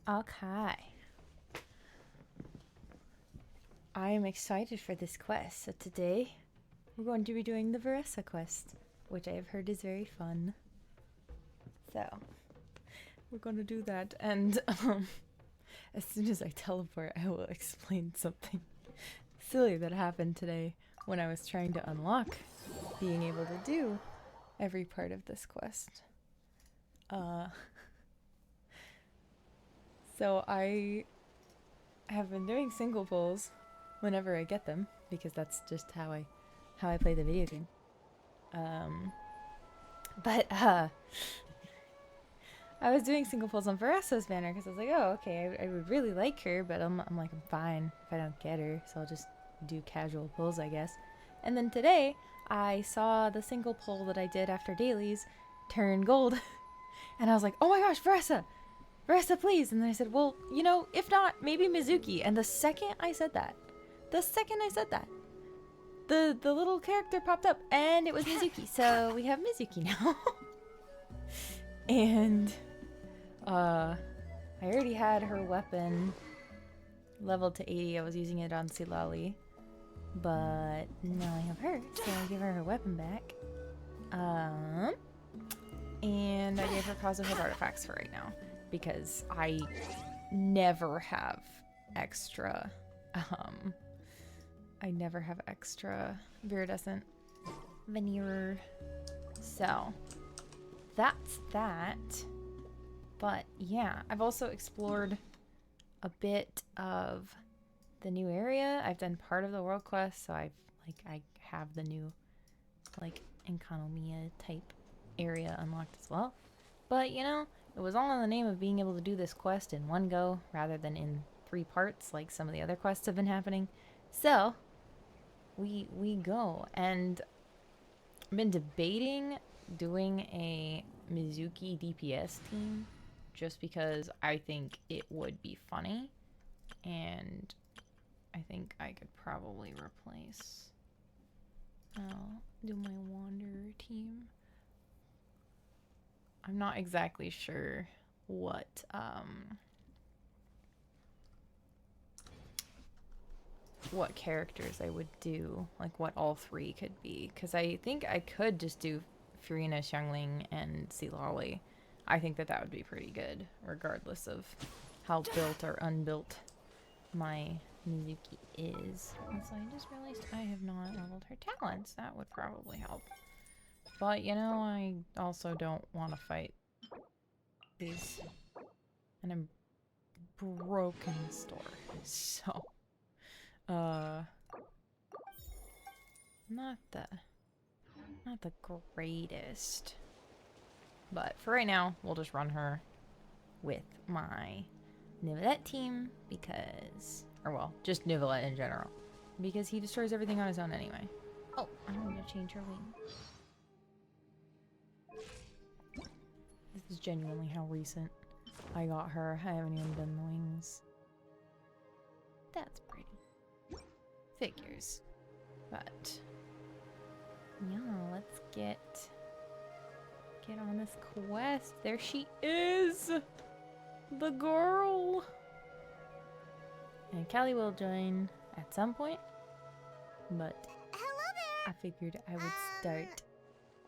Okay. I am excited for this quest. So today we're going to be doing the Varesa quest, which I have heard is very fun. So we're going to do that, and as soon as I teleport, I will explain something silly that happened today when I was trying to unlock being able to do every part of this quest. Uh, so I have been doing single pulls whenever I get them because that's just how I play the video game. But I was doing single pulls on Veresa's banner because I was like, oh, okay, I would really like her, but I'm like, I'm fine if I don't get her, so I'll just do casual pulls, I guess. And then today, I saw the single pull that I did after dailies turn gold, and I was like, oh my gosh, Veresa! Veresa, please! And then I said, well, you know, if not, maybe Mizuki. And the second I said that, the little character popped up, and it was Mizuki. So we have Mizuki now. And I already had her weapon leveled to 80. I was using it on Silali. But now I have her, so I give her weapon back. And I gave her positive artifacts for right now. Because I never have extra, viridescent veneer. So that's that. But yeah, I've also explored a bit of the new area. I've done part of the world quest, so I have the new Enkanomiya type area unlocked as well. But you know, it was all in the name of being able to do this quest in one go rather than in 3 parts like some of the other quests have been happening. So we go, and I've been debating doing a Mizuki DPS team just because I think it would be funny, and I think I could probably replace. I'll do my Wanderer team. I'm not exactly sure what characters I would do, like what all 3 could be, because I think I could just do Furina, Xiangling, and Silali. I think that would be pretty good, regardless of how built or unbuilt my Mizuki is. And so I just realized I have not leveled her talents. That would probably help. But, you know, I also don't want to fight these in a broken store. So, not the greatest. But for right now, we'll just run her with my Nivelette team because, or well, just Nivelette in general, because he destroys everything on his own anyway. Oh, I'm going to change her wing. This is genuinely how recent I got her. I haven't even done the wings. That's pretty. Figures. But yeah, let's get on this quest. There she is! The girl! And Callie will join at some point, but hello there. I figured I would start.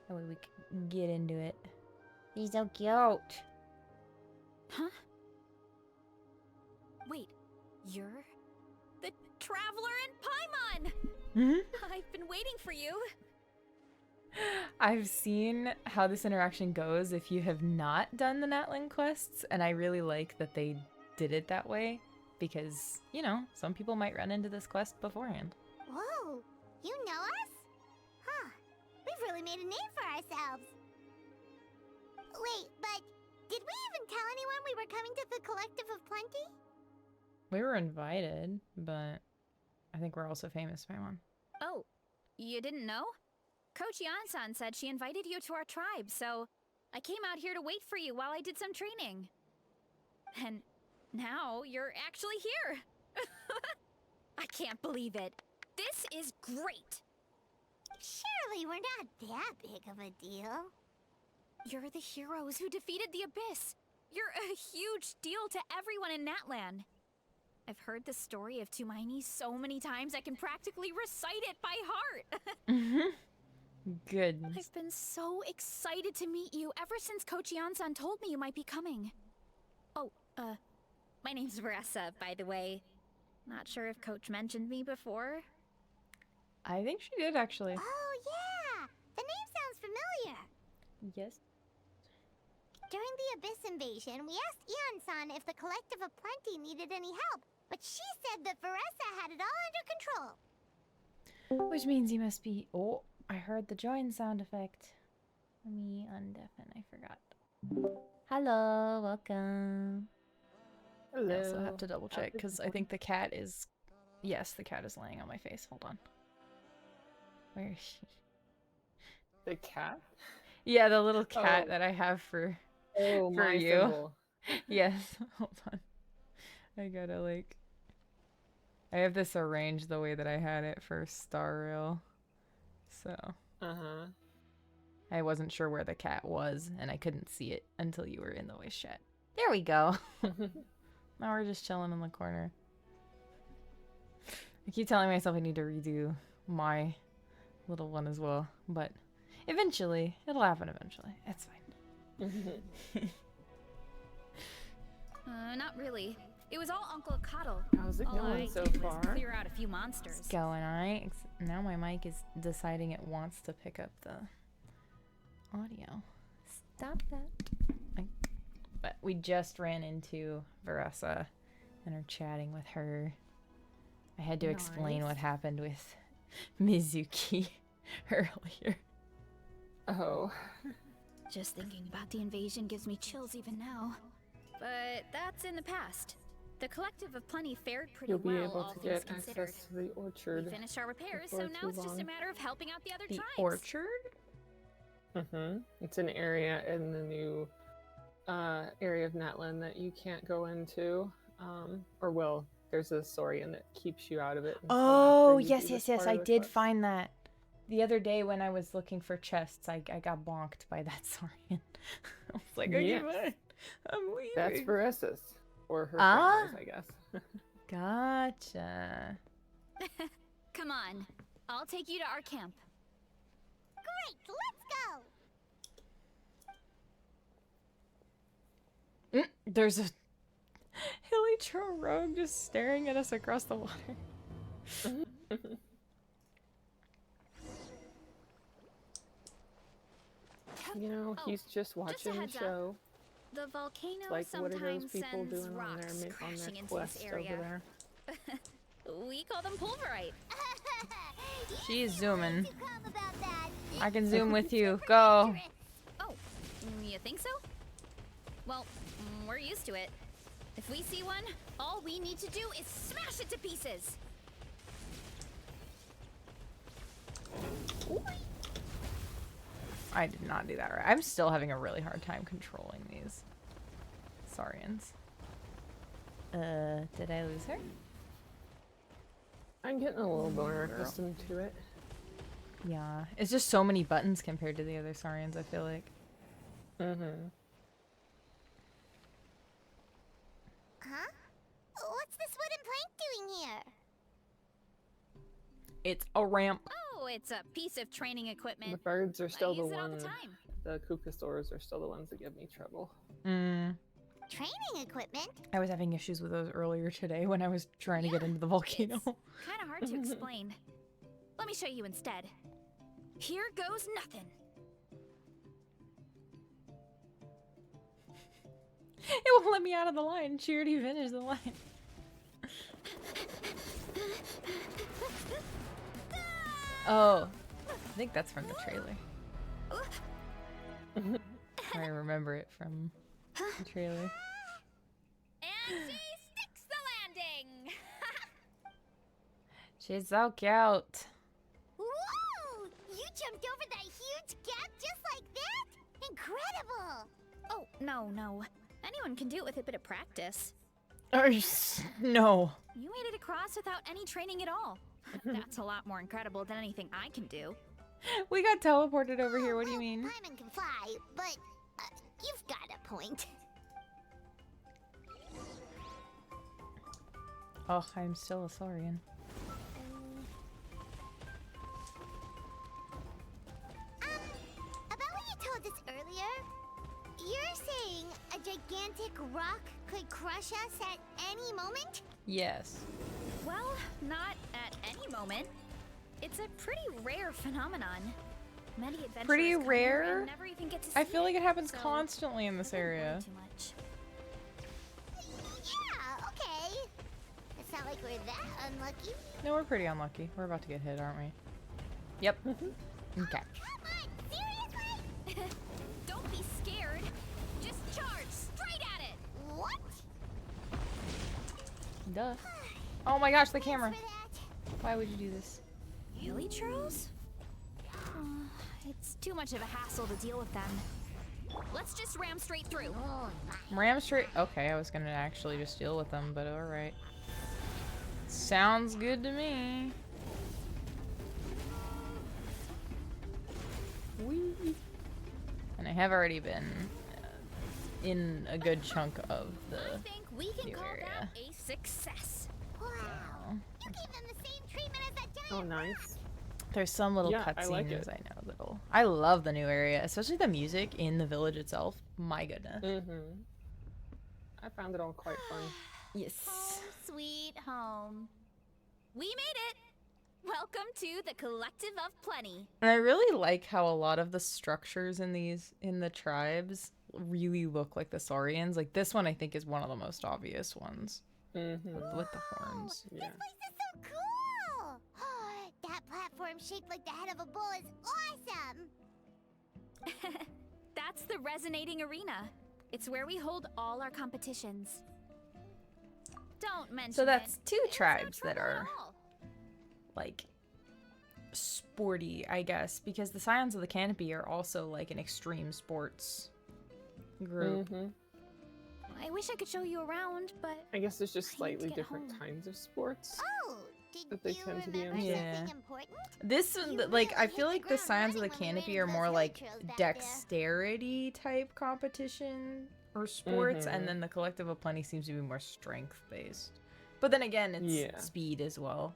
That way we can get into it. He's so cute. Huh? Wait, you're the Traveler in Paimon! I've been waiting for you. I've seen how this interaction goes if you have not done the Natlan quests, and I really like that they did it that way, because, you know, some people might run into this quest beforehand. Whoa, you know us? Huh, we've really made a name for ourselves. Wait, but did we even tell anyone we were coming to the Collective of Plenty? We were invited, but I think we're also famous by one. Oh, you didn't know? Coach Yan-san said she invited you to our tribe, so I came out here to wait for you while I did some training. And now you're actually here. I can't believe it. This is great. Surely we're not that big of a deal. You're the heroes who defeated the Abyss. You're a huge deal to everyone in Natlan. I've heard the story of Tumaini so many times I can practically recite it by heart. Goodness. I've been so excited to meet you ever since Coach Yan-san told me you might be coming. Oh, my name's Varesa, by the way. Not sure if Coach mentioned me before. I think she did, actually. Oh, yeah! The name sounds familiar. Yes. During the Abyss invasion, we asked Eon-san if the Collective of Plenty needed any help, but she said that Varesa had it all under control. Which means you must be... Oh, I heard the join sound effect. Let me undeafen, I forgot. Hello, welcome. Hello. I also have to double check, because I think the cat is... Yes, the cat is laying on my face. Hold on. Where is she? The cat? Yeah, the little cat Oh. that I have for My you. symbol. Yes. Hold on. I gotta like... I have this arranged the way that I had it for Star Rail. So... Uh-huh. I wasn't sure where the cat was, and I couldn't see it until you were in the voice chat. There we go. Now we're just chilling in the corner. I keep telling myself I need to redo my little one as well, but eventually, it'll happen eventually. It's fine. Not really. It was all Uncle Cuddle. How's it All I going so did was far? clear out a few monsters. It's going alright. Now my mic is deciding it wants to pick up the audio. Stop that. But we just ran into Varesa and are chatting with her. I had to explain Nice. what happened with Mizuki earlier. Oh. Just thinking about the invasion gives me chills even now. But that's in the past. The Collective of Plenty fared pretty You'll be well, able all to things get considered. access to the orchard. We finished our repairs, so before now too it's just a long. matter of helping out the other The tribes. orchard? It's an area in the new area of Natlan that you can't go into. Or well, there's a Saurian that keeps you out of it. until Oh, after you yes, do yes, this yes. part I of the did quest. find that. The other day when I was looking for chests, I got bonked by that Saurian. I was like, okay, Yes. fine. I'm leaving. That's Varesa's. Or her Ah. family's, I guess. Gotcha. Come on, I'll take you to our camp. Great, let's go! There's a Hillytro rogue just staring at us across the water. You know, Oh, he's just watching the heads up. show. The volcano It's like, what are those sometimes people sends doing on their, rocks on crashing their into quest this over area. there? We call them pulverite. She's zooming. Too calm about that. I can zoom with you. Go. Oh, you think so? Well, we're used to it. If we see one, all we need to do is smash it to pieces. I did not do that right. I'm still having a really hard time controlling these Saurians. Did I lose her? I'm getting a little more accustomed to it. Yeah. It's just so many buttons compared to the other Saurians, I feel like. Mm-hmm. Huh? What's this wooden plank doing here? It's a ramp. Oh, it's a piece of training The equipment. birds are I still the use it all the ones. time. The Kukasaurs are still the ones that give me trouble. Training equipment? I was having issues with those earlier today when I was trying to get Yeah, into the volcano. Kind of hard to explain. Let me show you instead. Here goes nothing. It won't let me out of the line. She already finished the line. Oh, I think that's from the trailer. I remember it from the trailer. And she sticks the landing. She's so cute. Whoa! You jumped over that huge gap just like that? Incredible! Oh, no. Anyone can do it with a bit of practice. No. You made it across without any training at all. That's a lot more incredible than anything I can do. We got teleported over here. What do you Well, mean? Paimon can fly, but you've got a point. Oh, I'm still a Saurian. About what you told us earlier, you're saying a gigantic rock could crush us at any moment? Yes. Well, not at any moment. It's a pretty rare phenomenon. Many adventurers Pretty come here rare? and never even get to see I feel like it happens so constantly in this I wouldn't worry area. too much. Yeah, okay. It's not like we're that unlucky. No, we're pretty unlucky. We're about to get hit, aren't we? Yep. Okay. Come on, seriously? Don't be scared. Just charge straight at it. What? Duh. Oh my gosh, the camera. Thanks for that. Why would you do this? Really, Churros? It's too much of a hassle to deal with them. Let's just ram straight through. Ram straight. Okay, I was gonna actually just deal with them, but alright. Sounds good to me. Whee! And I have already been in a good chunk of I the think we can new call area. that a success. Wow. So, You gave them the same treatment as that Oh, giant. nice. there's some little Yeah, I like cutscenes it. I know that'll. I love the new area, especially the music in the village itself. My goodness. Mm-hmm. I found it all quite fun. Yes. Home sweet home. We made it. Welcome to the Collective of Plenty. And I really like how a lot of the structures in the tribes really look like the Saurians. Like this one I think is one of the most obvious ones. Mm-hmm. With the horns. Yeah. This place is so cool. That platform shaped like the head of a bull is awesome. That's the Resonating Arena. It's where we hold all our competitions. Don't mention So that's it. two It's no tribes that trouble at are all. like sporty, I guess, because the Scions of the Canopy are also like an extreme sports group. Mm-hmm. I wish I could show you around, but I guess there's just I need to slightly get different home. kinds of sports. Oh, did That they you tend to be remember into. Yeah. something important? This You like I really feel hit like the the Scions of the ground running when we Canopy ran are those more hill like trails back there. dexterity type competition or sports, Mhm. and then the Collective of Plenty seems to be more strength based. But then again, it's Yeah. speed as well.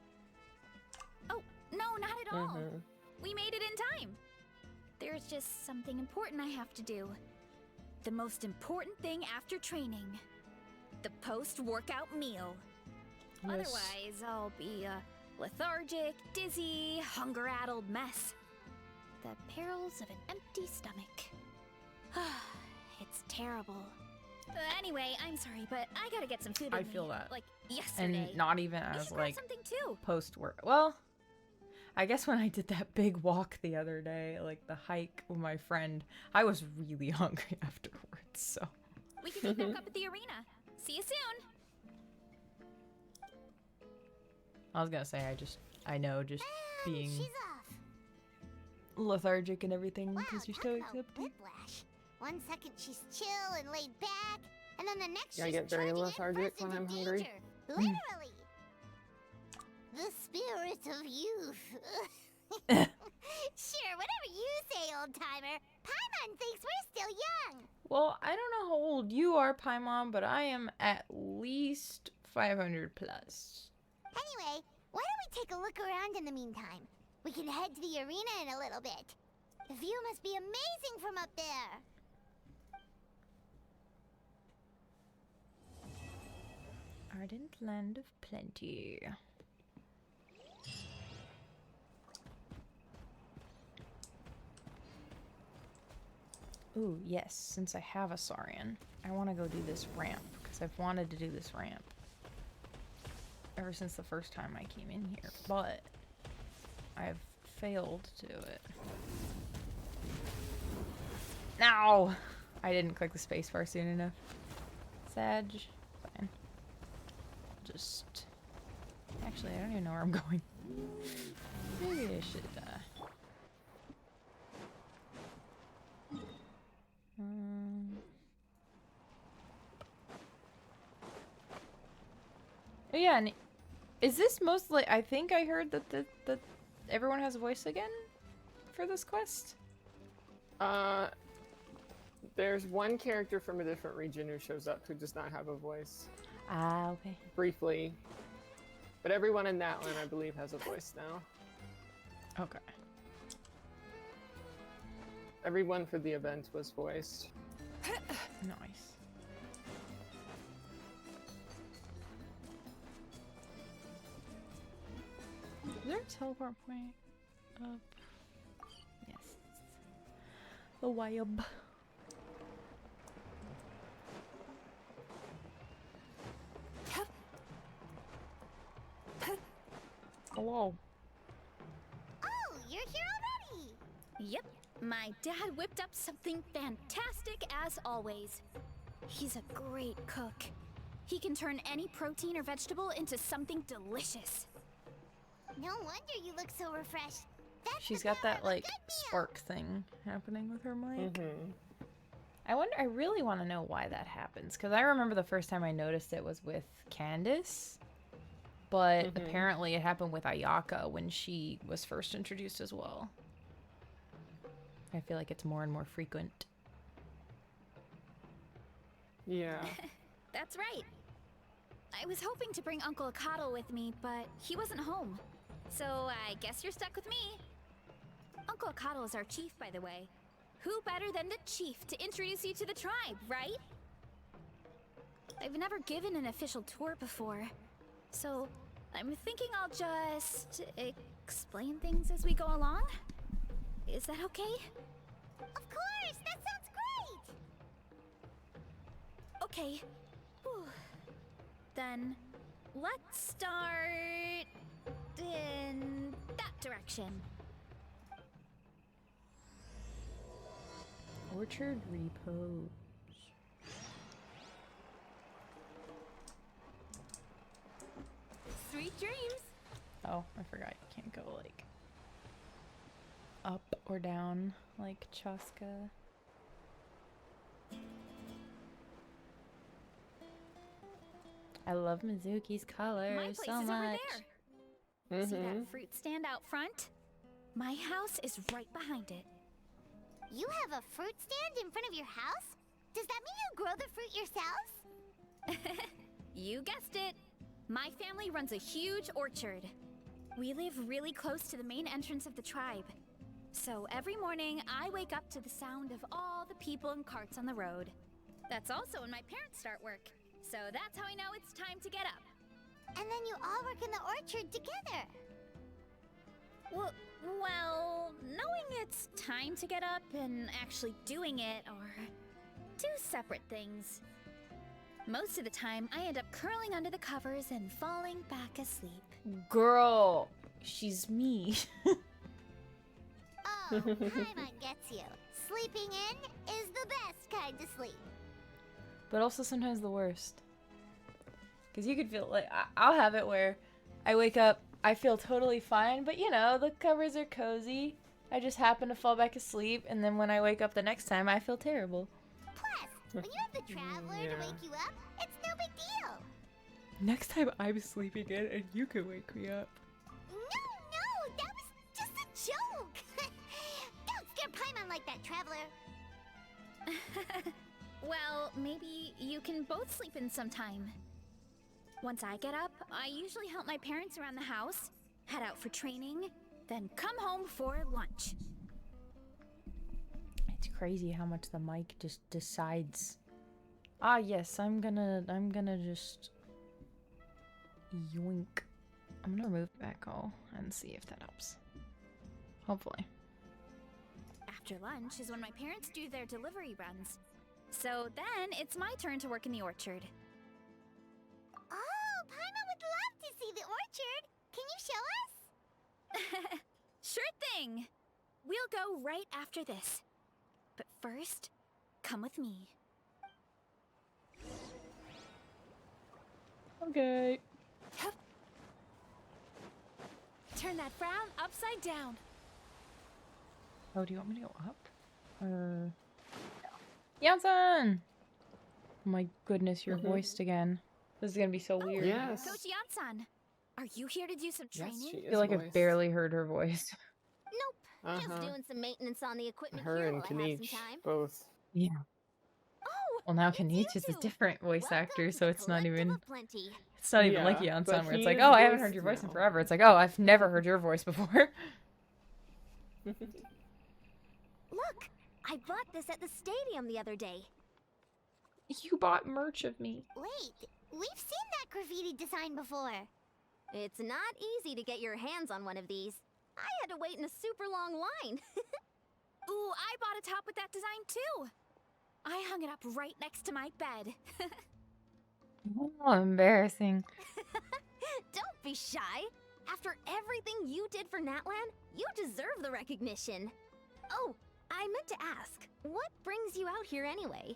oh, no, not at all. Mm-hmm. We made it in time. There's just something important I have to do. The most important thing after training. The post-workout meal. Yes. Otherwise, I'll be a lethargic, dizzy, hunger-addled mess. The perils of an empty stomach. It's terrible. Anyway, I'm sorry, but I gotta get some food. I in me. feel that. Like yesterday. And not even You as should grab like something too. post work. Well, I guess when I did that big walk the other day, like the hike with my friend, I was really hungry afterwards. So We can meet back up at the arena. See you soon. I was gonna say I know just being She's off. lethargic and everything Wow, because your talk stomach's about empty. whiplash. 1 second she's chill and laid back, and then the next Yeah, I she's get very charging lethargic headfirst when into I'm hungry. danger. Literally. The spirit of youth. Sure, whatever you say, old timer. Paimon thinks we're still young. Well, I don't know how old you are, Paimon, but I am at least 500 plus. Anyway, why don't we take a look around in the meantime? We can head to the arena in a little bit. The view must be amazing from up there. Ardent land of plenty. Ooh, yes, since I have a Saurian, I want to go do this ramp, because I've wanted to do this ramp ever since the first time I came in here, but I've failed to do it. No! I didn't click the spacebar soon enough. Sag. Fine. Just... Actually, I don't even know where I'm going. Maybe I should, Oh, yeah, and is this mostly... I think I heard that that everyone has a voice again for this quest? There's one character from a different region who shows up who does not have a voice. Ah, okay. Briefly. But everyone in Natlan, I believe, has a voice now. Okay. Everyone for the event was voiced. Nice. Is there a teleport point up? Yes. The web. Hello. Oh, you're here already! Yep, my dad whipped up something fantastic as always. He's a great cook. He can turn any protein or vegetable into something delicious. No wonder you look so refreshed. That's She's the got power that of a like good meal. spark thing happening with her mic. Mm-hmm. I really want to know why that happens, because I remember the first time I noticed it was with Candace, but apparently it happened with Ayaka when she was first introduced as well. I feel like it's more and more frequent. Yeah. That's right. I was hoping to bring Uncle Akatl with me, but he wasn't home. So I guess you're stuck with me. Uncle Akatl is our chief, by the way. Who better than the chief to introduce you to the tribe, right? I've never given an official tour before, so I'm thinking I'll just explain things as we go along. Is that okay? Of course! That sounds great! Okay. Whew. Then let's start in that direction. Orchard repose. Sweet dreams. Oh, I forgot you can't go like up or down like Chaska. I love Mizuki's colors My place so is much. over there. See that fruit stand out front? My house is right behind it. You have a fruit stand in front of your house? Does that mean you grow the fruit yourselves? You guessed it. My family runs a huge orchard. We live really close to the main entrance of the tribe. So every morning, I wake up to the sound of all the people and carts on the road. That's also when my parents start work. So that's how I know it's time to get up. And then you all work in the orchard together. Well, knowing it's time to get up and actually doing it are two separate things. Most of the time, I end up curling under the covers and falling back asleep. Girl, she's me. Oh, Paimon gets you. Sleeping in is the best kind of sleep. But also sometimes the worst. Because you could feel like, I'll have it where I wake up, I feel totally fine, but you know, the covers are cozy. I just happen to fall back asleep, and then when I wake up the next time, I feel terrible. Plus, when you have the Traveler to wake you up, it's no big deal. Next time I'm sleeping in, and you can wake me up. No, that was just a joke. Don't scare Paimon like that, Traveler. Well, maybe you can both sleep in sometime. Once I get up, I usually help my parents around the house, head out for training, then come home for lunch. It's crazy how much the mic just decides. Ah, yes, I'm gonna just yoink. I'm gonna remove Echo and see if that helps. Hopefully. After lunch is when my parents do their delivery runs. So then it's my turn to work in the orchard. Oh, Paimon would love to see the orchard. Can you show us? Sure thing! We'll go right after this. But first, come with me. Okay. Turn that frown upside down. Oh, do you want me to go up? Yansan! Oh my goodness, you're voiced again. This is gonna be so weird. Yes. Coach Yansan, are you here to do some training? Yes, she I is feel like I've voiced. barely heard her voice. Nope. Just doing some maintenance on the equipment Her here and while I have some Kanich, time. both. Yeah. Oh, Well, now it's you Kanich is a two. different voice Welcome actor, to so the it's not Collective even of Plenty. It's not even like Yeah, Yeon-san but where it's he like, is oh, I haven't heard voiced your voice in now. forever. It's like, oh, I've never heard your voice before. Look, I bought this at the stadium the other day. You bought merch of me. Wait, we've seen that graffiti design before. It's not easy to get your hands on one of these. I had to wait in a super long line. Ooh, I bought a top with that design too. I hung it up right next to my bed. Oh, embarrassing. Don't be shy. After everything you did for Natlan, you deserve the recognition. Oh, I meant to ask, what brings you out here anyway?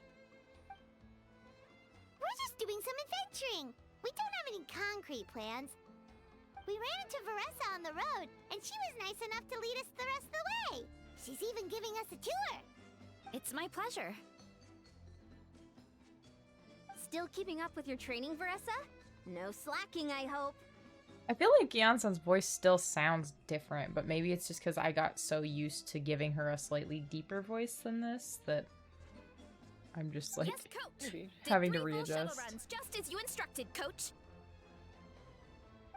We're just doing some adventuring. We don't have any concrete plans. We ran into Varesa on the road, and she was nice enough to lead us the rest of the way. She's even giving us a tour. It's my pleasure. Still keeping up with your training, Varesa? No slacking, I hope. I feel like Yeon-san's voice still sounds different, but maybe it's just because I got so used to giving her a slightly deeper voice than this that I'm just like Yes, Coach. Maybe. having to Did 3 full shuttle readjust. runs just as you instructed, Coach.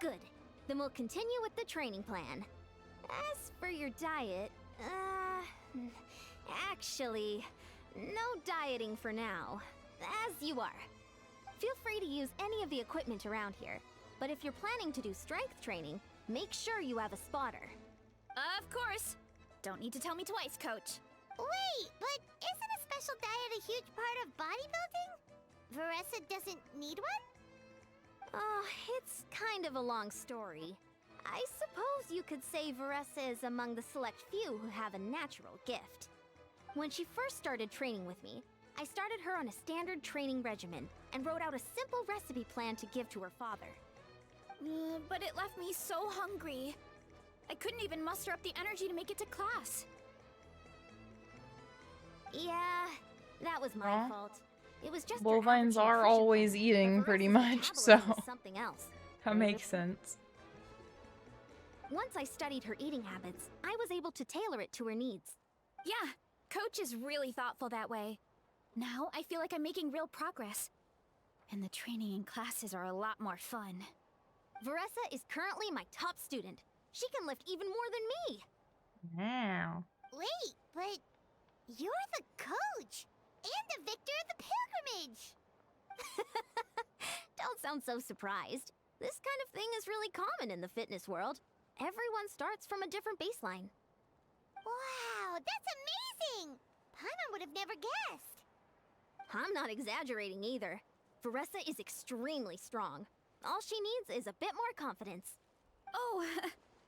Good. Then we'll continue with the training plan. As for your diet, actually, no dieting for now. As you are. Feel free to use any of the equipment around here. But if you're planning to do strength training, make sure you have a spotter. Of course. Don't need to tell me twice, Coach. Wait, but isn't a special diet a huge part of bodybuilding? Varesa doesn't need one? Oh, it's kind of a long story. I suppose you could say Varesa is among the select few who have a natural gift. When she first started training with me, I started her on a standard training regimen and wrote out a simple recipe plan to give to her father. But it left me so hungry. I couldn't even muster up the energy to make it to class. Yeah, that was my Aw. fault. It was just your Bovines average are nutrition always plan, eating but pretty Varesa's much, so metabolism is something else. that makes sense. Once I studied her eating habits, I was able to tailor it to her needs. Yeah, Coach is really thoughtful that way. Now I feel like I'm making real progress. And the training and classes are a lot more fun. Varesa is currently my top student. She can lift even more than me. Wow. Wait, but you're the coach and the victor of the pilgrimage. Don't sound so surprised. This kind of thing is really common in the fitness world. Everyone starts from a different baseline. Wow, that's amazing! Paimon would have never guessed. I'm not exaggerating either. Varesa is extremely strong. All she needs is a bit more confidence. Oh,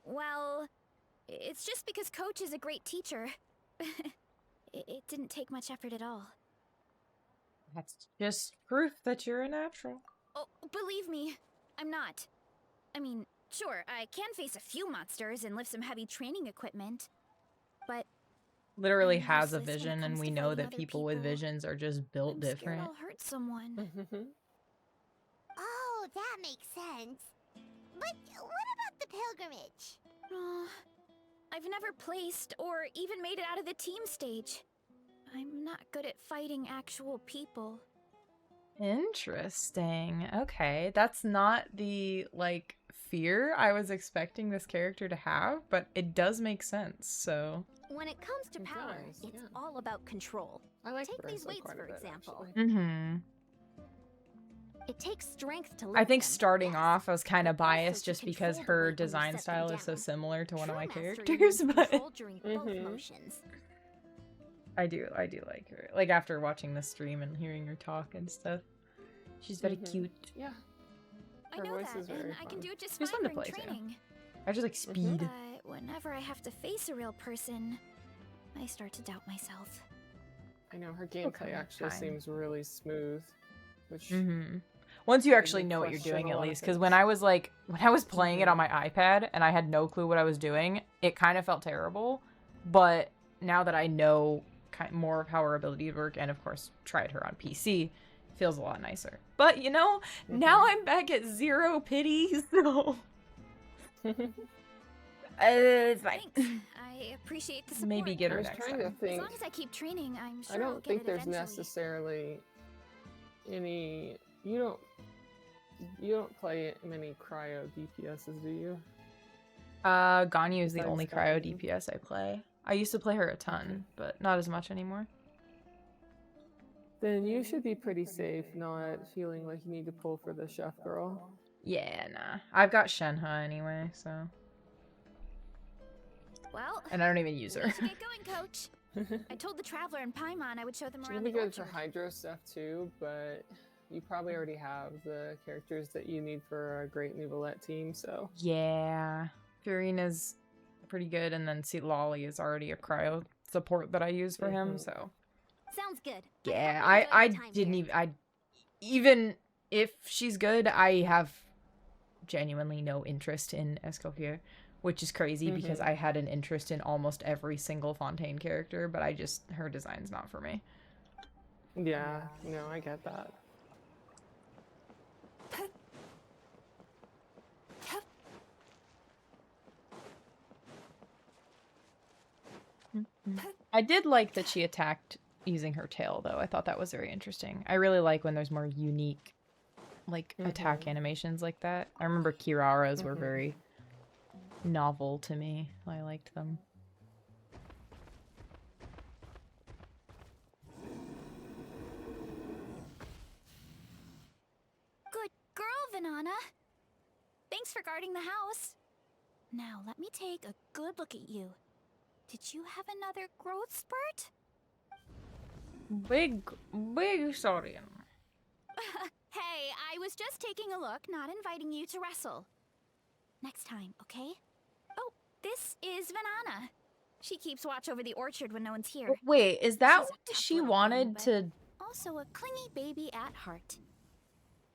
well, it's just because Coach is a great teacher. It didn't take much effort at all. That's just proof that you're a natural. Oh, believe me, I'm not. I mean, sure, I can face a few monsters and lift some heavy training equipment, but Literally I'm has a useless when it vision, and comes we to know fighting that other people with people. visions are just built I'm scared different. I'll hurt someone. Oh, that makes sense. But what about the pilgrimage? I've never placed or even made it out of the team stage. I'm not good at fighting actual people. Interesting. Okay, that's not the, like, fear I was expecting this character to have, but it does make sense, so... When it comes to It power, does, it's yeah. all about control. I like Take these Varesa weights, quite a for bit, example. actually. Mm-hmm. It takes strength to lift I think them, starting yes, off, I was kind of but also biased to just because control the her weight when you design set them style is so down. similar to one of my True mastery characters, means but control during both Mhm. motions. I do like her. Like, after watching the stream and hearing her talk and stuff. She's very Mhm. cute. Yeah. I Her know voice that, is very and I can fun. do it just She's fine fun to during play, too. training. I just like speed. But whenever I have to face a real person, I start to doubt myself. I know her gameplay actually fine. seems really smooth, which Mm-hmm. Once you made actually me know what you're question doing, a at lot of least, because things. when I was playing it on Mhm. my iPad and I had no clue what I was doing, it kind of felt terrible. But now that I know more of how her abilities work, and of course tried her on PC, it feels a lot nicer. But you know, now I'm back at 0 pity, so it's fine. Thanks. I appreciate the support. Maybe get I her was next trying time. to think. As long as I keep training, I'm sure I I'll don't get think it there's eventually. necessarily any. You don't. You don't play many cryo DPSs, do you? Ganyu is the Besides only cryo Ganyu. DPS I play. I used to play her a ton, Okay. but not as much anymore. Then you should be pretty safe, not feeling like you need to pull for the chef girl. Yeah, nah. I've got Shenhe anyway, so. Well, And I don't even use we her. should get going, Coach. I told the Traveler and Paimon I would show them She'll around be the good for orchard. Hydro stuff too, but you probably already have the characters that you need for a great Nouvellette team, so. Yeah. Furina's pretty good, and then Lolly is already a cryo support that I use for him, Mhm. so. Sounds good. Yeah, hope you enjoy I your time didn't here. even if she's good, I have genuinely no interest in Escoffier, which is crazy because I had an interest in almost every single Fontaine character, but her design's not for me. Yeah, no, I get that. I did like that she attacked using her tail, though. I thought that was very interesting. I really like when there's more unique, like, attack animations like that. I remember Kirara's were very novel to me. I liked them. Good girl, Vanana. Thanks for guarding the house. Now, let me take a good look at you. Did you have another growth spurt? Big sorry. Hey, I was just taking a look, not inviting you to wrestle. Next time, okay? Oh, this is Vanana. She keeps watch over the orchard when no one's here. Wait, is that She's a why tough she little wanted thing, but to also a clingy baby at heart.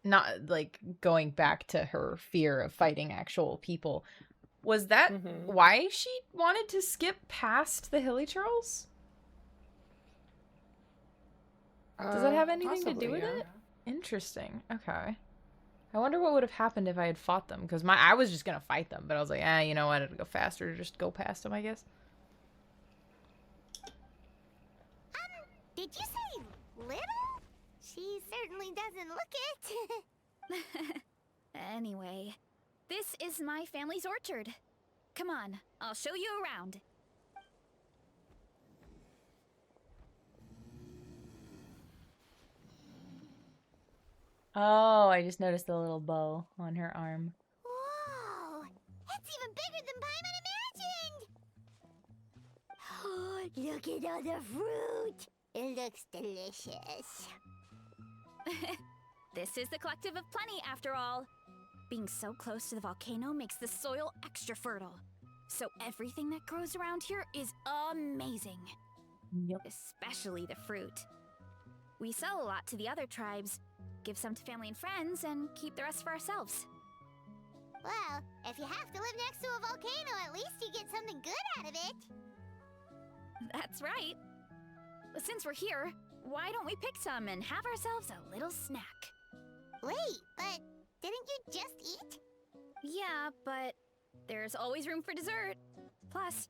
not, like, going back to her fear of fighting actual people? Was that why she wanted to skip past the Hilly Churls? Does that have anything to do with it? Interesting. Okay. I wonder what would have happened if I had fought them, because I was just gonna fight them, but I was like, you know what, it'll go faster to just go past them, I guess. Did you say little? She certainly doesn't look it. Anyway, this is my family's orchard. Come on, I'll show you around. Oh, I just noticed the little bow on her arm. Whoa! It's even bigger than Paimon imagined! Look at all the fruit! It looks delicious. This is the Collective of Plenty, after all. Being so close to the volcano makes the soil extra fertile. So everything that grows around here is amazing. Yep. Especially the fruit. We sell a lot to the other tribes, give some to family and friends, and keep the rest for ourselves. Well, if you have to live next to a volcano, at least you get something good out of it. That's right. But since we're here, why don't we pick some and have ourselves a little snack? Wait, but didn't you just eat? Yeah, but there's always room for dessert. Plus,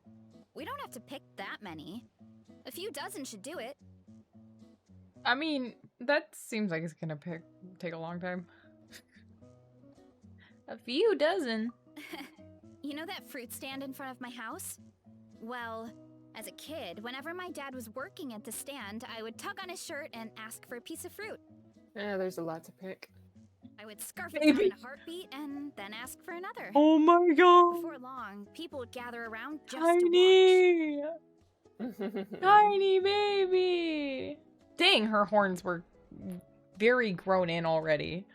we don't have to pick that many. A few dozen should do it. I mean, that seems like it's gonna take a long time. A few dozen. You know that fruit stand in front of my house? Well, as a kid, whenever my dad was working at the stand, I would tug on his shirt and ask for a piece of fruit. Yeah, there's a lot to pick. I would scarf it down in a heartbeat and then ask for another. Oh my god! Before long, people would gather around just Tiny! to watch. Tiny baby! Dang, her horns were very grown in already.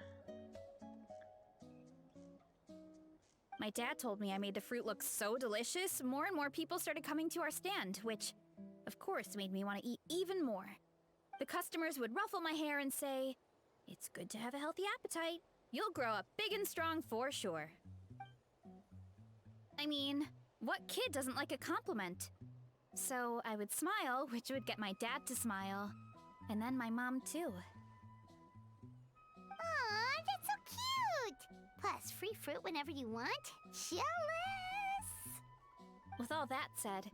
My dad told me I made the fruit look so delicious, more and more people started coming to our stand, which, of course, made me want to eat even more. The customers would ruffle my hair and say, "It's good to have a healthy appetite. You'll grow up big and strong for sure." I mean, what kid doesn't like a compliment? So I would smile, which would get my dad to smile. And then my mom, too. Aw, that's so cute! Plus, free fruit whenever you want. Jealous! With all that said,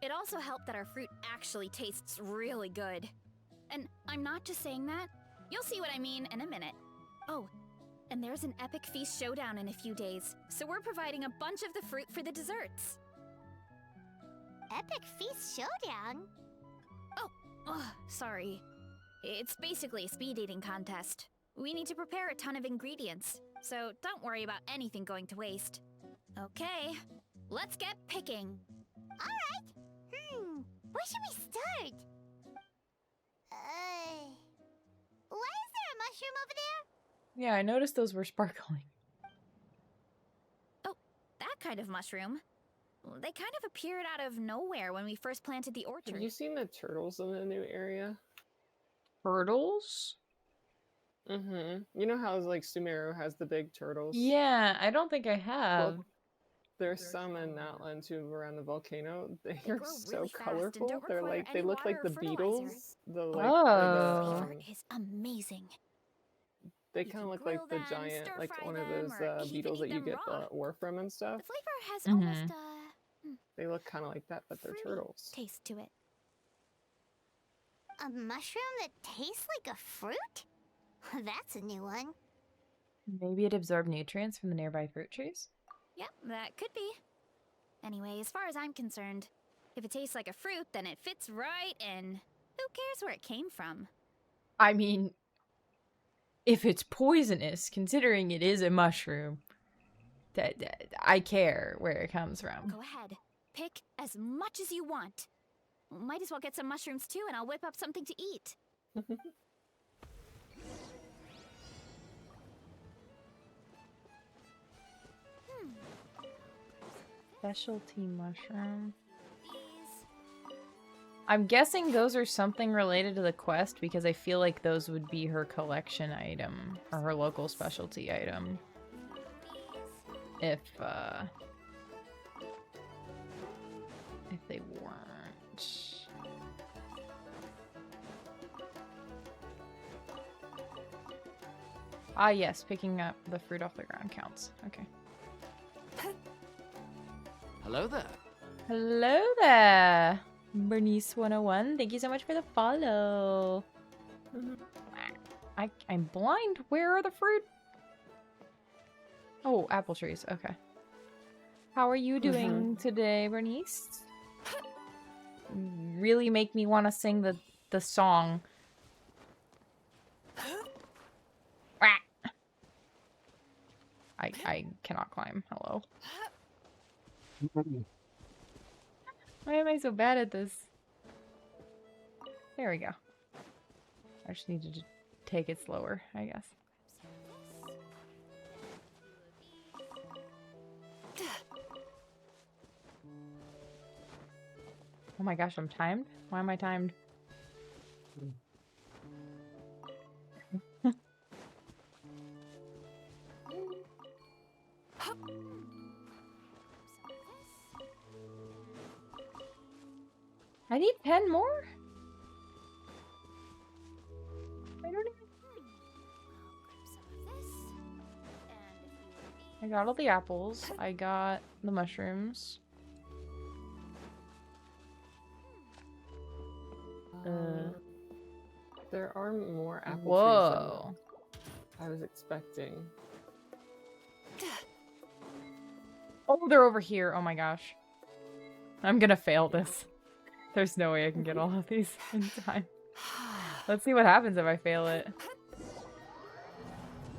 it also helped that our fruit actually tastes really good. And I'm not just saying that. You'll see what I mean in a minute. Oh, And there's an epic feast showdown in a few days, so we're providing a bunch of the fruit for the desserts. Epic Feast Showdown? Ugh, sorry. It's basically a speed eating contest. We need to prepare a ton of ingredients, so don't worry about anything going to waste. Okay, let's get picking. Alright. Where should we start? Why is there a mushroom over there? Yeah, I noticed those were sparkling. Oh, that kind of mushroom. They kind of appeared out of nowhere when we first planted the orchard. Have you seen the turtles in the new area? Turtles? Mm-hmm. You know how like Sumeru has the big turtles? Yeah, I don't think I have. Well, there's some in Outland too around the volcano. They're grow so really fast and colorful. don't They're require like they any look like water the or fertilizer. beetles. The like Oh. Flavor is amazing. they You kind of can look like grill the them, giant, like stir-fry one of them, those or even beetles eat that you them get raw. the ore from and stuff. The flavor has Mhm. almost They look kind of like that, but they're fruity turtles. taste to it. A mushroom that tastes like a fruit? That's a new one. Maybe it absorbed nutrients from the nearby fruit trees? Yep, that could be. Anyway, as far as I'm concerned, if it tastes like a fruit, then it fits right in. Who cares where it came from? I mean, if it's poisonous, considering it is a mushroom, that I care where it comes from. Go ahead. Pick as much as you want. Might as well get some mushrooms too, and I'll whip up something to eat. Specialty mushroom. These. I'm guessing those are something related to the quest because I feel like those would be her collection item or her local specialty item. If they weren't. Ah, yes, picking up the fruit off the ground counts. Okay. Hello there. Hello there, Bernice 101. Thank you so much for the follow. I'm blind. Where are the fruit? Oh, apple trees. Okay. How are you doing today, Bernice? Really make me want to sing the song. I cannot climb. Hello. Why am I so bad at this? There we go. I just needed to take it slower, I guess. Oh my gosh, I'm timed? Why am I timed? I need 10 more? I don't even... I got all the apples. I got the mushrooms. There are more apple trees Whoa. than I was expecting. Oh, they're over here. Oh my gosh. I'm gonna fail this. There's no way I can get all of these in time. Let's see what happens if I fail it.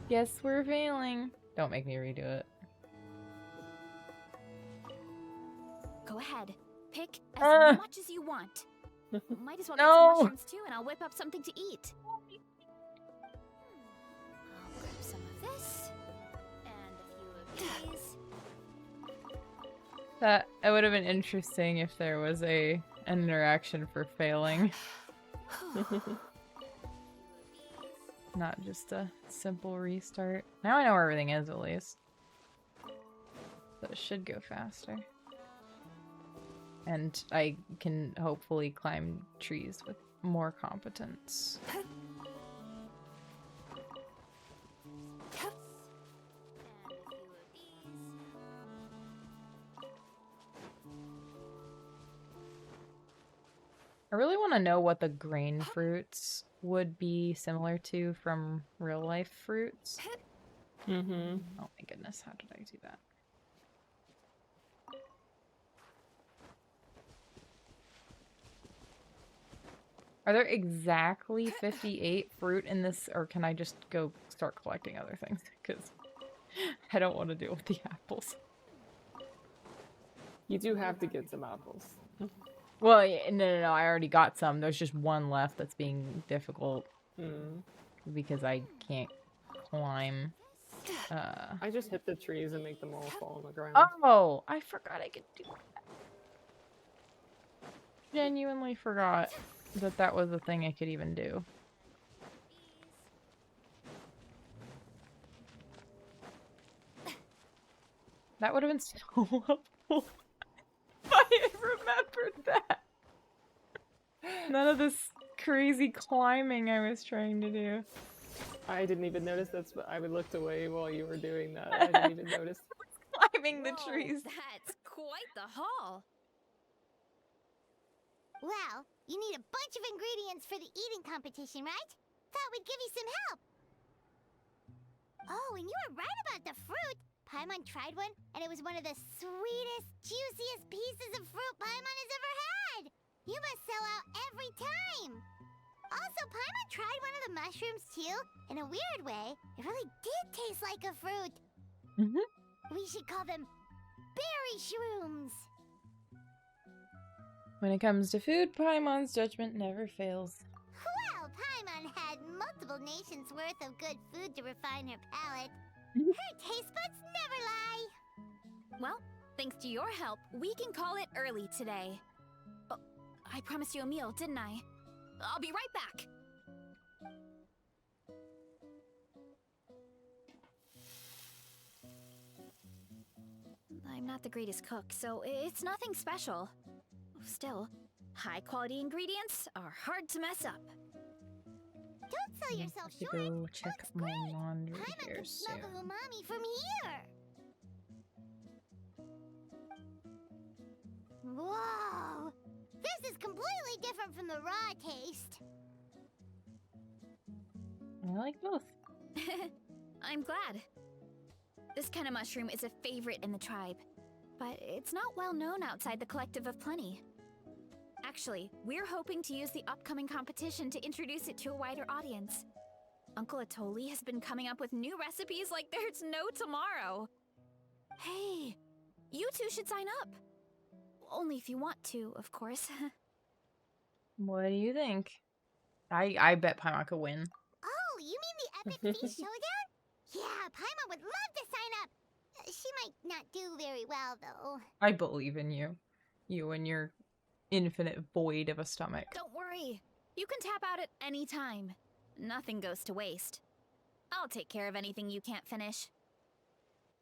Yes, we're failing. Don't make me redo it. Go ahead. Pick as much as you want. Might as well get some No. mushrooms too, and I'll whip up something to eat. I'll grab some of this, and a few of these. That it would have been interesting if there was an interaction for failing, not just a simple restart. Now I know where everything is at least. So it should go faster. And I can hopefully climb trees with more competence. I really want to know what the grain fruits would be similar to from real life fruits. Mm-hmm. Oh my goodness, how did I do that? Are there exactly 58 fruit in this, or can I just go start collecting other things? Because I don't want to deal with the apples. You do have to get some apples. Well, no, I already got some. There's just one left that's being difficult because I can't climb. I just hit the trees and make them all fall on the ground. Oh, I forgot I could do that. Genuinely forgot that that was a thing I could even do. That would have been so helpful if I had remembered that. None of this crazy climbing I was trying to do. I didn't even notice I looked away while you were doing that. I didn't even notice. Climbing the Whoa, trees. That's quite the haul. Well, you need a bunch of ingredients for the eating competition, right? Thought we'd give you some help. Oh, and you were right about the fruit. Paimon tried one, and it was one of the sweetest, juiciest pieces of fruit Paimon has ever had. You must sell out every time. Also, Paimon tried one of the mushrooms too. In a weird way, it really did taste like a fruit. Mm-hmm. We should call them berry shrooms. When it comes to food, Paimon's judgment never fails. Well, Paimon had multiple nations' worth of good food to refine her palate. Her taste buds never lie. Well, thanks to your help, we can call it early today. Oh, I promised you a meal, didn't I? I'll be right back. I'm not the greatest cook, so it's nothing special. Still, high-quality ingredients are hard to mess up. Don't sell I yourself have to short. go check Looks my great. laundry Paimon here can smell soon. the umami from here. Whoa! This is completely different from the raw taste. I like both. I'm glad. This kind of mushroom is a favorite in the tribe, but it's not well known outside the Collective of Plenty. Actually, we're hoping to use the upcoming competition to introduce it to a wider audience. Uncle Atoli has been coming up with new recipes like there's no tomorrow. Hey, you two should sign up. Only if you want to, of course. What do you think? I bet Paimon could win. Oh, you mean the Epic Feast Showdown? Yeah, Paimon would love to sign up. She might not do very well, though. I believe in you. You and your infinite void of a stomach. Don't worry. You can tap out at any time. Nothing goes to waste. I'll take care of anything you can't finish.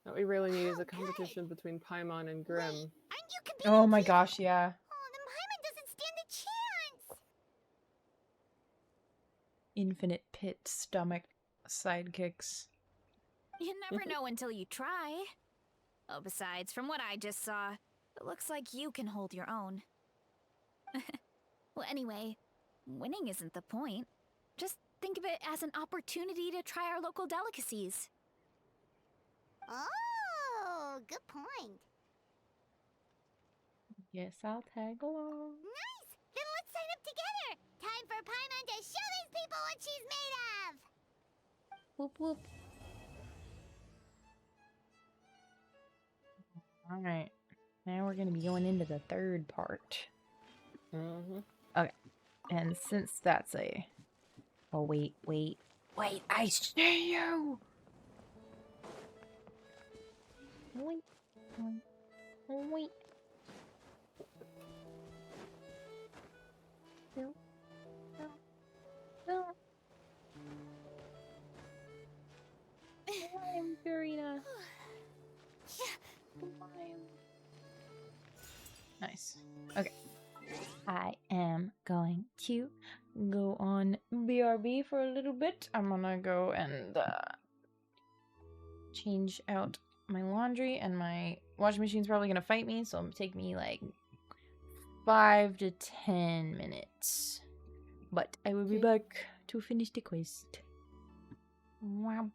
What we really need is Oh, a competition between Paimon and Grim. Aren't you competing Oh my too? gosh, yeah. Oh, then Paimon doesn't stand a chance. Infinite pit stomach sidekicks. You never know until you try. Oh, besides, from what I just saw, it looks like you can hold your own. Well, anyway, winning isn't the point. Just think of it as an opportunity to try our local delicacies. Oh, good point. Yes, I'll tag along. Nice! Then let's sign up together! Time for Paimon to show these people what she's made of! Whoop whoop. Alright. Now we're gonna be going into the third part. Mm-hmm. Okay. And since that's a... Oh, wait, I see you! Wait, wait. No. I'm Farina. Nice. Okay. I am going to go on BRB for a little bit. I'm gonna go and change out my laundry, and my washing machine's probably gonna fight me, so it'll take me like 5 to 10 minutes. But I will be back to finish the quest. Wow.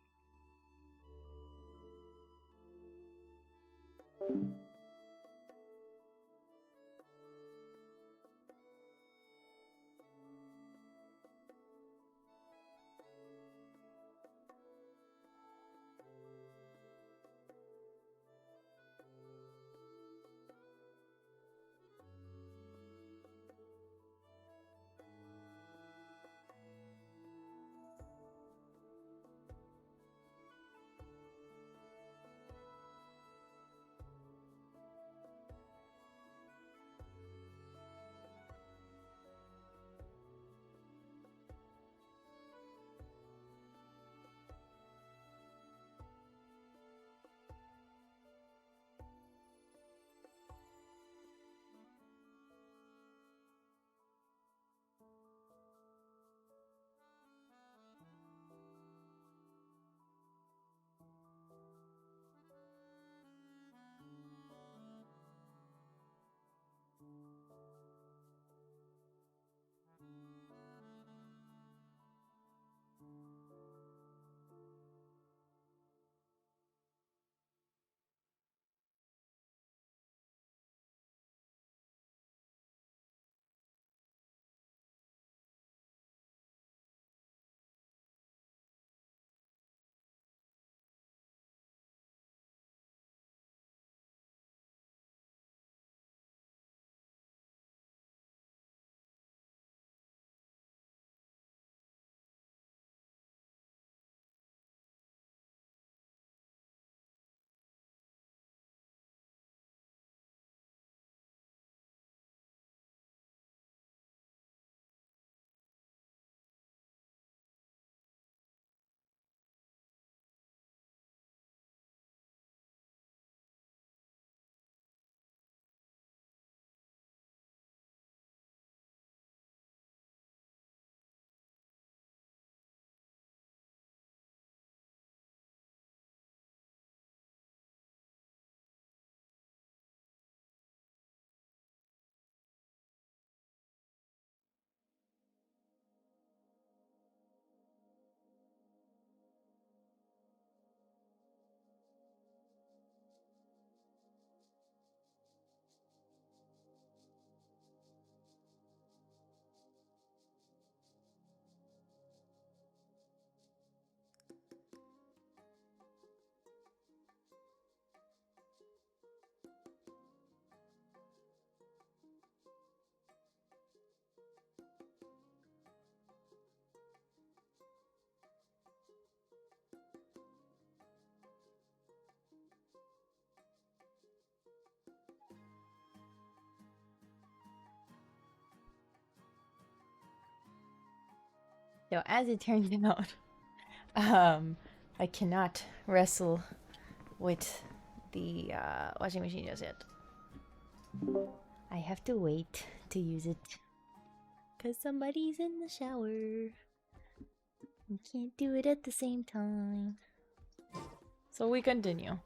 So as it turns out, I cannot wrestle with the washing machine just yet. I have to wait to use it because somebody's in the shower. We can't do it at the same time. So we continue.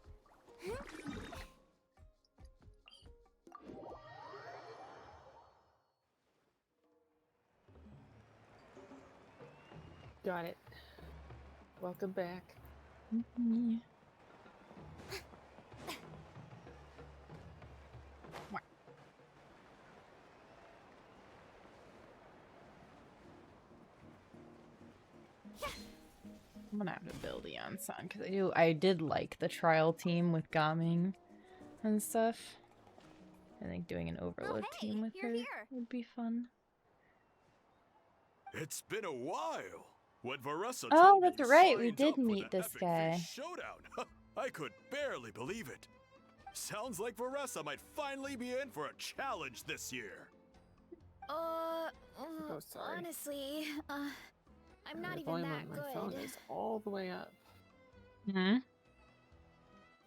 Got it. Welcome back. Mm-hmm. I'm gonna have to build Yan-san because I did like the trial team with Gaming and stuff. I think doing an overload hey, team with you're her here. would be fun. It's been a while. What Varesa Oh, told me that's you right. We signed did up for meet the this epic guy. fish showdown. I could barely believe it. Sounds like Varesa might finally be in for a challenge this year. Oh, sorry. Honestly, I'm not The even volume that on my good. phone is all the way up. Hmm?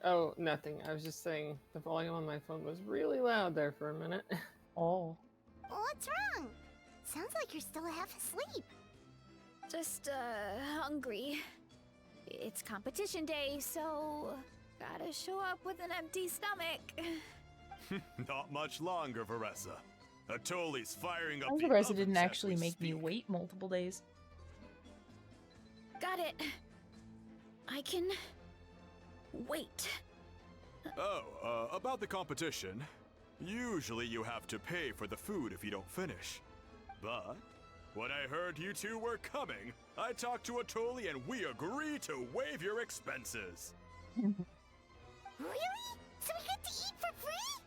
Oh, nothing. I was just saying the volume on my phone was really loud there for a minute. Oh. What's wrong? Sounds like you're still half asleep. Just, hungry. It's competition day, so gotta show up with an empty stomach. Not much longer, Varesa. Atoli's firing up I'm the surprised it ovens didn't as actually we make me speak. wait multiple days. Got it. I can wait. Oh, about the competition. Usually you have to pay for the food if you don't finish. But when I heard you two were coming, I talked to Atoli and we agreed to waive your expenses. Really? So we get to eat for free?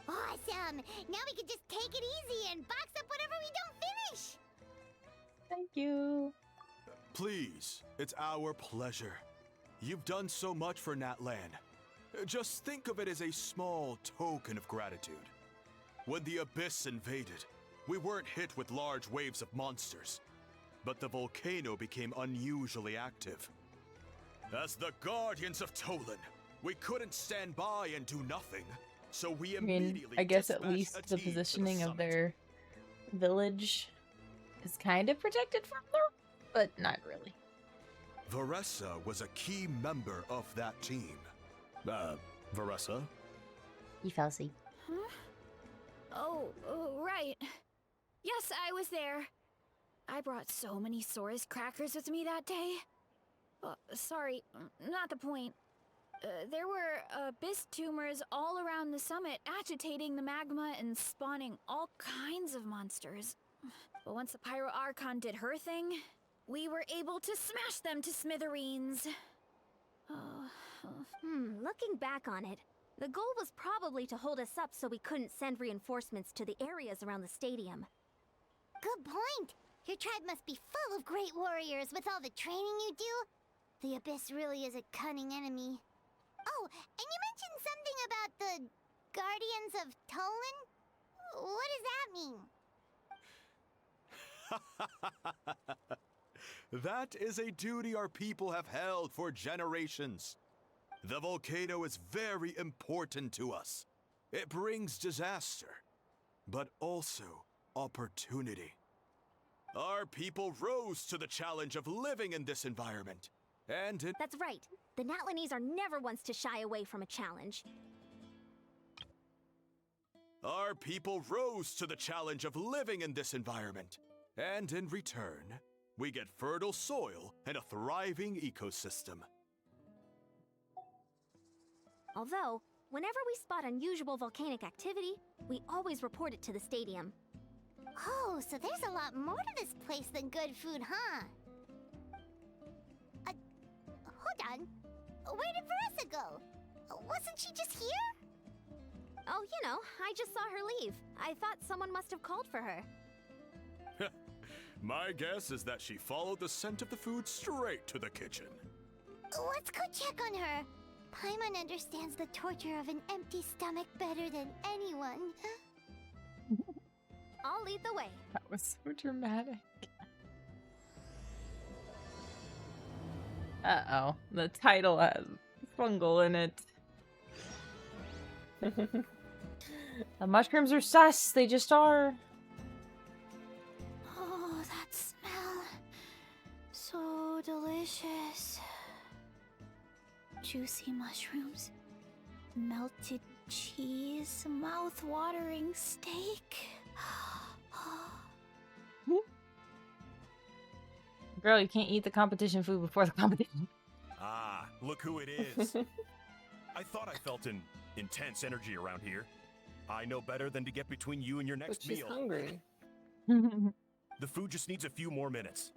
Awesome! Now we can just take it easy and box up whatever we don't finish! Thank you. Please, it's our pleasure. You've done so much for Natlan. Just think of it as a small token of gratitude. When the Abyss invaded, we weren't hit with large waves of monsters, but the volcano became unusually active. As the Guardians of Tolan, we couldn't stand by and do nothing, so we immediately I guess at dispatched least a the team to positioning of summit. their village is kind of protected from them, but not really. Varesa was a key member of that team. Varesa? He fell asleep. Huh? Oh, right. Yes, I was there. I brought so many Saurus crackers with me that day. Sorry, not the point. There were abyss tumors all around the summit, agitating the magma and spawning all kinds of monsters. But once the Pyro Archon did her thing, we were able to smash them to smithereens. Looking back on it, the goal was probably to hold us up so we couldn't send reinforcements to the areas around the stadium. Good point! Your tribe must be full of great warriors with all the training you do. The Abyss really is a cunning enemy. Oh, and you mentioned something about the Guardians of Tolan? What does that mean? That is a duty our people have held for generations. The volcano is very important to us. It brings disaster, but also opportunity. Our people rose to the challenge of living in this environment, and it... That's right. The Natlanese are never ones to shy away from a challenge. Our people rose to the challenge of living in this environment, and in return, we get fertile soil and a thriving ecosystem. Although, whenever we spot unusual volcanic activity, we always report it to the stadium. Oh, so there's a lot more to this place than good food, huh? Hold on. Where did Varesa go? Wasn't she just here? Oh, you know, I just saw her leave. I thought someone must have called for her. My guess is that she followed the scent of the food straight to the kitchen. Let's go check on her. Paimon understands the torture of an empty stomach better than anyone. I'll lead the way. That was so dramatic. Uh-oh. The title has fungal in it. The mushrooms are sus. They just are. Oh, that smell. So delicious. Juicy mushrooms, melted cheese, mouth-watering steak. Girl, you can't eat the competition food before the competition. Ah, look who it is. I thought I felt an intense energy around here. I know better than to get between you and your But next she's meal. hungry. The food just needs a few more minutes.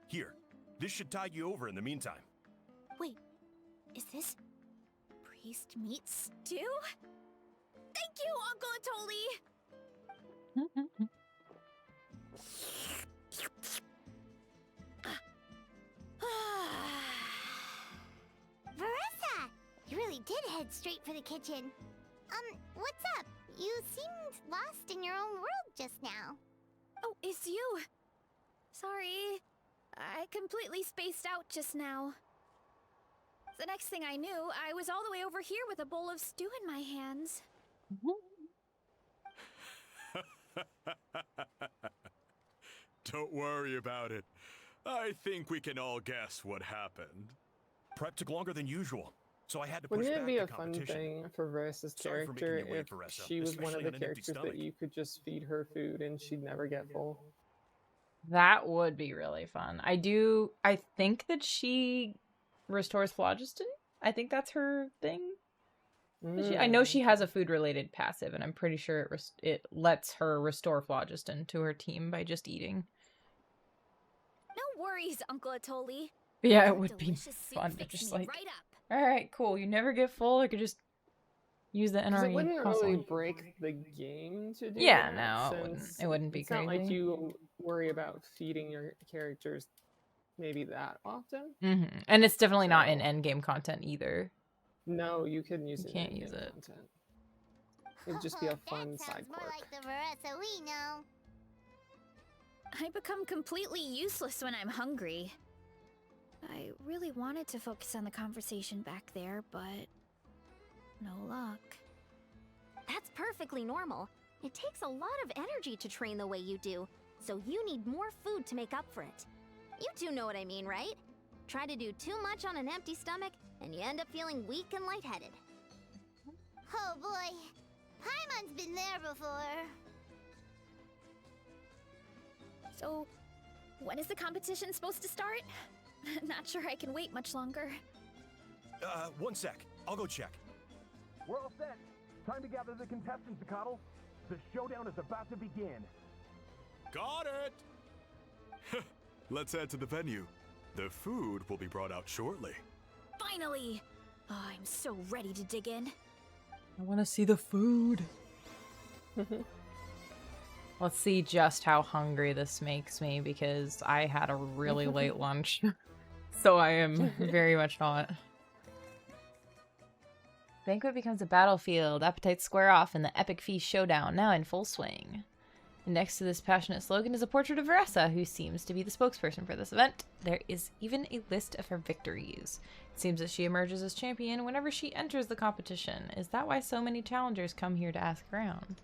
Here, this should tide you over in the meantime. Wait, is this priest meat stew? Thank you, Uncle Atoli! Varesa! You really did head straight for the kitchen. What's up? You seemed lost in your own world just now. Oh, it's you. Sorry. I completely spaced out just now. The next thing I knew, I was all the way over here with a bowl of stew in my hands. Don't worry about it. I think we can all guess what happened. Prep took longer than usual, so I had to push Wouldn't back it be the a fun competition. thing for Veresa's Sorry for making character you wait, if Varesa, she was one of especially the on an empty characters that stomach. you could just feed her food and she'd never get full? That would be really fun. I think that she restores phlogiston. I think that's her thing. I know she has a food-related passive, and I'm pretty sure it lets her restore phlogiston to her team by just eating. No worries, Uncle Atoli. But yeah, it Your would be delicious soup fun to fixed just me like, right up. all right, cool. You never get full. I could just use the Because NRE it wouldn't hustle. really break the game to do Yeah, that, no, it wouldn't. since It wouldn't be it's not like crazy. you worry about feeding your characters maybe that often. And it's definitely not in So- endgame content either. No, you couldn't use You it. can't in use in-game it. Content. It'd just be a fun that side sounds more quirk. like the Varesa we know. I become completely useless when I'm hungry. I really wanted to focus on the conversation back there, but no luck. That's perfectly normal. It takes a lot of energy to train the way you do, so you need more food to make up for it. You two know what I mean, right? Try to do too much on an empty stomach, and you end up feeling weak and lightheaded. Oh boy, Paimon's been there before. So, when is the competition supposed to start? Not sure I can wait much longer. 1 sec. I'll go check. We're all set. Time to gather the contestants, Zacatl. The showdown is about to begin. Got it! Let's head to the venue. The food will be brought out shortly. Finally! Oh, I'm so ready to dig in. I want to see the food. Let's see just how hungry this makes me, because I had a really late lunch. So I am very much not. Banquet becomes a battlefield. Appetites square off in the epic feast showdown, now in full swing. And next to this passionate slogan is a portrait of Varesa, who seems to be the spokesperson for this event. There is even a list of her victories. It seems that she emerges as champion whenever she enters the competition. Is that why so many challengers come here to ask around?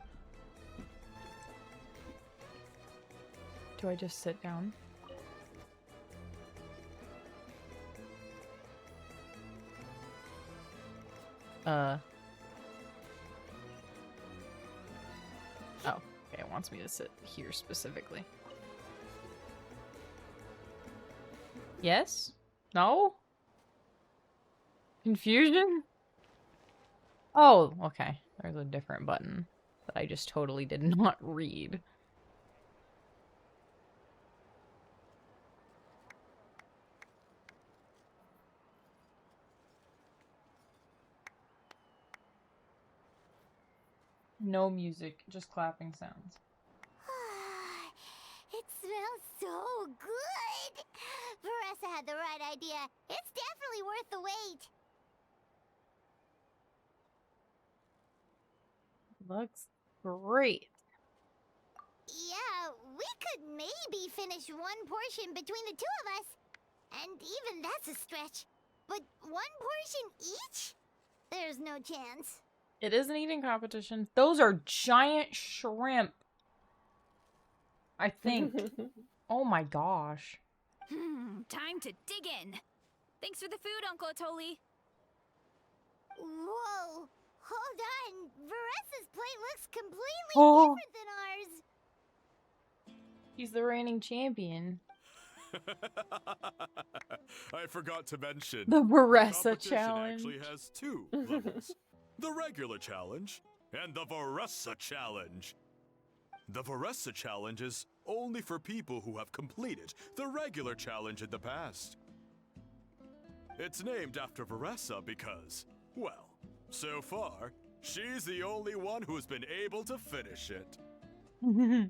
Do I just sit down? Oh, okay, it wants me to sit here specifically. Yes? No? Confusion? Oh, okay. There's a different button that I just totally did not read. No music, just clapping sounds. It smells so good! Varesa had the right idea. It's definitely worth the wait. Looks great. Yeah, we could maybe finish one portion between the two of us. And even that's a stretch. But one portion each? There's no chance. It is an eating competition. Those are giant shrimp. I think. Oh my gosh. Time to dig in. Thanks for the food, Uncle Atoli. Whoa! Hold on! Varesa's plate looks completely Oh. different than ours! He's the reigning champion. I forgot to mention. The Varesa competition challenge. actually has 2 levels. The regular challenge and the Varesa challenge. The Varesa challenge is only for people who have completed the regular challenge in the past. It's named after Varesa because, well, so far, she's the only one who's been able to finish it. You're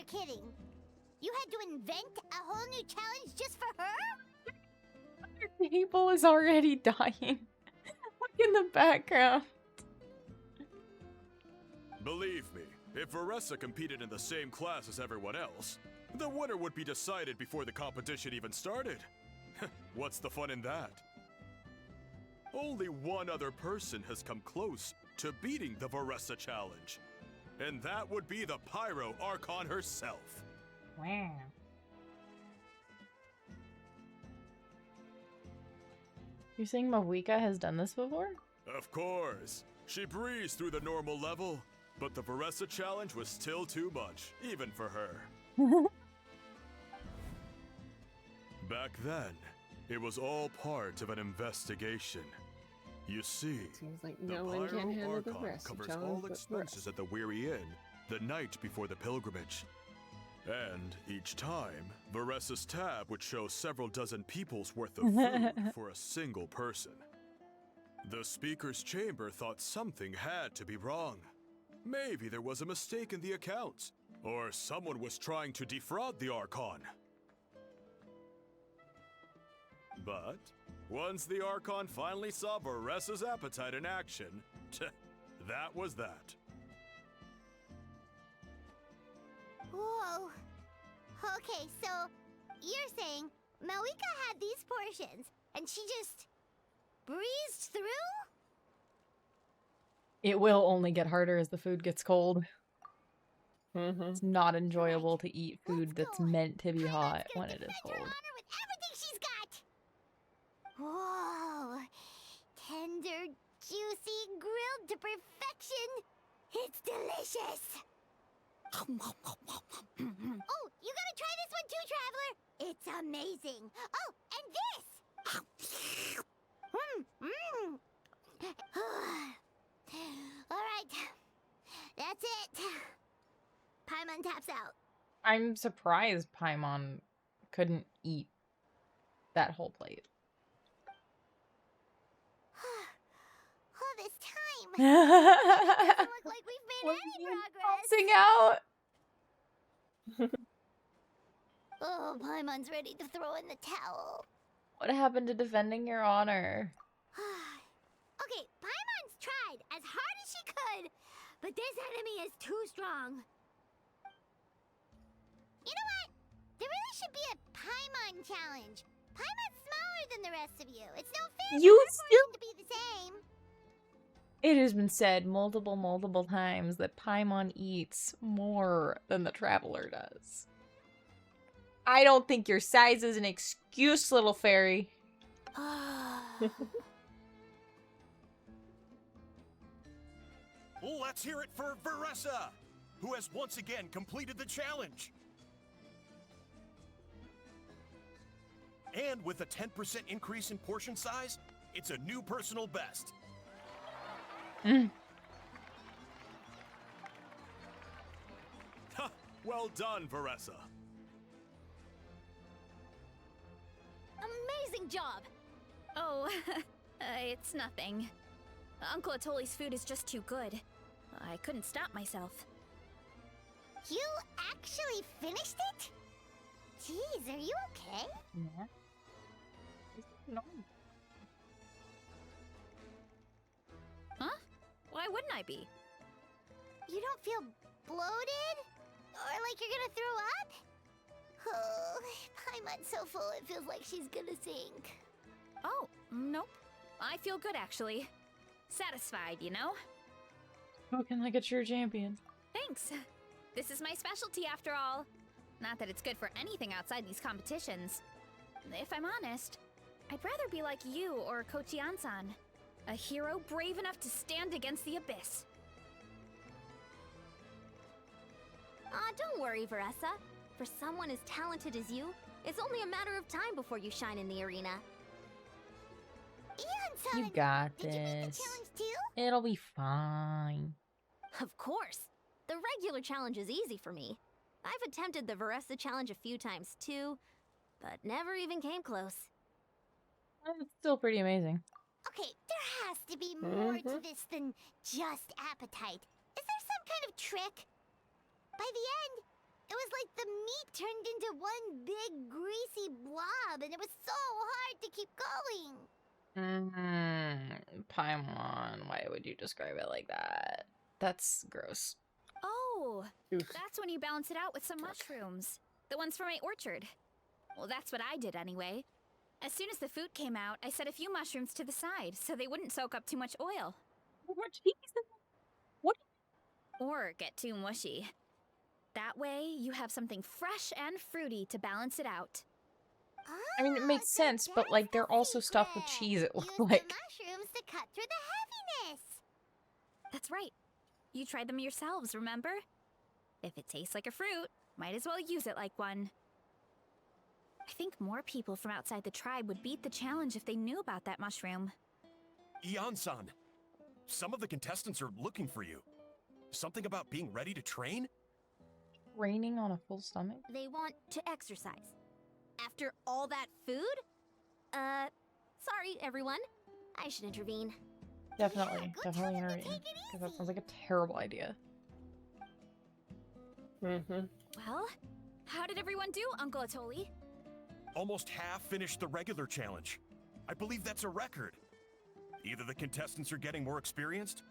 kidding. You had to invent a whole new challenge just for her? People is already dying. Look in the background. Believe me, if Varesa competed in the same class as everyone else, the winner would be decided before the competition even started. What's the fun in that? Only one other person has come close to beating the Varesa challenge, and that would be the Pyro Archon herself. Wow. You're saying Mawika has done this before? Of course. She breezed through the normal level, but the Varesa challenge was still too much, even for her. Back then, it was all part of an investigation. You see, Seems like the no one can Pyro handle the Archon rest covers challenge all but expenses at the Weary Inn the night before the pilgrimage. And each time, Varesa's tab would show several dozen people's worth of food for a single person. The speaker's chamber thought something had to be wrong. Maybe there was a mistake in the accounts, or someone was trying to defraud the Archon. But once the Archon finally saw Varesa's appetite in action, that was that. Whoa. Okay, so you're saying Malika had these portions and she just breezed through? It will only get harder as the food gets cold. Mm-hmm. It's not enjoyable to eat food Let's that's go. meant to be Paimon's hot gonna when it is defend her cold. honor with everything she's got. Whoa. Tender, juicy, grilled to perfection. It's delicious. Oh, you gotta try this one too, Traveler. It's amazing. Oh, and this. All right, that's it. Paimon taps out. I'm surprised Paimon couldn't eat that whole plate. All this time. Doesn't look like we've made any progress. Sing out. Oh, Paimon's ready to throw in the towel. What happened to defending your honor? Okay, Paimon's tried as hard as she could, but this enemy is too strong. You know what? There really should be a Paimon challenge. Paimon's smaller than the rest of you. It's no fair You for everyone to be the same. It has been said multiple times that Paimon eats more than the Traveler does. I don't think your size is an excuse, little fairy. Let's hear it for Varesa, who has once again completed the challenge. And with a 10% increase in portion size, it's a new personal best. Ha! Well done, Varesa. Amazing job! Oh, it's nothing. Uncle Atoli's food is just too good. I couldn't stop myself. You actually finished it? Jeez, are you okay? Yeah. No. Huh? Why wouldn't I be? You don't feel bloated? Or like you're gonna throw up? Oh, Paimon's so full it feels like she's gonna sink. Oh, nope. I feel good, actually. Satisfied, you know? Looking like a true champion. Thanks. This is my specialty, after all. Not that it's good for anything outside these competitions. If I'm honest, I'd rather be like you or Kochi-an-san. A hero brave enough to stand against the abyss. Don't worry, Varesa. For someone as talented as you, it's only a matter of time before you shine in the arena. You got Did you beat the this. challenge too? It'll be fine. Of course. The regular challenge is easy for me. I've attempted the Varesa challenge a few times too, but never even came close. It's still pretty amazing. Okay, there has to be more to this than just appetite. Is there some kind of trick? By the end, it was like the meat turned into one big greasy blob, and it was so hard to keep going. Paimon, why would you describe it like that? That's gross. Oh, Oof. that's when you balance it out with some mushrooms. The ones from my orchard. Well, that's what I did anyway. As soon as the food came out, I set a few mushrooms to the side so they wouldn't soak up too much oil. What? Or get too mushy. That way, you have something fresh and fruity to balance it out. I mean, it makes sense, but like they're also stuffed with cheese, it looked Use like. the mushrooms to cut through the heaviness. That's right. You tried them yourselves, remember? If it tastes like a fruit, might as well use it like one. I think more people from outside the tribe would beat the challenge if they knew about that mushroom. Ian-san, some of the contestants are looking for you. Something about being ready to train? Raining on a full stomach? They want to exercise. After all that food? Sorry, everyone. I should intervene. Definitely, good definitely telling them to intervene. take it Because that easy. sounds like a terrible idea. Mm-hmm. Well, how did everyone do, Uncle Atoli? Almost half finished the regular challenge. I believe that's a record. Either the contestants are getting more experienced,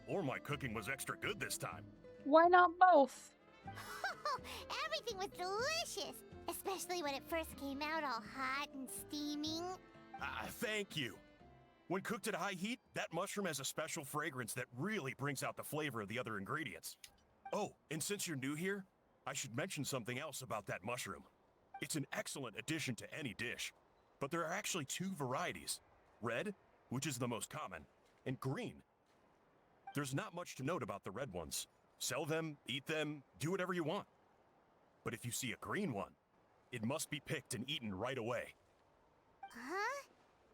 or my cooking was extra good this time. Why not both? Everything was delicious, especially when it first came out all hot and steaming. Thank you. When cooked at high heat, that mushroom has a special fragrance that really brings out the flavor of the other ingredients. Oh, and since you're new here, I should mention something else about that mushroom. It's an excellent addition to any dish, but there are actually two varieties. Red, which is the most common, and green. There's not much to note about the red ones. Sell them, eat them, do whatever you want. But if you see a green one, it must be picked and eaten right away. Huh?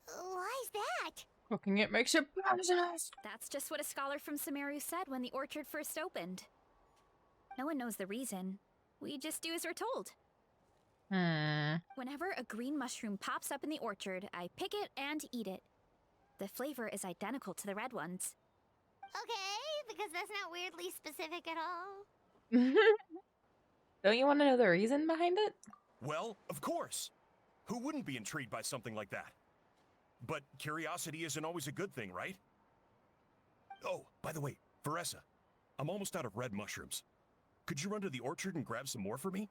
Why's that? Cooking it makes it poisonous. That's just what a scholar from Sumeru said when the orchard first opened. No one knows the reason. We just do as we're told. Whenever a green mushroom pops up in the orchard, I pick it and eat it. The flavor is identical to the red ones. Okay, because that's not weirdly specific at all. Don't you want to know the reason behind it? Well, of course. Who wouldn't be intrigued by something like that? But curiosity isn't always a good thing, right? Oh, by the way, Varesa, I'm almost out of red mushrooms. Could you run to the orchard and grab some more for me?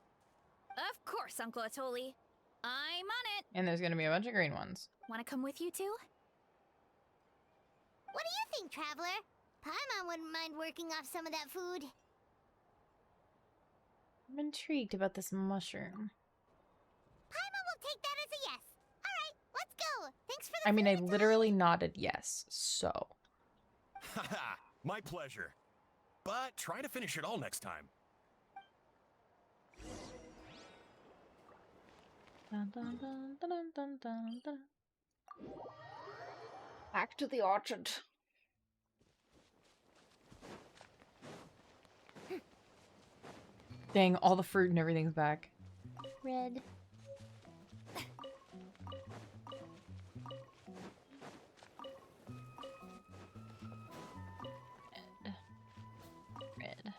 Of course, Uncle Atoli. I'm on it. And there's gonna be a bunch of green ones. Want to come with you too? What do you think, Traveler? Paimon wouldn't mind working off some of that food. I'm intrigued about this mushroom. Paimon will take that as a yes. All right, let's go. Thanks for the I mean, I food, literally nodded yes, so. Haha, my pleasure. But try to finish it all next time. Dun, dun, dun, dun, dun, dun, dun. Back to the orchard. Dang, all the fruit and everything's back. Red. Red.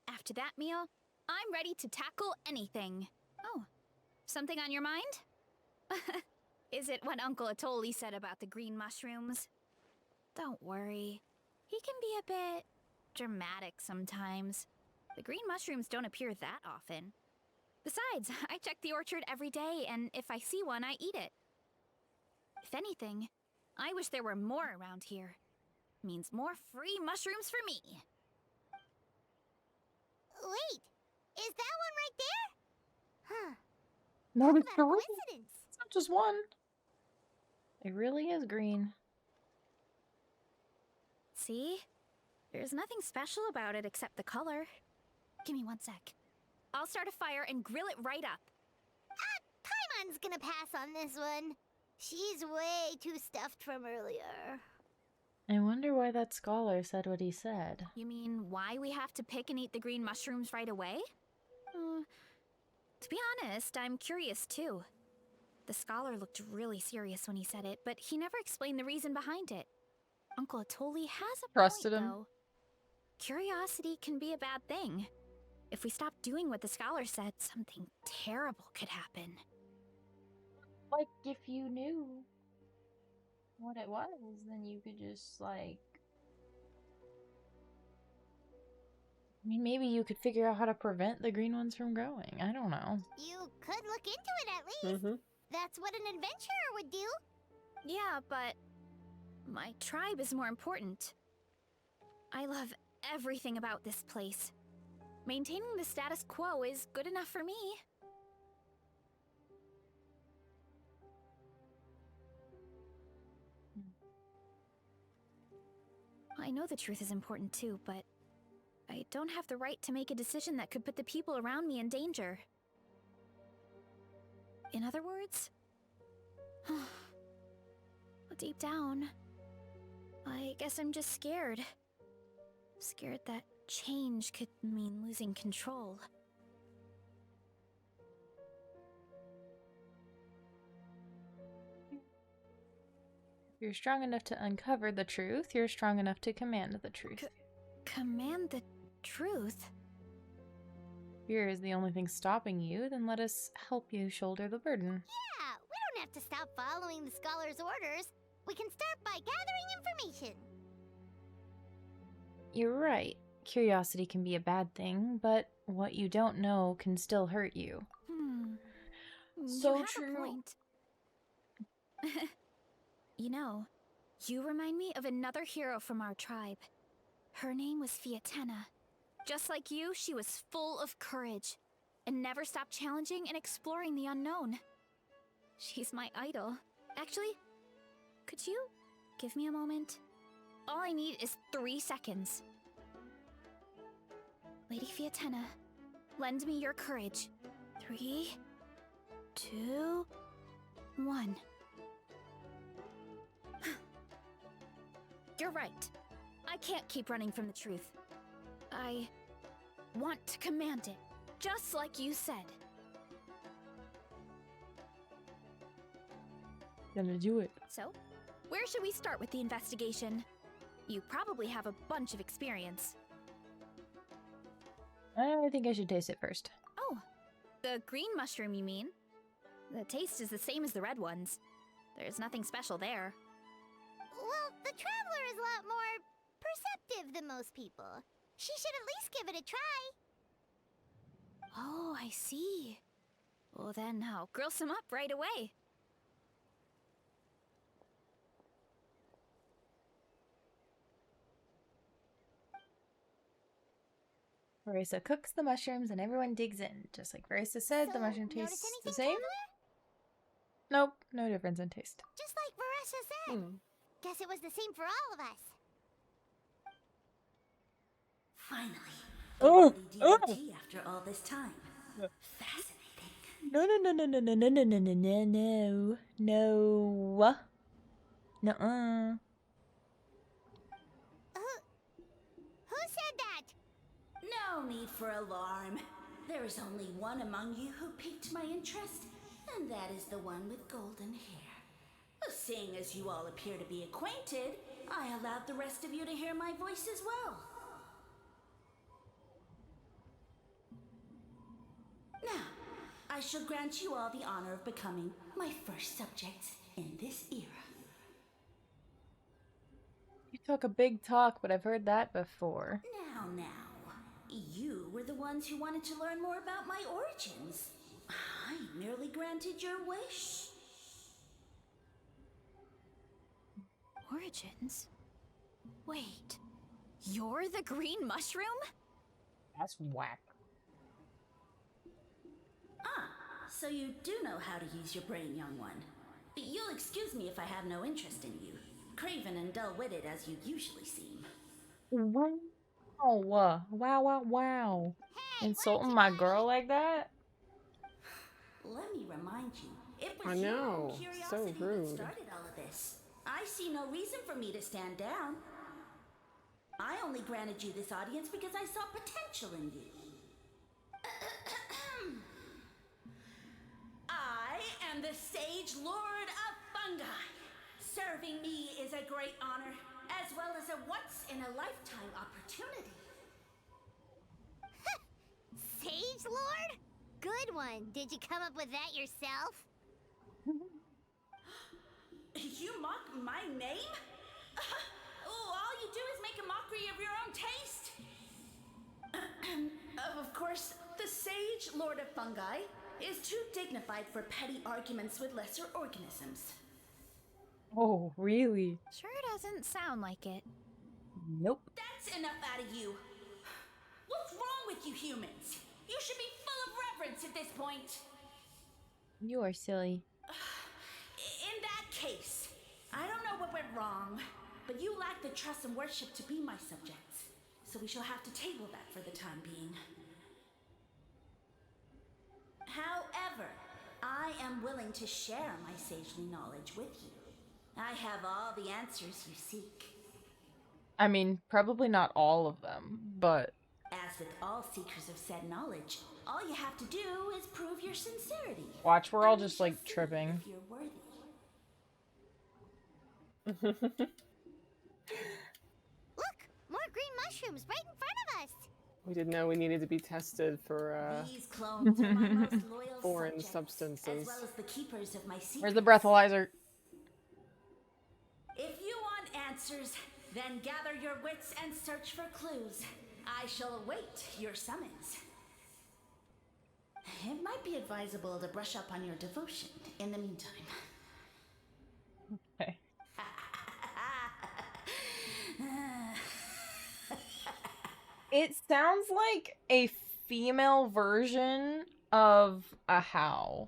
After that meal, I'm ready to tackle anything. Oh, something on your mind? Is it what Uncle Atoli said about the green mushrooms? Don't worry. He can be a bit dramatic sometimes. The green mushrooms don't appear that often. Besides, I check the orchard every day, and if I see one, I eat it. If anything, I wish there were more around here. Means more free mushrooms for me. Wait, is that one right there? Huh. No, How it's about a green. coincidence? It's not just one. It really is green. See? There's nothing special about it except the color. Give me 1 sec. I'll start a fire and grill it right up. Paimon's gonna pass on this one. She's way too stuffed from earlier. I wonder why that scholar said what he said. You mean why we have to pick and eat the green mushrooms right away? To be honest, I'm curious too. The scholar looked really serious when he said it, but he never explained the reason behind it. Uncle Atoli has a Trusted point, him. though. Curiosity can be a bad thing. If we stop doing what the scholar said, something terrible could happen. Like, if you knew what it was, then you could just, like... I mean, maybe you could figure out how to prevent the green ones from growing. I don't know. You could look into it at least. Mm-hmm. That's what an adventurer would do. Yeah, but my tribe is more important. I love everything about this place. Maintaining the status quo is good enough for me. I know the truth is important too, but I don't have the right to make a decision that could put the people around me in danger. In other words? Deep down, I guess I'm just scared. Scared that change could mean losing control. If you're strong enough to uncover the truth, you're strong enough to command the truth. Command the truth? Fear is the only thing stopping you, then let us help you shoulder the burden. Yeah, we don't have to stop following the scholar's orders. We can start by gathering information. You're right. Curiosity can be a bad thing, but what you don't know can still hurt you. So you have true. A point. You know, you remind me of another hero from our tribe. Her name was Fiatena. Just like you, she was full of courage and never stopped challenging and exploring the unknown. She's my idol. Actually, could you give me a moment? All I need is 3 seconds. Lady Fiatena, lend me your courage. 3, 2, 1. You're right. I can't keep running from the truth. I want to command it, just like you said. Gonna do it. So, where should we start with the investigation? You probably have a bunch of experience. I think I should taste it first. Oh, the green mushroom, you mean? The taste is the same as the red ones. There's nothing special there. Well, the Traveler is a lot more perceptive than most people. She should at least give it a try. Oh, I see. Well then, I'll grill some up right away. Varesa cooks the mushrooms and everyone digs in. Just like Varesa said, the So, mushroom notice tastes the anything, same. Traveler? Nope, no difference in taste. Just like Varesa said. Guess it was the same for all of us. Finally, Oh, devotee after all this time. Fascinating. No, no, no, no, no, no, no, no, no, no, no, no, no, nuh-uh. Who said that? No need for alarm. There is only one among you who piqued my interest, and that is the one with golden hair. Seeing as you all appear to be acquainted, I allowed the rest of you to hear my voice as well. Now, I shall grant you all the honor of becoming my first subjects in this era. You talk a big talk, but I've heard that before. Now. You were the ones who wanted to learn more about my origins. I merely granted your wish. Origins? Wait, you're the green mushroom? That's whack. So you do know how to use your brain, young one. But you'll excuse me if I have no interest in you, craven and dull-witted as you usually seem. Wow. Wow. Hey, Insulting my girl like that? Let me remind you, it I was your know, own so curiosity that rude. started all of this. I see no reason for me to stand down. I only granted you this audience because I saw potential in you. I am the Sage Lord of Fungi. Serving me is a great honor, as well as a once-in-a-lifetime opportunity. Sage Lord? Good one. Did you come up with that yourself? You mock my name? All you do is make a mockery of your own taste. Of course, the Sage Lord of Fungi is too dignified for petty arguments with lesser organisms. Oh, really? Sure doesn't sound like it. Nope. That's enough out of you. What's wrong with you humans? You should be full of reverence at this point. You are silly. In that case, I don't know what went wrong, but you lack the trust and worship to be my subjects. So we shall have to table that for the time being. However, I I am willing to share my sagely knowledge with you. I have all the answers you seek. I mean, probably not all of them, but As with all seekers of said knowledge, all you have to do is prove your sincerity. watch, we're all And we just shall like see tripping. if you're worthy. Look! More green mushrooms right in front of us! We didn't know we needed to be tested for These clones are my most loyal foreign subjects, substances. as well as the keepers of my secrets. Where's the breathalyzer? If you want answers, then gather your wits and search for clues. I shall await your summons. It might be advisable to brush up on your devotion in the meantime. Okay. It sounds like a female version of a how.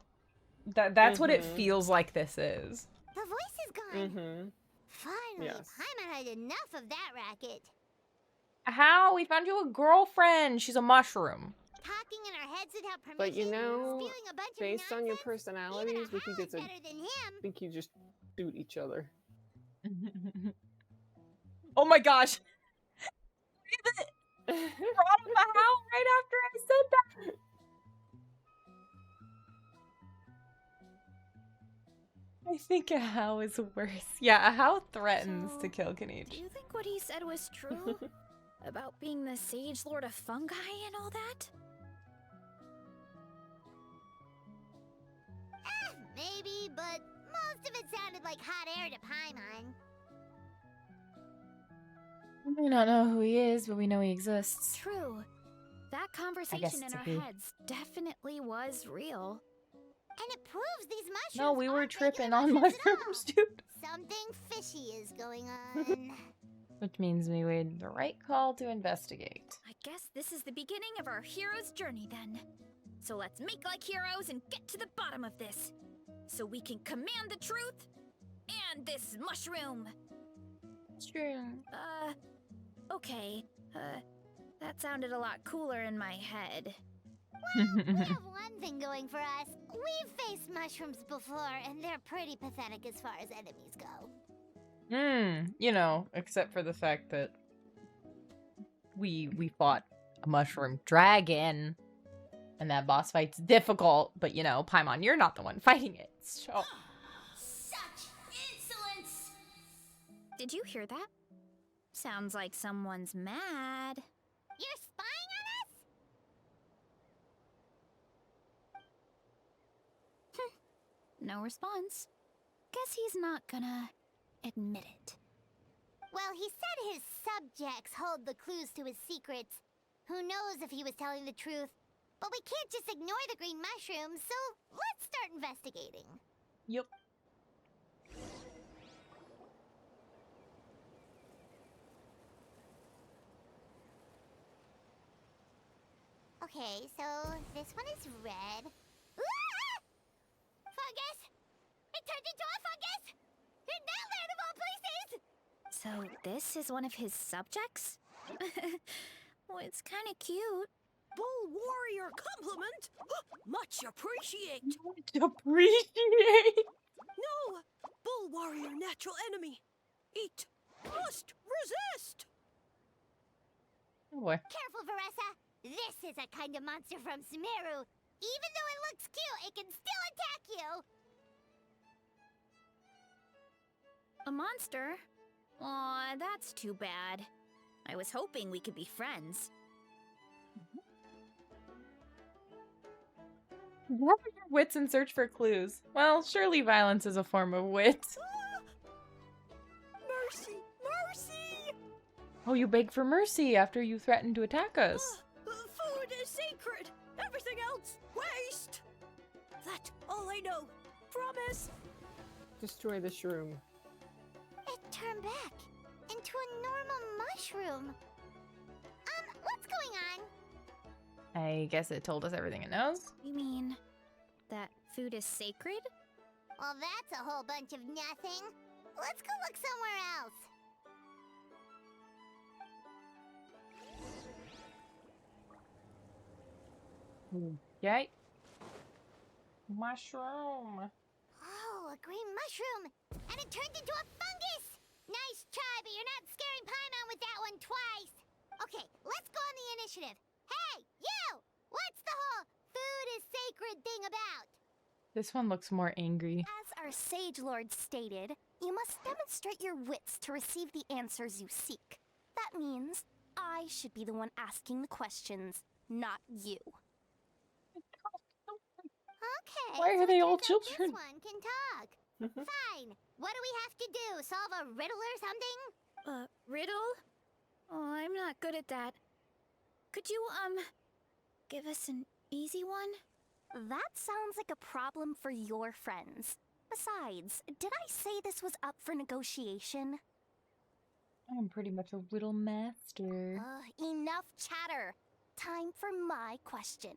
That's what it feels like this is. The voice is gone. Finally, Yes. Paimon had enough of that racket. How? We found you a girlfriend. She's a mushroom. Talking in our heads without permission. But you know, spewing a bunch of based on your nonsense, personalities, even a we think Hal it's is a. better than him. I think you just shoot each other. Oh my gosh. Brought up a how right after I said that. I think a how is worse. Yeah, a how threatens to kill Do Kanichi. you think what he said was true? About being the Sage Lord of Fungi and all that? Maybe, but most of it sounded like hot air to Paimon. We may not know who he is, but we know he exists. True. That conversation in it's a our he. heads definitely was real. And it proves these mushrooms No, we were aren't tripping regular on mushrooms at all. mushrooms, dude. Something fishy is going on. Which means we made the right call to investigate. I guess this is the beginning of our hero's journey then. So let's make like heroes and get to the bottom of this. So we can command the truth and this mushroom. True. Okay. That sounded a lot cooler in my head. We have one thing going for us. We've faced mushrooms before, and they're pretty pathetic as far as enemies go. You know, except for the fact that we fought a mushroom dragon, and that boss fight's difficult, but you know, Paimon, you're not the one fighting it, so... Such insolence! Did you hear that? Sounds like someone's mad. You're spying on us? No response. Guess he's not gonna admit it. Well, he said his subjects hold the clues to his secrets. Who knows if he was telling the truth? But we can't just ignore the green mushrooms, so let's start investigating. Yep. Okay, so this one is red. Ah! Fungus! It turned into a fungus! In that land of all places! So this is one of his subjects? Well, it's kind of cute. Bull warrior compliment! Much appreciate! Appreciate. No! Bull warrior natural enemy! Eat! Must resist! Oh boy. Careful, Varesa! This is a kind of monster from Sumeru. Even though it looks cute, it can still attack you! A monster? Aw, that's too bad. I was hoping we could be friends. Gather your wits and search for clues. Well, surely violence is a form of wit. Mercy! Mercy! Oh, you beg for mercy after you threatened to attack us. Food is sacred! Everything else, waste! That's all I know. Promise! Destroy the shroom. It turned back into a normal mushroom. What's going on? I guess it told us everything it knows. You mean that food is sacred? Well, that's a whole bunch of nothing. Let's go look somewhere else. Yay. Mushroom. Oh, a green mushroom! And it turned into a fungus! Nice try, but you're not scaring Paimon with that one twice! Okay, let's go on the initiative. Hey, you! What's the whole food is sacred thing about? This one looks more angry. As our Sage Lord stated, you must demonstrate your wits to receive the answers you seek. That means I should be the one asking the questions, not you. Okay, Why so are they it all turns out children? This one can talk. Fine. What do we have to do? Solve a riddle or something? Riddle? Oh, I'm not good at that. Could you, give us an easy one? That sounds like a problem for your friends. Besides, did I say this was up for negotiation? I'm pretty much a riddle master. Enough chatter. Time for my question.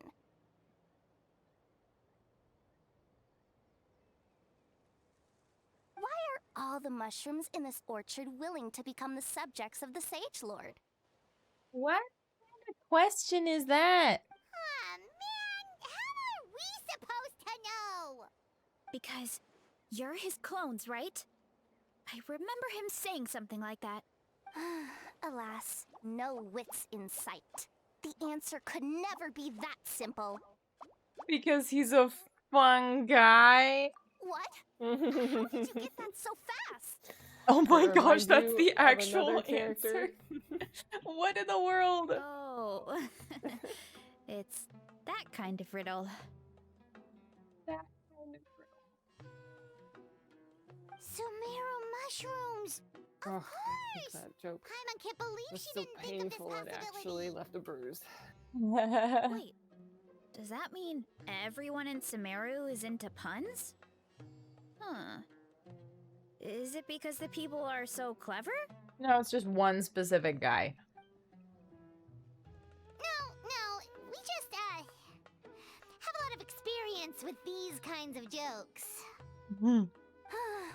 Why are all the mushrooms in this orchard willing to become the subjects of the Sage Lord? What kind of question is that? Aw, man! How are we supposed to know? Because you're his clones, right? I remember him saying something like that. Alas, no wits in sight. The answer could never be that simple. Because he's a fun guy. What? How did you get that so fast? Oh my It gosh, reminds that's you the of actual another character. answer. What in the world? Oh. It's that kind of riddle. That kind of Sumeru mushrooms! Of Oh, course! that joke Paimon can't believe was she so didn't think of this painful it possibility. actually left a bruise. riddle. Wait, does that mean everyone in Sumeru is into puns? Huh. Is it because the people are so clever? No, it's just one specific guy. No, we just, have a lot of experience with these kinds of jokes.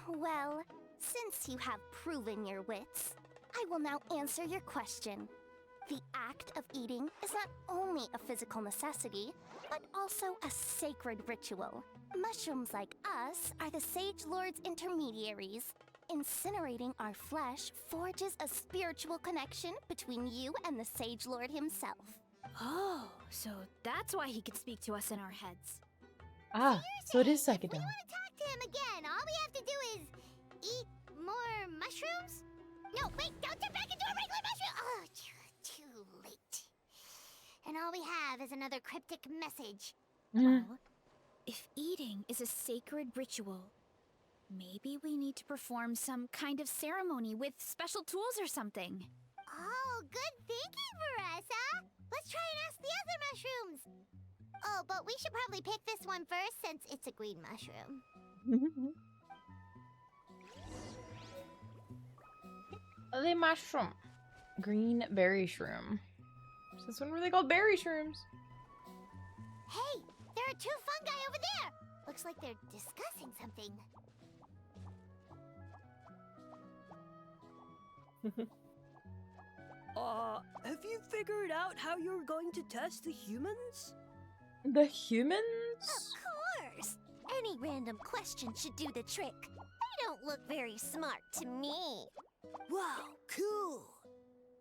Well, since you have proven your wits, I will now answer your question. The act of eating is not only a physical necessity, but also a sacred ritual. Mushrooms like us are the Sage Lord's intermediaries. Incinerating our flesh forges a spiritual connection between you and the Sage Lord himself. Oh, so that's why he could speak to us in our heads. Ah, so it is If we psychedelic. want to talk to him again, all we have to do is eat more mushrooms? No, wait, don't turn back into a regular mushroom! Oh, too late. And all we have is another cryptic message. Well, if eating is a sacred ritual, maybe we need to perform some kind of ceremony with special tools or something. Oh, good thinking, Varesa! Let's try and ask the other mushrooms! Oh, but we should probably pick this one first since it's a green mushroom. The mushroom. Green berry shroom. Is this one really called berry shrooms? Hey, there are two fungi over there! Looks like they're discussing something. Have you figured out how you're going to test the humans? The humans? Of course! Any random question should do the trick. They don't look very smart to me. Wow, cool!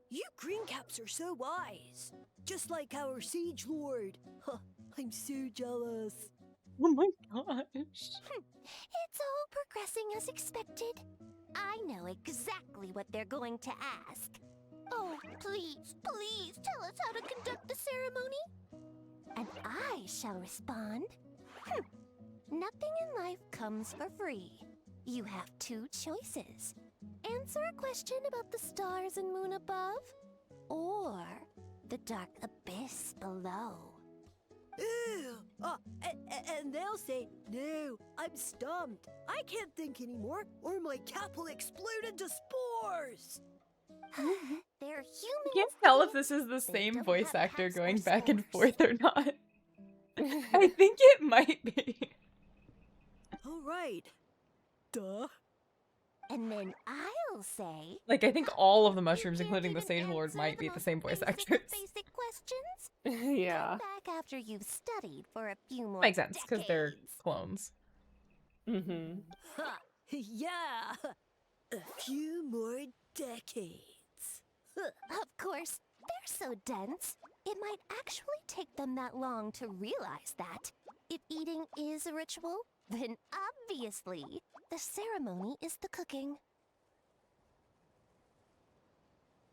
You greencaps are so wise. Just like our Siege Lord. Huh, I'm so jealous. Oh my gosh. It's all progressing as expected. I know exactly what they're going to ask. Oh, please, please tell us how to conduct the ceremony. And I shall respond. Nothing in life comes for free. You have two choices. Answer a question about the stars and moon above, or the dark abyss below. Ew! And they'll say, no, I'm stumped. I can't think anymore, or my cap will explode into spores. They're humans. I can't tell if too. this is the They same don't voice have actor caps or going back and spores. forth or not. I think it might be. All right. Duh. And then I'll say, Like, I think all of the mushrooms, "You can't including the even Sage Lord, answer might be the most same voice basic of actors. basic questions. questions? Yeah. Come back after you've studied for a few more Makes sense, because they're decades. clones. Mm-hmm. Ha! Yeah! A few more decades. Of course, they're so dense, it might actually take them that long to realize that. If eating is a ritual, then obviously, the ceremony is the cooking.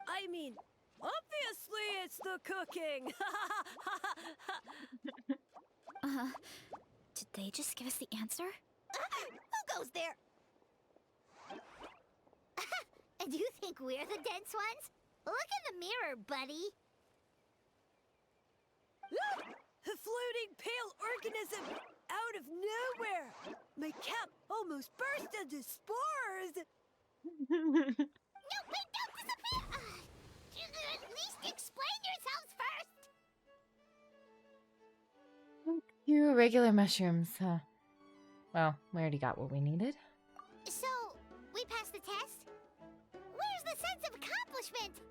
I mean, obviously it's the cooking! Did they just give us the answer? Who goes there? And you think we're the dense ones? Look in the mirror, buddy. A floating pale organism out of nowhere! My cap almost burst into spores! No, wait, don't disappear! At least explain yourselves first! You regular mushrooms, huh? Well, we already got what we needed. So, we passed the test? Where's the sense of accomplishment?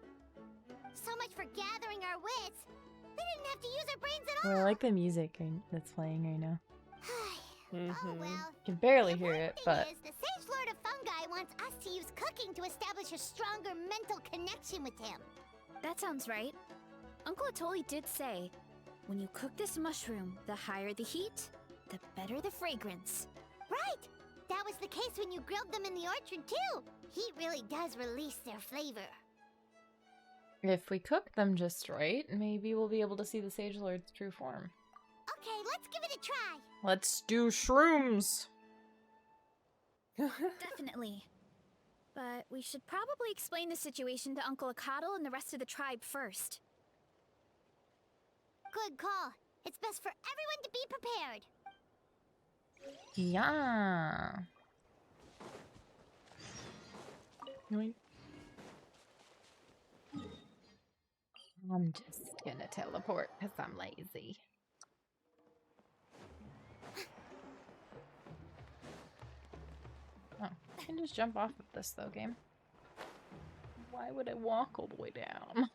So much for gathering our wits. They didn't have to use our brains at all. I like the music that's playing right now. Oh well. You can barely The hear important it, thing but is, the Sage Lord of Fungi wants us to use cooking to establish a stronger mental connection with him. That sounds right. Uncle Atoli did say, when you cook this mushroom, the higher the heat, the better the fragrance. Right! That was the case when you grilled them in the orchard too. Heat really does release their flavor. if we cook them just right, maybe we'll be able to see the Sage Lord's true form. Okay, let's give it a try. Let's do shrooms! Definitely. But we should probably explain the situation to Uncle Akadal and the rest of the tribe first. Good call. It's best for everyone to be prepared. Yeah. Yoink. I'm just gonna teleport because I'm lazy. Oh, I can just jump off of this though, game. Why would I walk all the way down?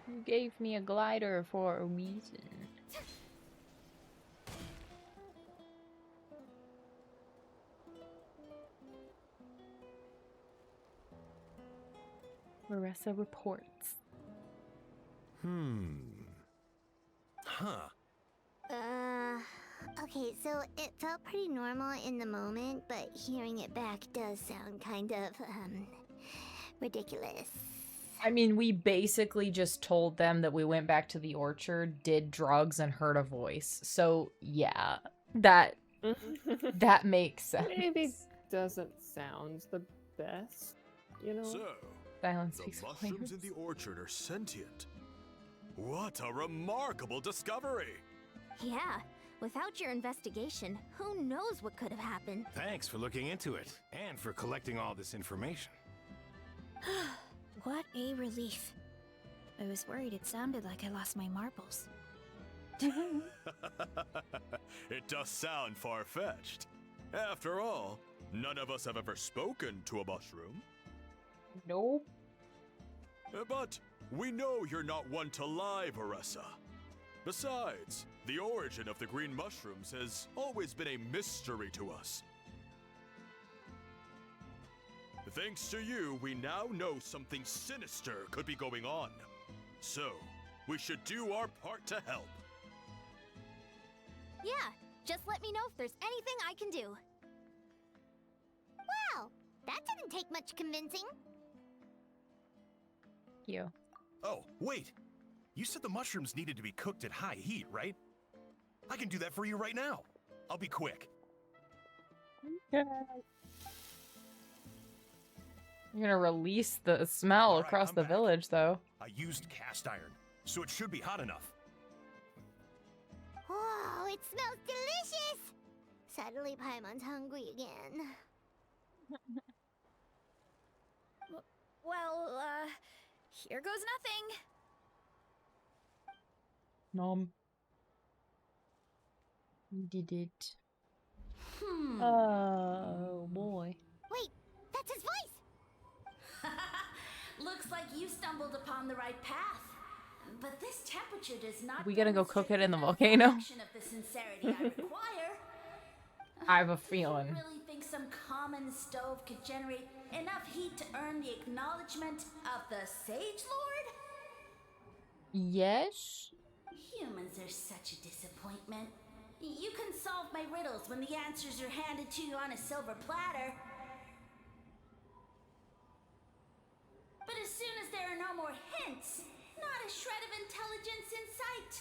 You gave me a glider for a reason. Varesa reports. Huh. Okay, so it felt pretty normal in the moment, but hearing it back does sound kind of, ridiculous. I mean, we basically just told them that we went back to the orchard, did drugs, and heard a voice. So, yeah, that makes sense. Maybe doesn't sound the best, you know? So, Silence the speaks mushrooms in volumes. the orchard are sentient. What a remarkable discovery! Yeah, without your investigation, who knows what could have happened? Thanks for looking into it, and for collecting all this information. What a relief. I was worried it sounded like I lost my marbles. It does sound far-fetched. After all, none of us have ever spoken to a mushroom. Nope. But we know you're not one to lie, Varesa. Besides, the origin of the green mushrooms has always been a mystery to us. Thanks to you, we now know something sinister could be going on. So, we should do our part to help. Yeah, just let me know if there's anything I can do. Wow, that didn't take much convincing. You. Oh, wait. You said the mushrooms needed to be cooked at high heat, right? I can do that for you right now. I'll be quick. You're gonna release the smell All right, across I'm the back. village, though. I used cast iron, so it should be hot enough. Whoa, it smells delicious! Suddenly Paimon's hungry again. Well, here goes nothing. Nom. You did it. Oh boy. Wait, that's his voice! Looks like like you stumbled upon the right path. But this temperature does not. We gonna go cook it in the demonstrate volcano? the perfection of the sincerity I require. I have a Do you feeling. really think some common stove could generate enough heat to earn the acknowledgement of the Sage Lord? Yes. Humans are such a disappointment. You can solve my riddles when the answers are handed to you on a silver platter. But as soon as there are no more hints, not a shred of intelligence in sight.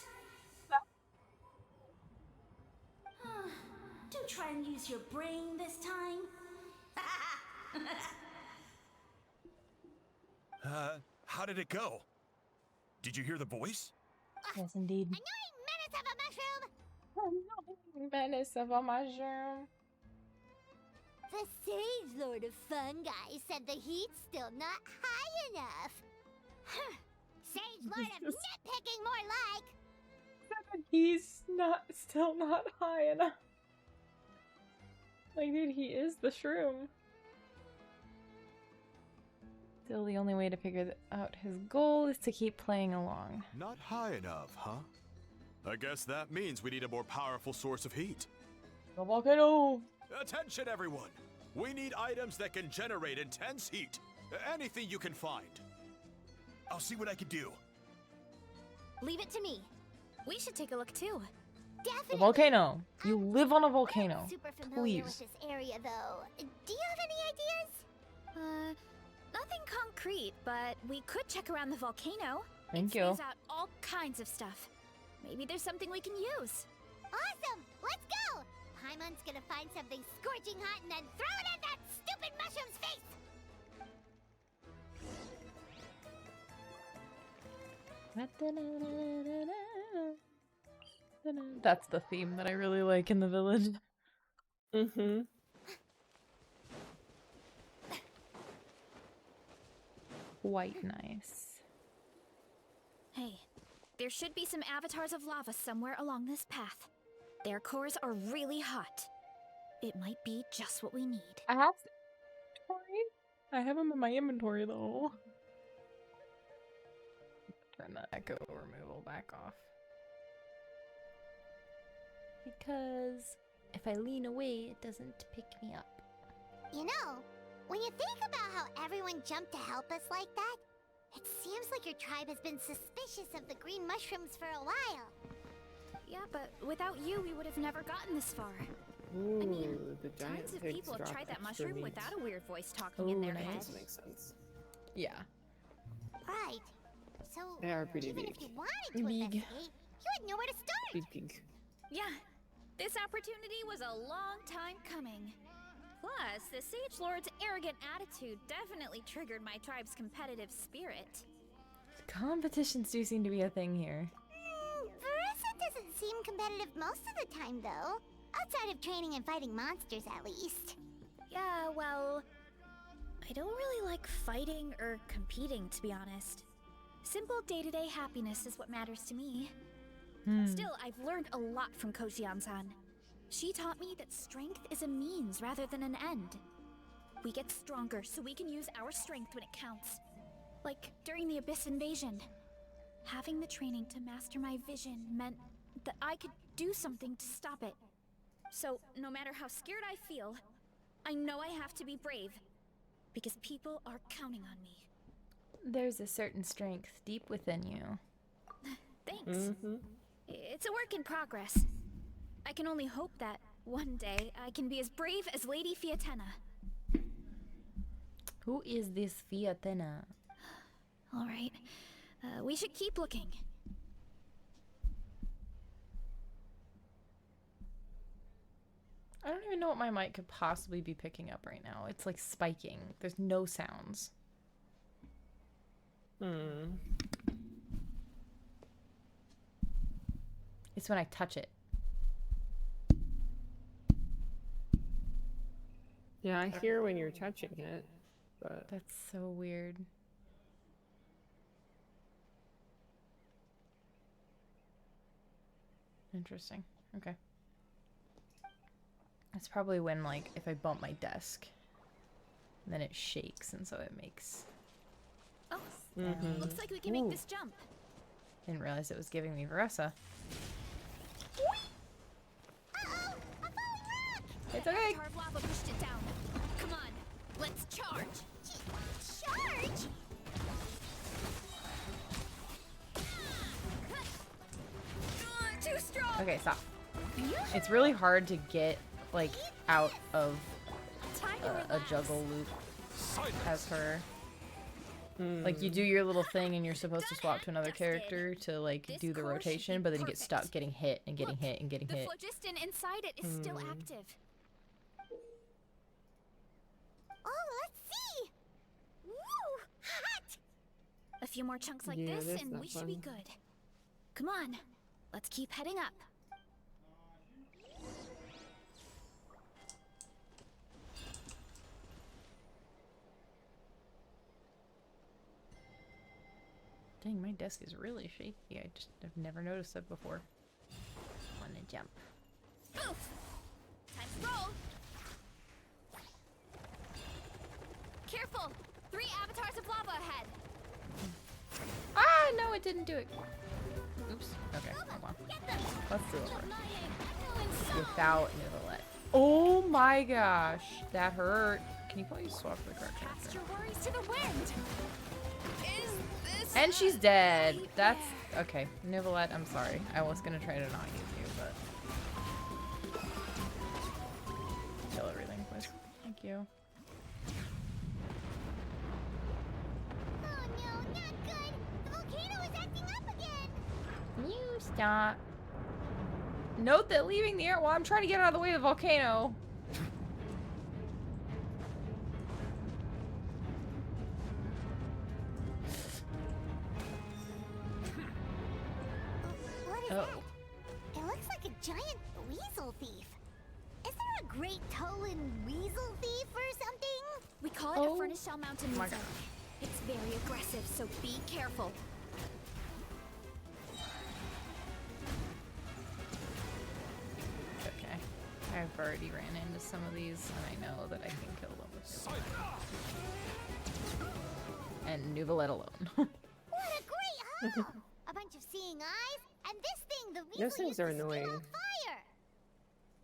Do try and use your brain this time. How did it go? Did you hear the voice? Yes, indeed. Annoying menace of a mushroom! Menace of a mushroom. The Sage Lord of Fungi said the heat's still not high enough. Sage Lord of nitpicking, more like. He's still not high enough. Like, dude, he is the shroom. Still, the only way to figure out his goal is to keep playing along. Not high enough, huh? I guess that means we need a more powerful source of heat. The volcano! Attention, everyone! We need items that can generate intense heat. Anything you can find. I'll see what I can do. Leave it to me. We should take a look too. Definitely. The volcano! You live on a I'm volcano. not super familiar with Please. this area, though. Do you have any ideas? Nothing concrete, but we could check around the volcano. Thank It you. sprays out all kinds of stuff. Maybe there's something we can use. Awesome! Let's go! Paimon's gonna find something scorching hot and then throw it at that stupid mushroom's face! That's the theme that I really like in the village. Mm-hmm. Quite nice. Hey, there should be some avatars of lava somewhere along this path. Their cores are really hot. It might be just what we need. I have inventory. I have them in my inventory though. Turn the echo removal back off. Because if I lean away, it doesn't pick me up. You know, when you think about how everyone jumped to help us like that, it seems like your tribe has been suspicious of the green mushrooms for a while. Yeah, but without you, we would have never gotten this far. Ooh, I mean, the giant tons of pigs people have drop tried that extra mushroom meat. without a weird voice talking in Ooh, their nice. head. That makes sense. Yeah. Right. So, They are pretty even big. if you wanted to Big. investigate, you had nowhere to start. Big pig. Yeah, this opportunity was a long time coming. Plus, the Sage Lord's arrogant attitude definitely triggered my tribe's competitive spirit. Competitions do seem to be a thing here. Varesa doesn't seem competitive most of the time, though. Outside of training and fighting monsters, at least. Yeah, well, I don't really like fighting or competing, to be honest. Simple day-to-day happiness is what matters to me. Still, I've learned a lot from Kojian-san. She taught me that strength is a means rather than an end. We get stronger so we can use our strength when it counts. Like during the Abyss invasion. Having the training to master my vision meant that I could do something to stop it. So, no matter how scared I feel, I know I have to be brave. Because people are counting on me. There's a certain strength deep within you. Thanks. Mm-hmm. It's a work in progress. I can only hope that one day I can be as brave as Lady Fiatena. Who is this Fiatena? Alright, we should keep looking. I don't even know what my mic could possibly be picking up right now. It's like spiking. There's no sounds. It's when I touch it. Yeah, I hear when you're touching it, but That's so weird. Interesting. Okay. It's probably when, like, if I bump my desk, then it shakes, and so it makes Oh, Mm-hmm. looks like we can make this jump. Didn't realize it was giving me Varesa. Uh-oh! A falling rock! It's okay. Avatar of lava pushed it down. Come on, let's charge. Charge? Too strong. Okay, stop. It's really hard to get, like, out of Time to a relax. juggle loop as her. Like, you do your little thing and you're supposed to swap to another character to, like, do the rotation, but then you get stuck getting hit and getting hit and getting The hit. phlogiston inside it is still active. Oh, let's see! Woo! Hot! A few more chunks like Yeah, this that's and not we should be fun. good. Come on, let's keep heading up. Dang, my desk is really shaky. I've never noticed that before. Wanna jump. Oof! Time to roll! Careful! 3 avatars of lava ahead! Ah, no, it didn't do it. Oops. Okay, hold on. Let's do it without Nivelette. Oh my gosh, that hurt. Can you please swap the correct Cast character? your worries to the wind! Is this And she's dead. That's okay. Nivelette, I'm sorry. I was gonna try to not use you, but kill everything, please. Thank you. Oh no, not good! The volcano is acting up again! You stop. Note that leaving the air while I'm trying to get out of the way of the volcano. What is Oh. that? It looks like a giant weasel thief. Is there a great Tolan weasel thief or something? We call it Oh a furnace shell mountain my weasel. It's very aggressive, so be careful. Okay. I've already ran into some of these, and I know that I can kill them with Nivelette. And Nivelette alone. What a great haul! A bunch of seeing eyes, and this thing the weasel Those things used are to spit annoying. on fire!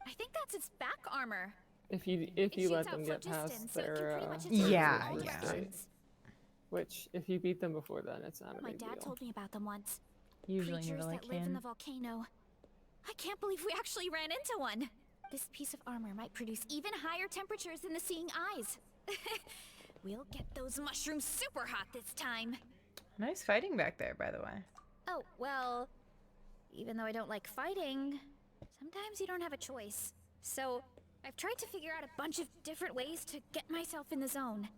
I think that's its back armor. If you shoots let out them get phlogiston, past so it can their pretty much their attack Yeah, from all first yeah. state, directions. which if you beat them before then, it's not a My big dad deal. told me about them once. Usually Creatures Nivelette that live in the can. volcano. I can't believe we actually ran into one. This piece of armor might produce even higher temperatures than the seeing eyes. We'll get those mushrooms super hot this time. Nice fighting back there, by the way. Oh, well, even though I don't like fighting, sometimes you don't have a choice. So, I've tried to figure out a bunch of different ways to get myself in the zone.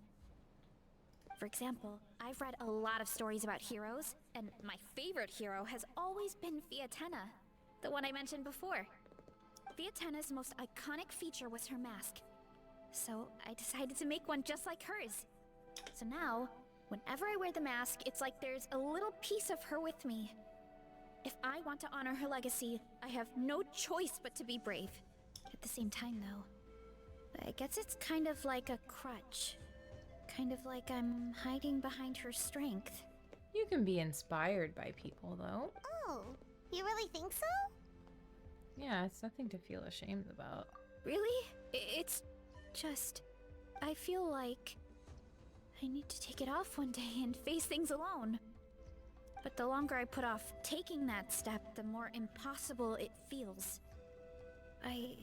For example, I've read a lot of stories about heroes, and my favorite hero has always been Fiatenna, the one I mentioned before. Fiatenna's most iconic feature was her mask. So, I decided to make one just like hers. So now, whenever I wear the mask, it's like there's a little piece of her with me. If I want to honor her legacy, I have no choice but to be brave. At the same time, though, I guess it's kind of like a crutch. Kind of like I'm hiding behind her strength. You can be inspired by people, though. Oh, you really think so? Yeah, it's nothing to feel ashamed about. Really? It's just... I feel like I need to take it off one day and face things alone. But the longer I put off taking that step, the more impossible it feels. I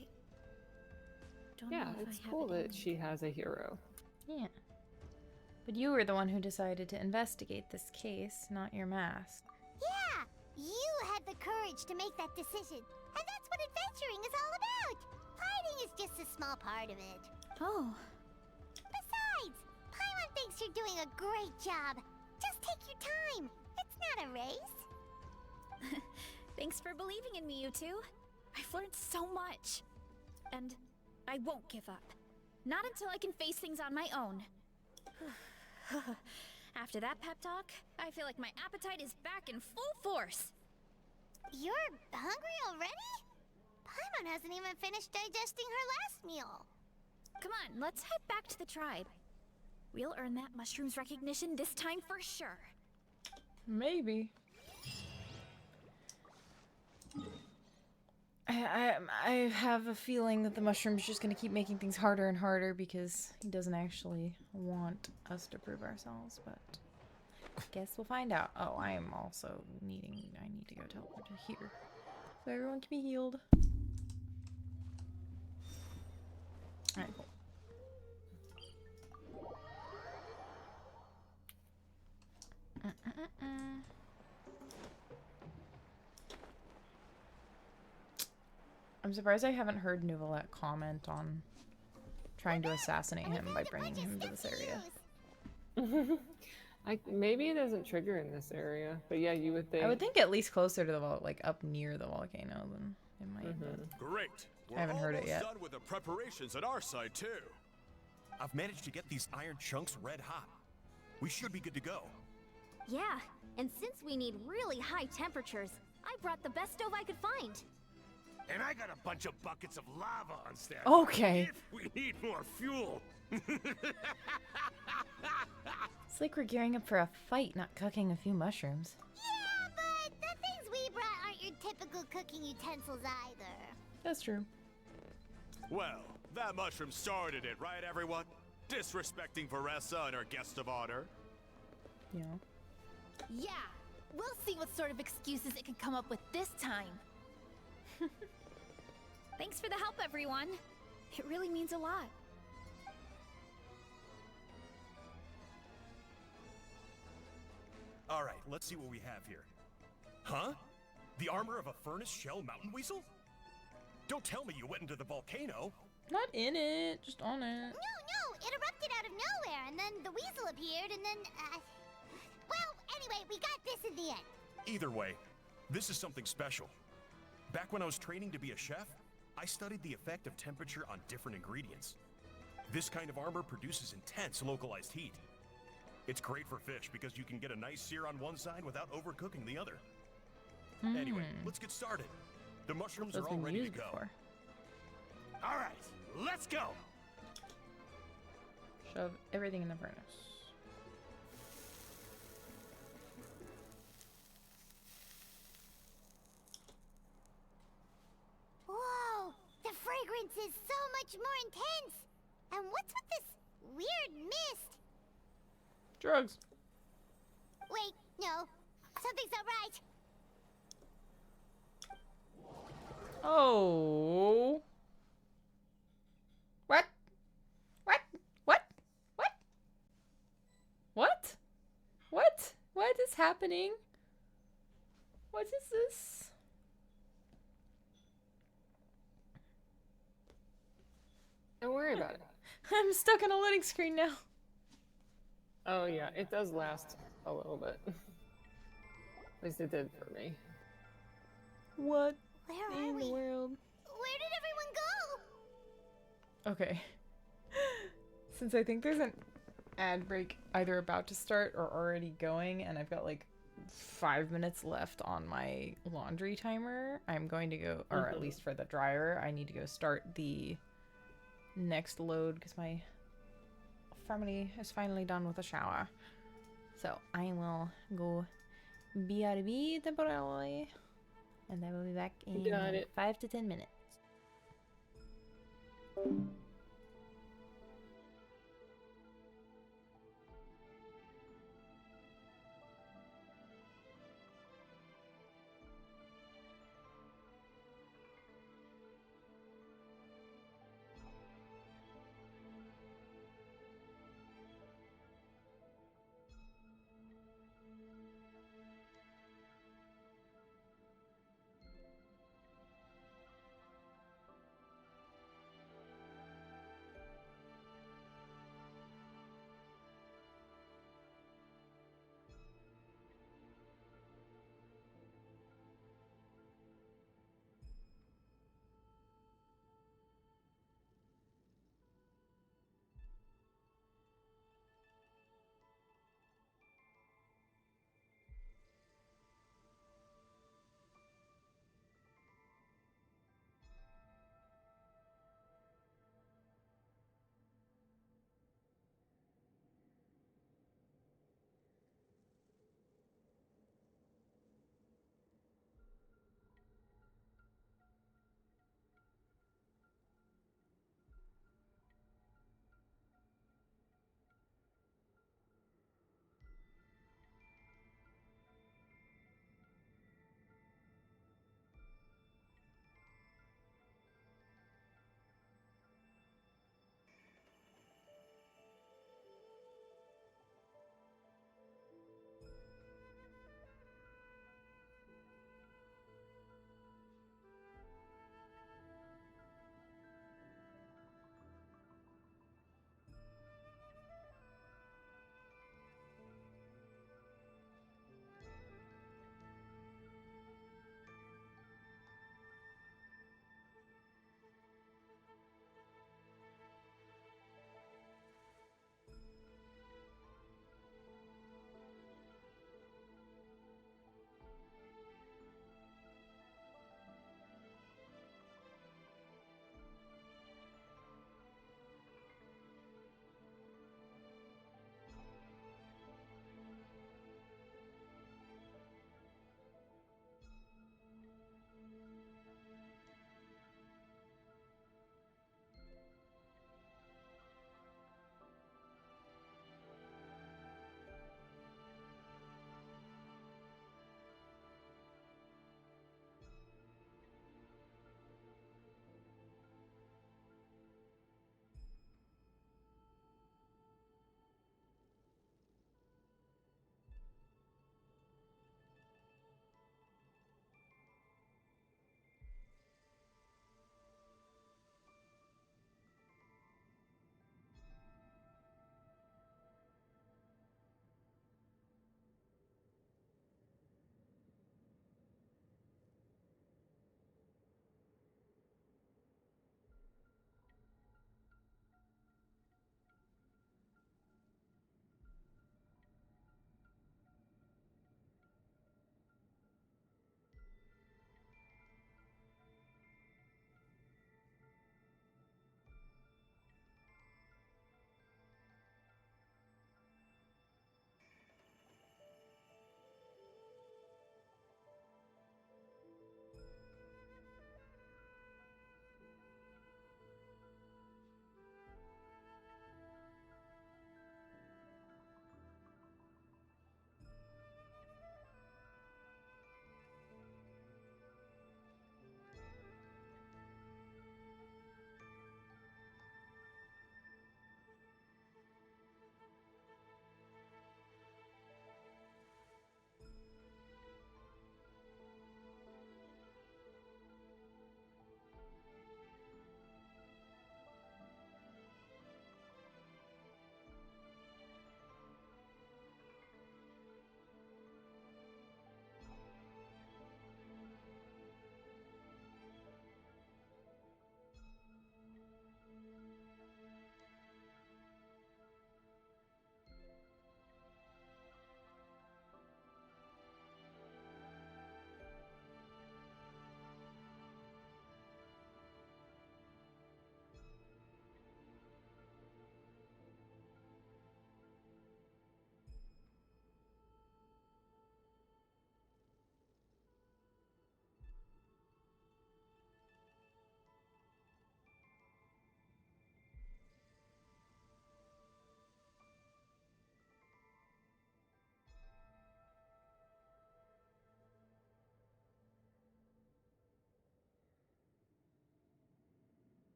don't Yeah, know if it's I have cool it in that me. she has a hero. Yeah. But you were the one who decided to investigate this case, not your mask. Yeah, you had the courage to make that decision. And that's what adventuring is all about. Fighting is just a small part of it. Oh, Besides, Paimon thinks you're doing a great job. Just take your time. It's not a race. thanks for believing in me, you two. I've learned so much. And I won't give up. Not until I can face things on my own. After that pep talk, I feel like my appetite is back in full force. You're hungry already? Paimon hasn't even finished digesting her last meal. Come on, let's head back to the tribe. We'll earn that mushroom's recognition this time for sure. Maybe. I have a feeling that the mushroom's just gonna keep making things harder and harder because he doesn't actually want us to prove ourselves, but guess we'll find out. Oh, I am also I need to go teleport to here so everyone can be healed. Alright, cool. I'm surprised I haven't heard Nuvolette comment on trying to assassinate him by bringing him to this area. Maybe it doesn't trigger in this area, but yeah, you would think. I would think at least closer to the like up near the volcano than it might. Great. I haven't heard it yet. Done with the preparations at our side too. I've managed to get these iron chunks red hot. We should be good to go. Yeah, and since we need really high temperatures, I brought the best stove I could find. And I got a bunch of buckets of lava on standby. Okay. If we need more fuel. It's like we're gearing up for a fight, not cooking a few mushrooms. Yeah, but the things we brought aren't your typical cooking utensils either. That's true. Well, that mushroom started it, right, everyone? Disrespecting Varesa and her guest of honor. Yeah. Yeah, we'll see what sort of excuses it can come up with this time. Thanks for the help, everyone. It really means a lot. All right, let's see what we have here. Huh? The armor of a furnace shell mountain weasel? Don't tell me you went into the volcano. Not in it, just on it. No, it erupted out of nowhere, and then the weasel appeared, and then, well, anyway, we got this in the end. Either way, this is something special. Back when I was training to be a chef, I studied the effect of temperature on different ingredients. This kind of armor produces intense localized heat. It's great for fish because you can get a nice sear on one side without overcooking the other. Anyway, let's get started. The mushrooms are all ready to go. Before. All right, let's go. Shove everything in the furnace. Whoa, the fragrance is so much more intense. And what's with this weird mist? Drugs. Wait, no, something's not right. Oh. What? What? What? What? What? What? What is happening? What is this? Don't worry about it. I'm stuck on a loading screen now. Oh yeah, it does last a little bit. At least it did for me. What Where are in we? the world? Where did everyone go? Okay. Since I think there's an ad break either about to start or already going, and I've got like 5 minutes left on my laundry timer, I'm going to go, or at least for the dryer, I need to go start the next load because my family is finally done with the shower. So I will go BRB temporarily, and I will be back in 5 to 10 minutes.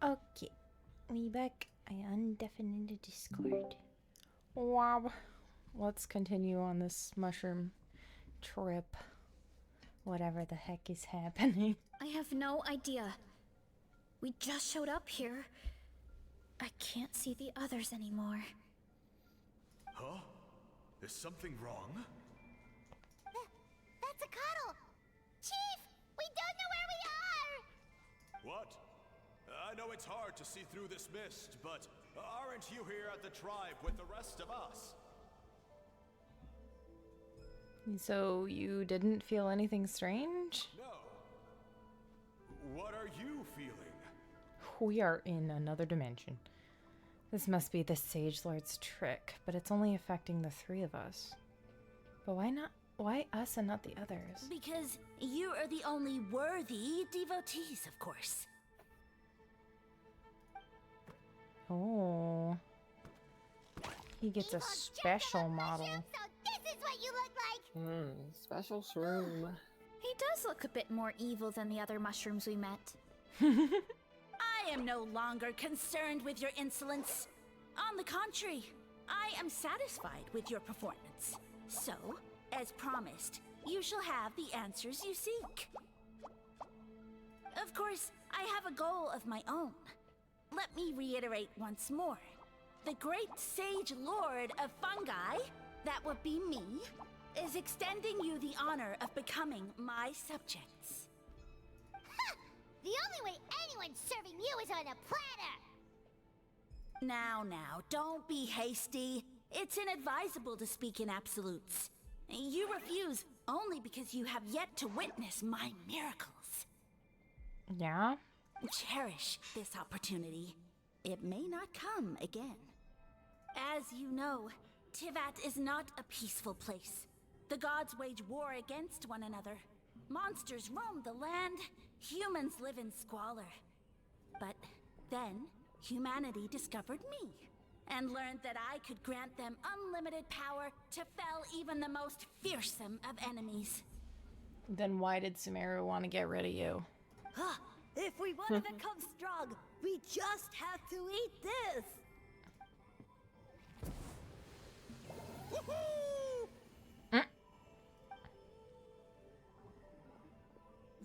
Okay, we back. I undefined Discord. Wow. Let's continue on this mushroom trip. Whatever the heck is happening. I have no idea. We just showed up here. I can't see the others anymore. Huh? Is something wrong? That's a cuddle! Chief! We don't know where we are! What? I know it's hard to see through this mist, but aren't you here at the tribe with the rest of us? So you didn't feel anything strange? No. What are you feeling? We are in another dimension. This must be the Sage Lord's trick, but it's only affecting the 3 of us. But why us and not the others? Because you are the only worthy devotees, of course. Oh. He gets a Evil special jumped on model. mushroom, so this is what you look like! Special shroom. He does look a bit more evil than the other mushrooms we met. I am no longer concerned with your insolence. On the contrary, I am satisfied with your performance. So, as promised, you shall have the answers you seek. Of course, I have a goal of my own. Let me reiterate once more. The great Sage Lord of Fungi, that would be me, is extending you the honor of becoming my subjects. The only way anyone's serving you is on a platter! Now, don't be hasty. It's inadvisable to speak in absolutes. You refuse only because you have yet to witness my miracles. Yeah? Cherish this opportunity. It may not come again. As you know, Tivat is not a peaceful place. The gods wage war against one another. Monsters roam the land, humans live in squalor. But then, humanity discovered me, and learned that I could grant them unlimited power to fell even the most fearsome of enemies. Then why did Sumeru want to get rid of you? If we want to become strong, we just have to eat this.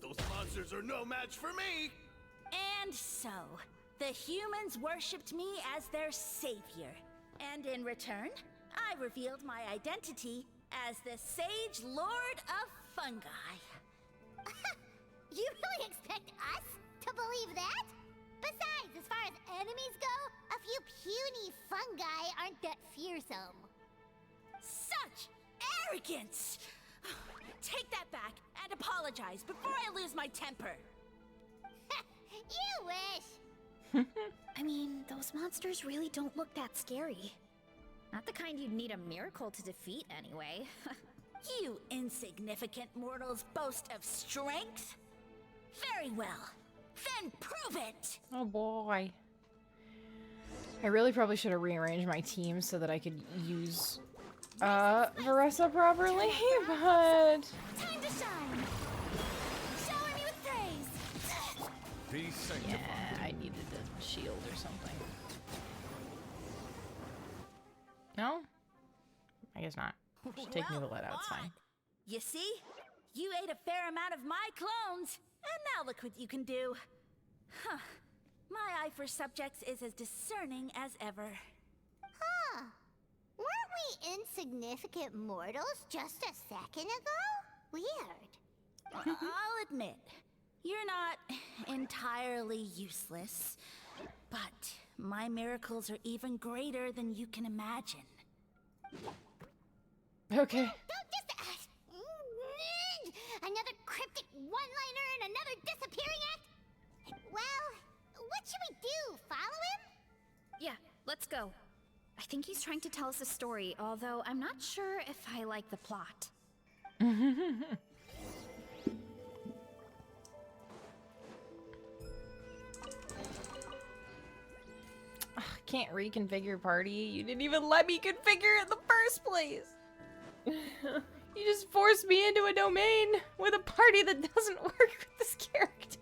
Those monsters are no match for me! And so, the humans worshipped me as their savior. And in return, I revealed my identity as the Sage Lord of Fungi. You really expect us to believe that? Besides, as far as enemies go, a few puny fungi aren't that fearsome. Such arrogance! Take that back and apologize before I lose my temper. You wish! I mean, those monsters really don't look that scary. Not the kind you'd need a miracle to defeat, anyway. You insignificant mortals boast of strength? Very well. Then prove it! Oh boy. I really probably should have rearranged my team so that I could use Varesa properly, but... Time to shine! Shower me with praise! Be sanctified. Yeah, I needed a shield or something. No? I guess not. Just take me to let out, it's fine. You see? You ate a fair amount of my clones, and now look what you can do. Huh. My eye for subjects is as discerning as ever. Huh. Weren't we insignificant mortals just a second ago? Weird. I'll admit, you're not entirely useless, but my miracles are even greater than you can imagine. Okay. Don't just... another cryptic one-liner and another disappearing act? Well, what should we do? Follow him? Yeah, let's go. I think he's trying to tell us a story, although I'm not sure if I like the plot. Can't reconfigure party. You didn't even let me configure it in the first place. You just forced me into a domain with a party that doesn't work with this character.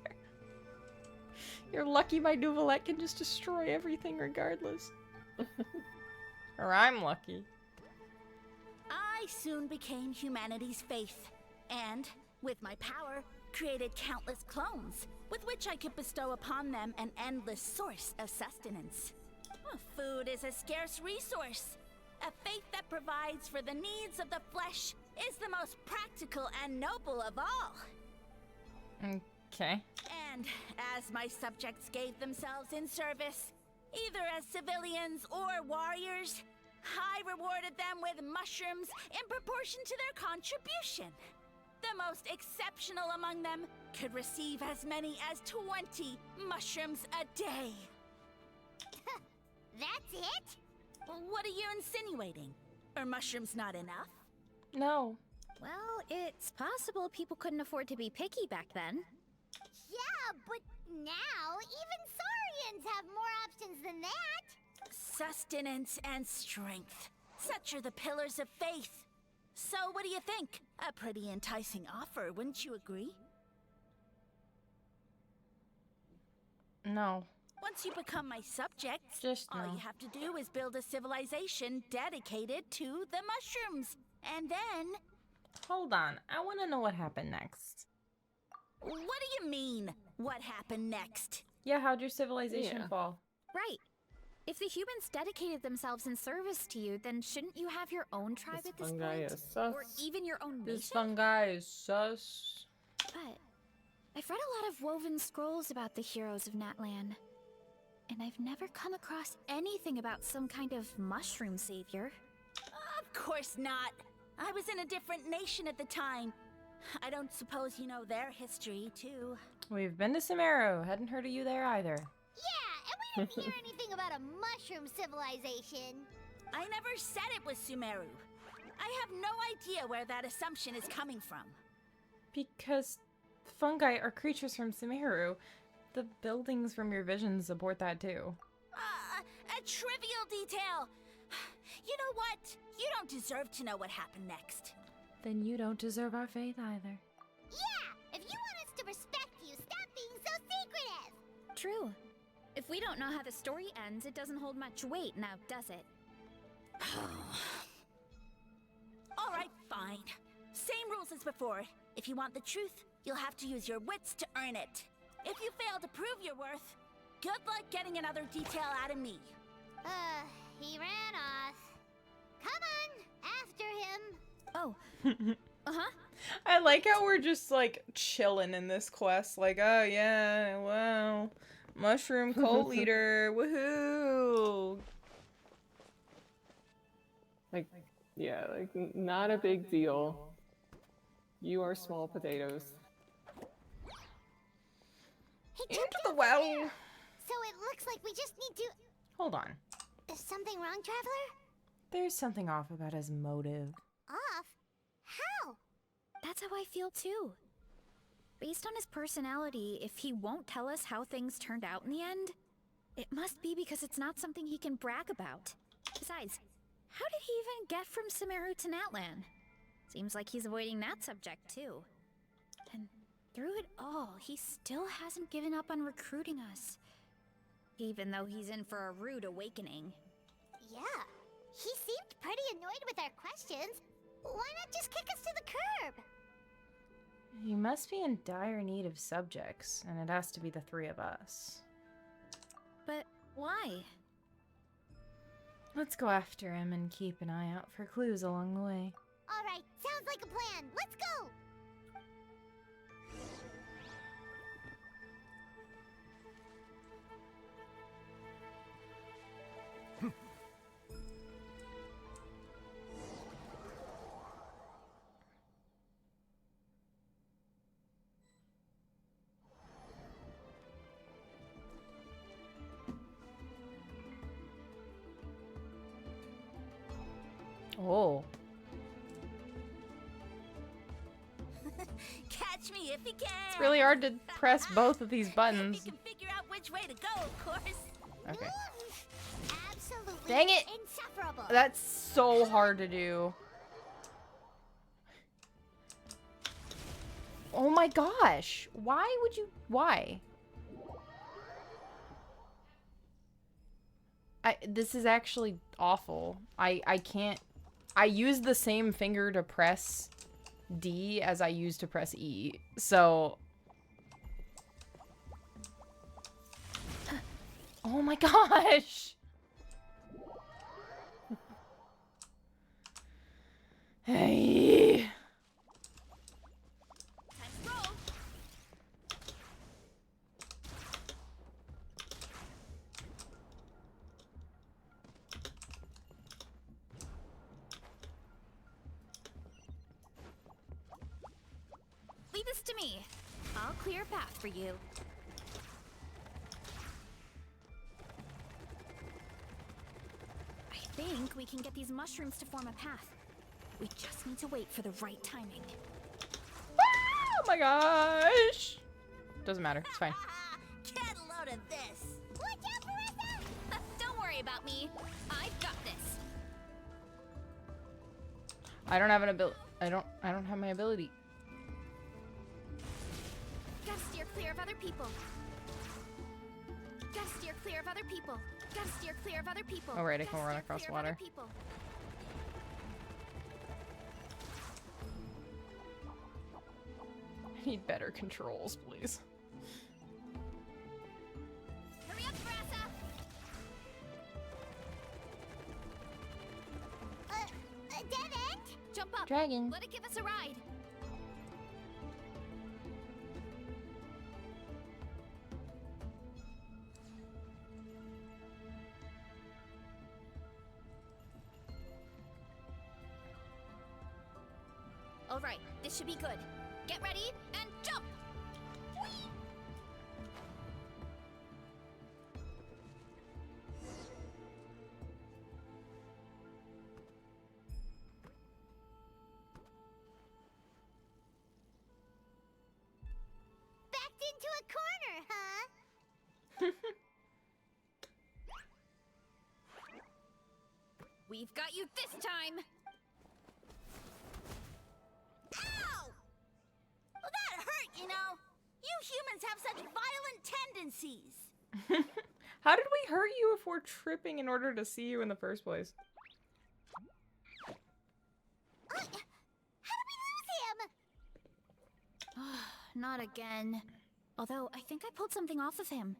You're lucky my Nouvelette can just destroy everything regardless. Or I'm lucky. I soon became humanity's faith, and, with my power, created countless clones, with which I could bestow upon them an endless source of sustenance. Food is a scarce resource. A faith that provides for the needs of the flesh is the most practical and noble of all. Okay. And as my subjects gave themselves in service, either as civilians or warriors, I rewarded them with mushrooms in proportion to their contribution. The most exceptional among them could receive as many as 20 mushrooms a day. That's it? What are you insinuating? Are mushrooms not enough? No. Well, it's possible people couldn't afford to be picky back then. Yeah, but now even Saurians have more options than that. Sustenance and strength. Such are the pillars of faith. So what do you think? A pretty enticing offer, wouldn't you agree? No. Once you become my subjects, Just all no. you have to do is build a civilization dedicated to the mushrooms. And then... Hold on. I want to know what happened next. What do you mean, what happened next? Yeah, how'd your civilization fall? Right. If the humans dedicated themselves in service to you, then shouldn't you have your own tribe This at this fungi point? is sus. Or even your own This nation? fungi is sus. But I've read a lot of woven scrolls about the heroes of Natlan. And I've never come across anything about some kind of mushroom savior. Of course not. I was in a different nation at the time. I don't suppose you know their history, too. We've been to Sumeru. Hadn't heard of you there either. Yeah, and we didn't hear anything about a mushroom civilization. I never said it was Sumeru. I have no idea where that assumption is coming from. Because fungi are creatures from Sumeru. The buildings from your visions support that too. A trivial detail. You know what? You don't deserve to know what happened next. Then you don't deserve our faith either. Yeah, if you want us to respect you, stop being so secretive. True. If we don't know how the story ends, it doesn't hold much weight now, does it? All right, fine. Same rules as before. If you want the truth, you'll have to use your wits to earn it. If you fail to prove your worth, good luck getting another detail out of me. He ran off. Come on, after him. Oh. Uh-huh. I like how we're just like chilling in this quest. Like, oh yeah, wow. Mushroom cult leader, woohoo! Like, yeah, like not a big deal. You are small potatoes. He Into jumped the over well. there. So it looks like we just need to... Hold on. Is something wrong, Traveler? There's something off about his motive. Off? How? That's how I feel too. Based on his personality, if he won't tell us how things turned out in the end, it must be because it's not something he can brag about. Besides, how did he even get from Sumeru to Natlan? Seems like he's avoiding that subject too. And through it all, he still hasn't given up on recruiting us. Even though he's in for a rude awakening. Yeah, he seemed pretty annoyed with our questions. Why not just kick us to the curb? He must be in dire need of subjects, and it has to be the three of us. But why? Let's go after him and keep an eye out for clues along the way. All right, sounds like a plan. Let's go. Oh. Catch me if you can. It's really hard to press both of these buttons. If you can figure out which way to go, of course. Okay. Absolutely Dang it! insufferable. That's so hard to do. Oh my gosh! Why would you? Why? This is actually awful. I can't. I use the same finger to press D as I use to press E. So. Oh my gosh! Hey. Leave this to me. I'll clear a path for you. I think we can get these mushrooms to form a path. We just need to wait for the right timing. Oh my gosh! Doesn't matter. It's fine. Get a load of this. Watch out, Varesa! Don't worry about me. I've got this. I don't have an ability. I don't have my ability. Gotta steer clear of other people. Gotta steer clear of other people. Gotta steer clear of other people. Oh right, I Gotta can run steer across clear of other water. people. I need better controls, please. Hurry up, Varesa! A dead end? Jump up. Dragon. Let it give us a ride. All right, this should be good. Get ready and jump! Whee! Backed into a corner, huh? We've got you this time! Ow! Well, that hurt, you know. You humans have such violent tendencies. How did we hurt you if we're tripping in order to see you in the first place? How did we lose him? Not again. Although, I think I pulled something off of him.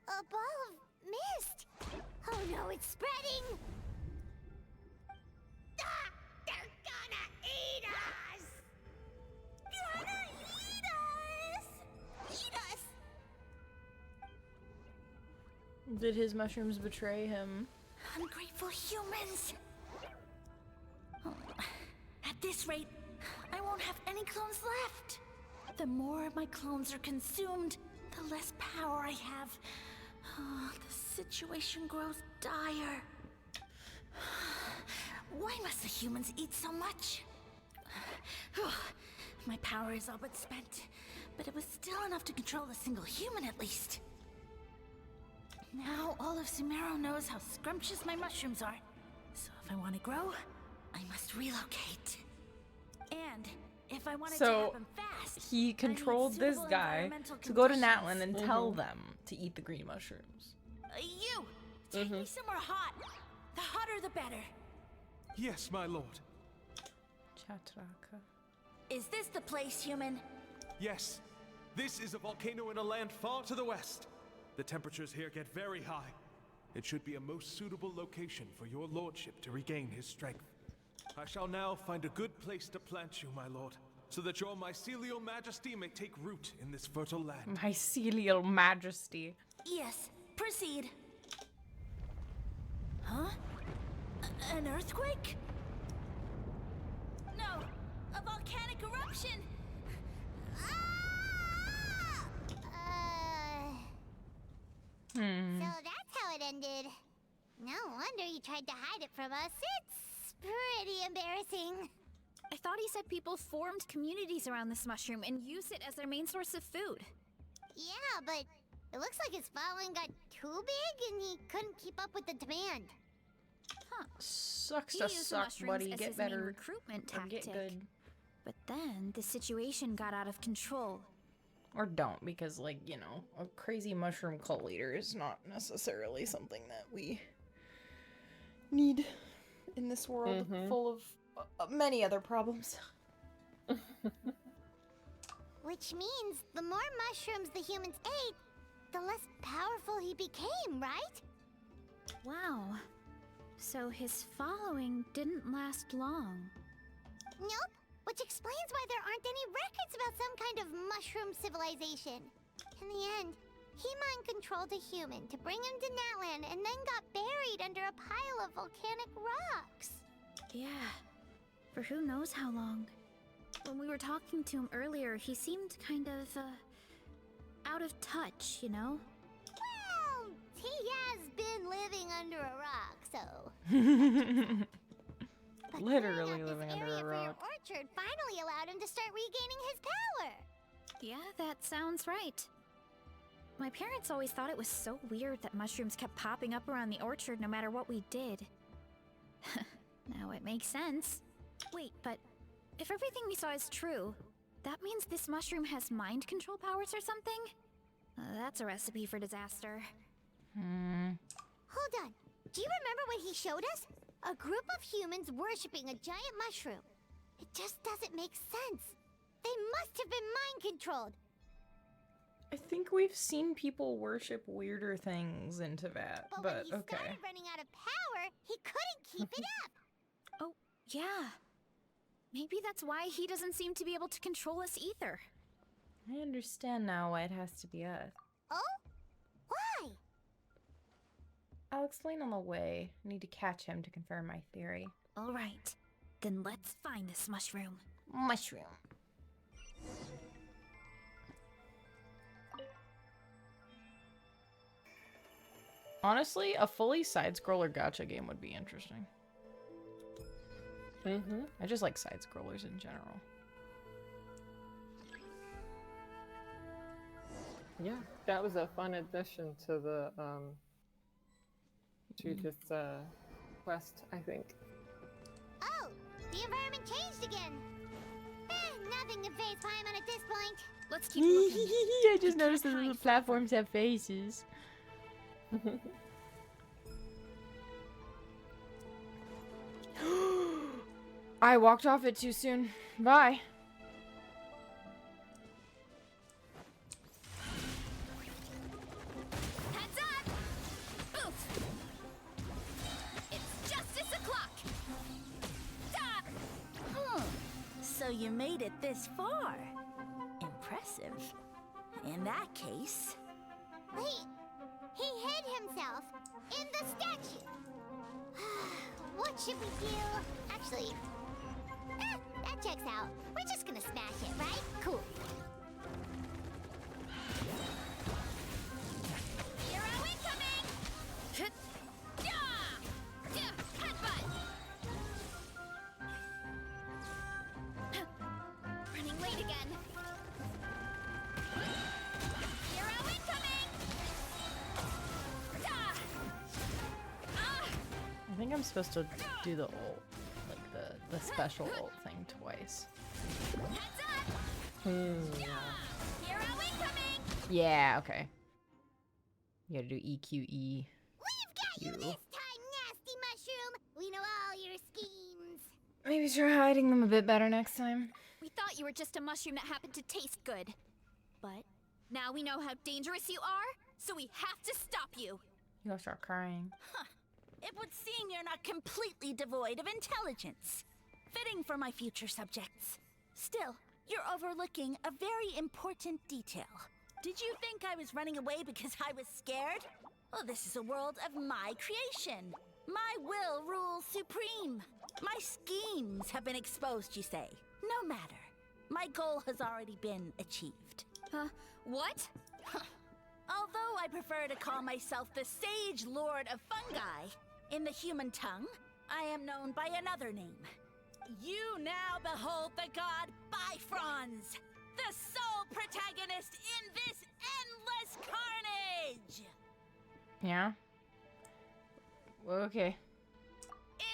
A ball of mist. Oh no, it's spreading. Ah, they're gonna eat us. Gonna eat us. Eat us. Did his mushrooms betray him? Ungrateful humans. Oh, at this rate, I won't have any clones left. The more of my clones are consumed, the less power I have. Oh, the situation grows dire. Why must the humans eat so much? My power is all but spent, but it was still enough to control a single human at least. Now all of Sumeru knows how scrumptious my mushrooms are. So if I want to grow, I must relocate. And if I want it to happen fast, he controlled this guy to go to Natlan and tell them to eat the green mushrooms. You! Take me somewhere hot. The hotter the better. Yes, my lord. Chatraka. Is this the place, human? Yes. This is a volcano in a land far to the west. The temperatures here get very high. It should be a most suitable location for your lordship to regain his strength. I shall now find a good place to plant you, my lord, so that your mycelial majesty may take root in this fertile land. Mycelial majesty. Yes, proceed. Huh? An earthquake? No, a volcanic eruption! So that's how it ended. No wonder he tried to hide it from us. It's pretty embarrassing. I thought he said people formed communities around this mushroom and used it as their main source of food. Yeah, but it looks like his following got too big and he couldn't keep up with the demand. Huh. Sucks He to used suck, mushrooms buddy. as Get his main better. recruitment Or tactic. get good. But then the situation got out of control. Or don't, because, like, you know, a crazy mushroom cult leader is not necessarily something that we need in this world full of many other problems. Which means the more mushrooms the humans ate, the less powerful he became, right? Wow. So his following didn't last long. Nope. Which explains why there aren't any records about some kind of mushroom civilization. In the end, he mind-controlled a human to bring him to Natlan and then got buried under a pile of volcanic rocks. Yeah. For who knows how long. When we were talking to him earlier, he seemed kind of, out of touch, you know? Well, he has been living under a rock, so... But Literally living living under a for your rock. orchard finally allowed him to start regaining his power. Yeah, that sounds right. My parents always thought it was so weird that mushrooms kept popping up around the orchard no matter what we did. Now it makes sense. Wait, but if everything we saw is true, that means this mushroom has mind control powers or something? That's a recipe for disaster. Hold on. Do you remember what he showed us? A group of humans worshipping a giant mushroom. It just doesn't make sense. They must have been mind-controlled. I think we've seen people worship weirder things in Tibet, But but when he okay. started running out of power, he couldn't keep it up. Oh, yeah. Maybe that's why he doesn't seem to be able to control us either. I understand now why it has to be us. Oh? Why? I'll explain on the way. I need to catch him to confirm my theory. All right. Then let's find this mushroom. Mushroom. Honestly, a fully side-scroller gacha game would be interesting. I just like side-scrollers in general. Yeah, that was a fun addition to the this quest, I think. Oh, the environment changed again. Nothing to face Paimon at this point. Let's keep looking. I just noticed that the platforms have faces. I walked off it too soon. Bye. Heads up! Oof! It's justice o'clock! So you made it this far. Impressive. In that case... He hid himself in the statue. What should we do? Actually, that checks out. We're just gonna smash it, right? Cool. Hero incoming! Headbutt! Running late again. Hero incoming! I think I'm supposed to do the ult, like the special ult thing twice. Heads up! Hero incoming! Yeah, okay. You gotta do EQE. We've got you this time, nasty mushroom. We know all your schemes. Maybe try hiding them a bit better next time. We thought you were just a mushroom that happened to taste good. But now we know how dangerous you are, so we have to stop you. You'll start crying. It would seem you're not completely devoid of intelligence. Fitting for my future subjects. Still, you're overlooking a very important detail. Did you think I was running away because I was scared? Well, this is a world of my creation. My will rules supreme. My schemes have been exposed, you say. No matter. My goal has already been achieved. What? Although I prefer to call myself the Sage Lord of Fungi, in the human tongue, I am known by another name. You now behold the god Bifrons, the sole protagonist in this endless carnage! Yeah? Okay.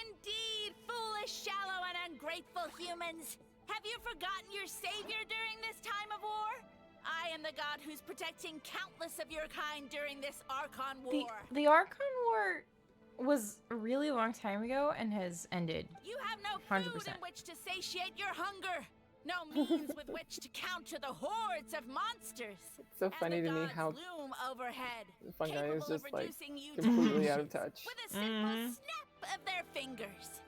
Indeed, foolish, shallow, and ungrateful humans! Have you forgotten your savior during this time of war? I am the god who's protecting countless of your kind during this Archon The War. the Archon War was a really long time ago and has ended. You have no 100%. food in which to satiate your hunger. No means with which to counter the hordes of monsters. It's so funny to me how loom overhead, the fungi is capable of just like reducing you completely to out of touch. with a simple snap of their fingers.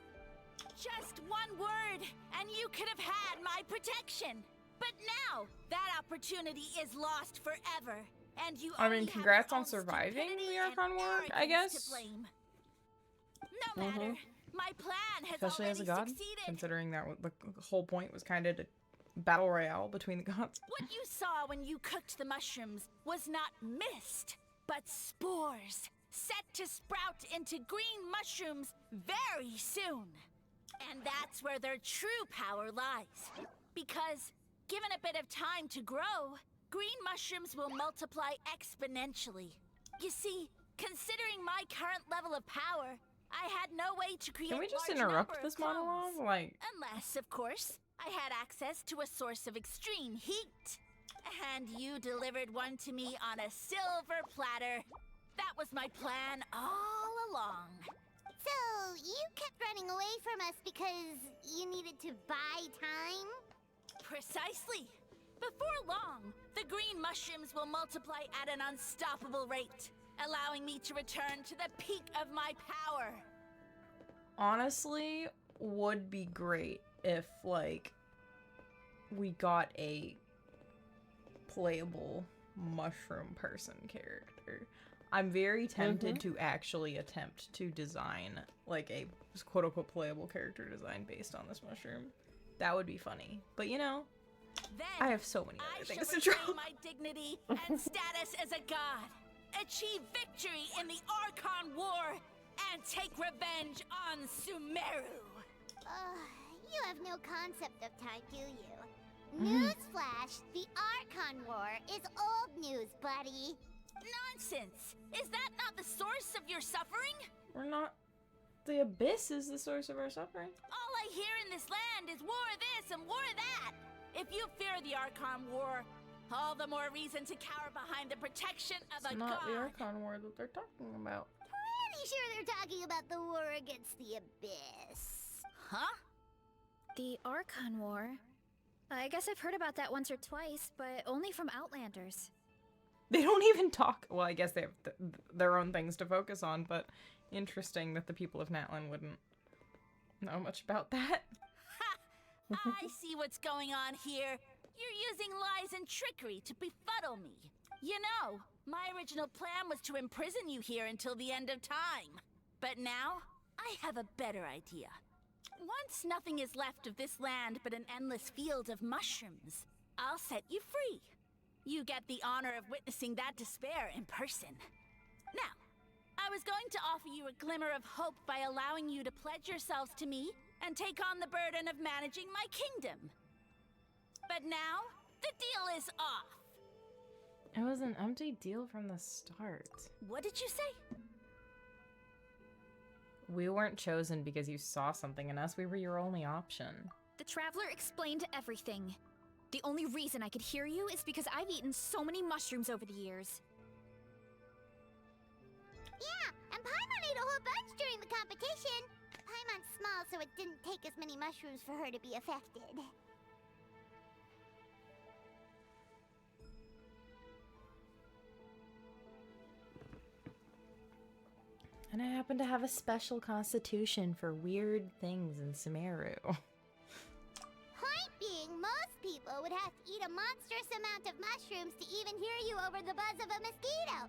Just one word, and you could have had my protection. But now, that opportunity is lost forever, and you I only mean, have congrats your on own surviving stupidity the Archon and War, I arrogance guess. to blame. No matter, my plan has Especially as a already god, succeeded. considering that the whole point was kind of to battle royale between the gods. What you saw when you cooked the mushrooms was not mist, but spores, set to sprout into green mushrooms very soon. And that's where their true power lies. Because, given a bit of time to grow, green mushrooms will multiply exponentially. You see, considering my current level of power, I had no way to create Can we just large interrupt number of this clones. monologue? Like, Unless, of course, I had access to a source of extreme heat. And you delivered one to me on a silver platter. That was my plan all along. So, you kept running away from us because you needed to buy time? Precisely. Before long, the green mushrooms will multiply at an unstoppable rate, allowing me to return to the peak of my power. honestly, would be great if, like, we got a playable mushroom person character. I'm very tempted to actually attempt to design, like, a quote-unquote playable character design based on this mushroom. That would be funny. But, you know, Then I have so many I other shall things to retain draw. my dignity and status as a god, achieve victory in the Archon War, and take revenge on Sumeru. You have no concept of time, do you? Newsflash, the Archon War is old news, buddy. Nonsense! Is that not the source of your suffering? We're not... The Abyss is the source of our suffering. All I hear in this land is war this and war that. If you fear the Archon War, all the more reason to cower behind the protection of It's a not god. the Archon War that they're talking about. Pretty sure they're talking about the war against the Abyss. Huh? The Archon War? I guess I've heard about that once or twice, but only from Outlanders. They don't even talk. Well, I guess they have their own things to focus on, but interesting that the people of Natlan wouldn't know much about that. Ha! I see what's going on here. You're using lies and trickery to befuddle me. You know, my original plan was to imprison you here until the end of time. But now, I have a better idea. Once nothing is left of this land but an endless field of mushrooms, I'll set you free. You get the honor of witnessing that despair in person. Now, I was going to offer you a glimmer of hope by allowing you to pledge yourselves to me and take on the burden of managing my kingdom. But now, the deal is off. It was an empty deal from the start. What did you say? We weren't chosen because you saw something in us. We were your only option. The Traveler explained everything. The only reason I could hear you is because I've eaten so many mushrooms over the years. Yeah, and Paimon ate a whole bunch during the competition. Paimon's small, so it didn't take as many mushrooms for her to be affected. And I happen to have a special constitution for weird things in Sumeru. Point being, most people would have to eat a monstrous amount of mushrooms to even hear you over the buzz of a mosquito.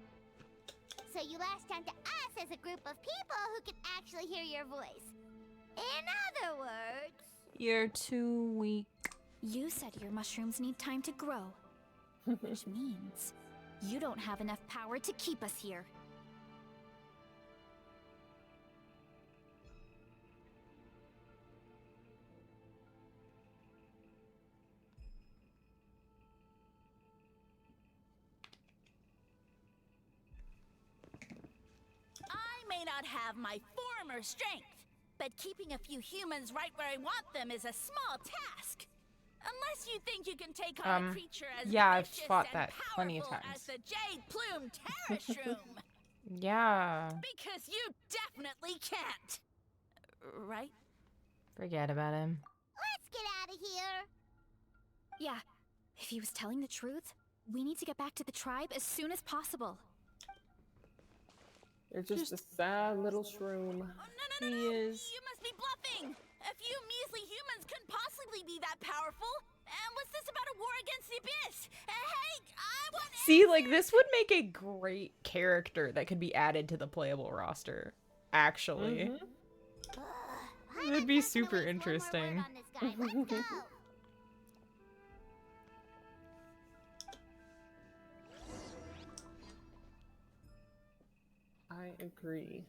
So you latched onto us as a group of people who can actually hear your voice. In other words... You're too weak. You said your mushrooms need time to grow, which means you don't have enough power to keep us here. May not have my former strength, but keeping a few humans right where I want them is a small task. Unless you think you can take on a creature as yeah, I've vicious fought and that plenty of powerful as times. the Jade Plume Terror Shroom. Yeah. Because you definitely can't. Right? Forget about him. Let's get out of here. Yeah, if he was telling the truth, we need to get back to the tribe as soon as possible. You're just a sad little shroom. Oh, no, He is. You must be bluffing. A few measly humans couldn't possibly be that powerful. And what's this about a war against the abyss? Hey, I want. See, like, this would make a great character that could be added to the playable roster. Actually. It would be super interesting. Let's go. I agree.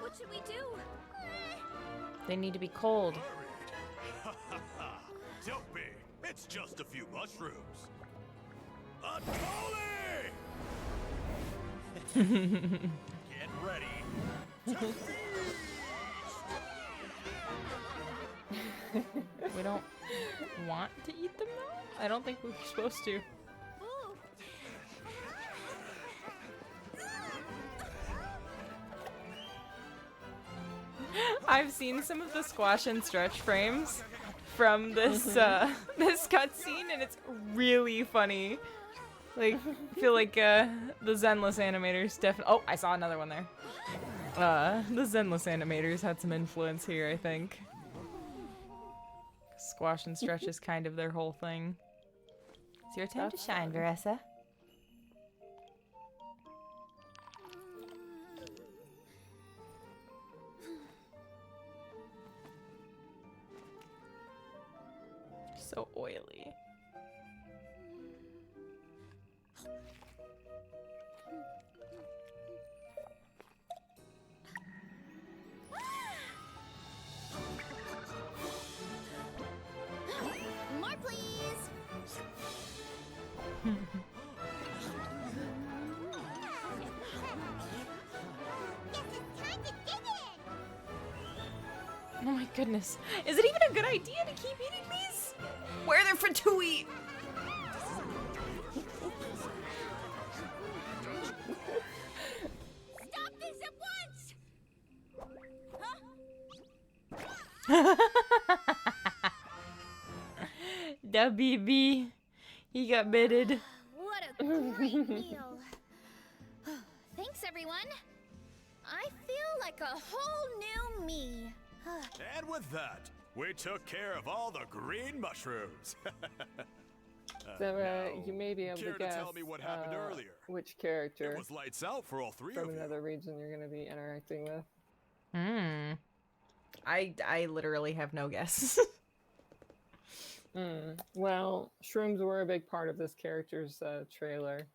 What should we do? They need to be cold. Don't be. It's just a few mushrooms. Unholy! Get ready to feast! We don't want to eat them though? I don't think we're supposed to. I've seen some of the squash and stretch frames from this this cutscene, and it's really funny. Like, I feel like the Zenless animators definitely. Oh, I saw another one there. The Zenless animators had some influence here, I think. Squash and stretch is kind of their whole thing. It's your time to shine, Varesa. So oily. More, please. Guess it's time to dig in. Oh my goodness. Is it even a good idea to keep eating these? Where they're for to eat? Stop this at once! Da BB. He got bitted. What a great meal. Thanks, everyone. I feel like a whole new me. And with that, we took care of all the green mushrooms. So you may be able care to to guess tell me what happened earlier? which character It was lights out for all three from of you. another region you're going to be interacting with. I literally have no guess. Well, shrooms were a big part of this character's trailer.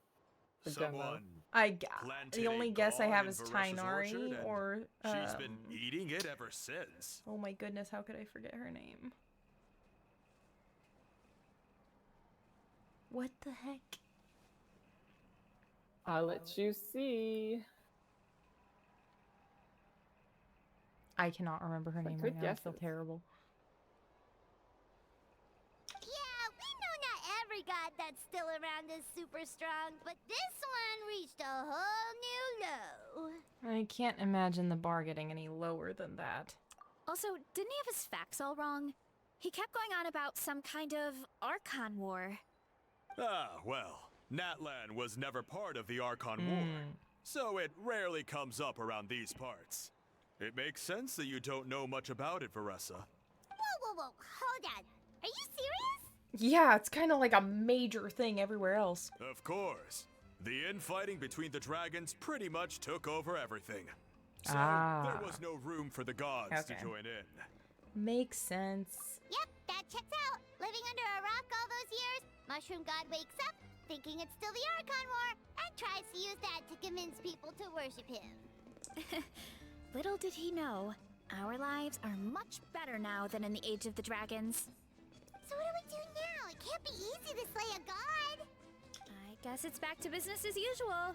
The demo. The only guess I have is Varesa's orchard, Tainari, and or she's been eating it ever since. oh my goodness, how could I forget her name? What the heck? I'll let you see. I cannot remember her name good right now. I feel guesses. terrible. Yeah, we know not every god that's still around is super strong, but this one reached a whole new low. I can't imagine the bar getting any lower than that. Also, didn't he have his facts all wrong? He kept going on about some kind of Archon War. Ah, well, Natlan was never part of the Archon War, so it rarely comes up around these parts. It makes sense that you don't know much about it, Varesa. Whoa, hold on. Are you serious? Yeah, it's kind of like a major thing everywhere else. Of course. The infighting between the dragons pretty much took over everything. So there was no room for the gods to join in. Makes sense. Yep, that checks out. Living under a rock all those years, Mushroom God wakes up, thinking it's still the Archon War, and tries to use that to convince people to worship him. Little did he know, our lives are much better now than in the Age of the Dragons. So what do we do now? It can't be easy to slay a god. I Guess it's back to business as usual.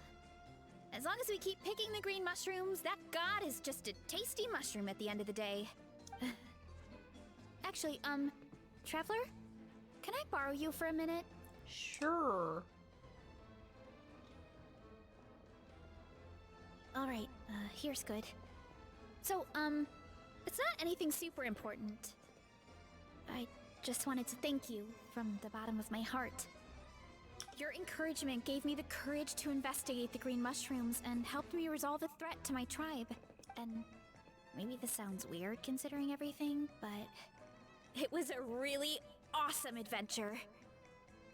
As long as we keep picking the green mushrooms, that god is just a tasty mushroom at the end of the day. Actually, Traveler? Can I borrow you for a minute? Sure. Alright, here's good. So, it's not anything super important. I just wanted to thank you from the bottom of my heart. Your encouragement gave me the courage to investigate the green mushrooms and helped me resolve a threat to my tribe. And maybe this sounds weird considering everything, but it was a really awesome adventure.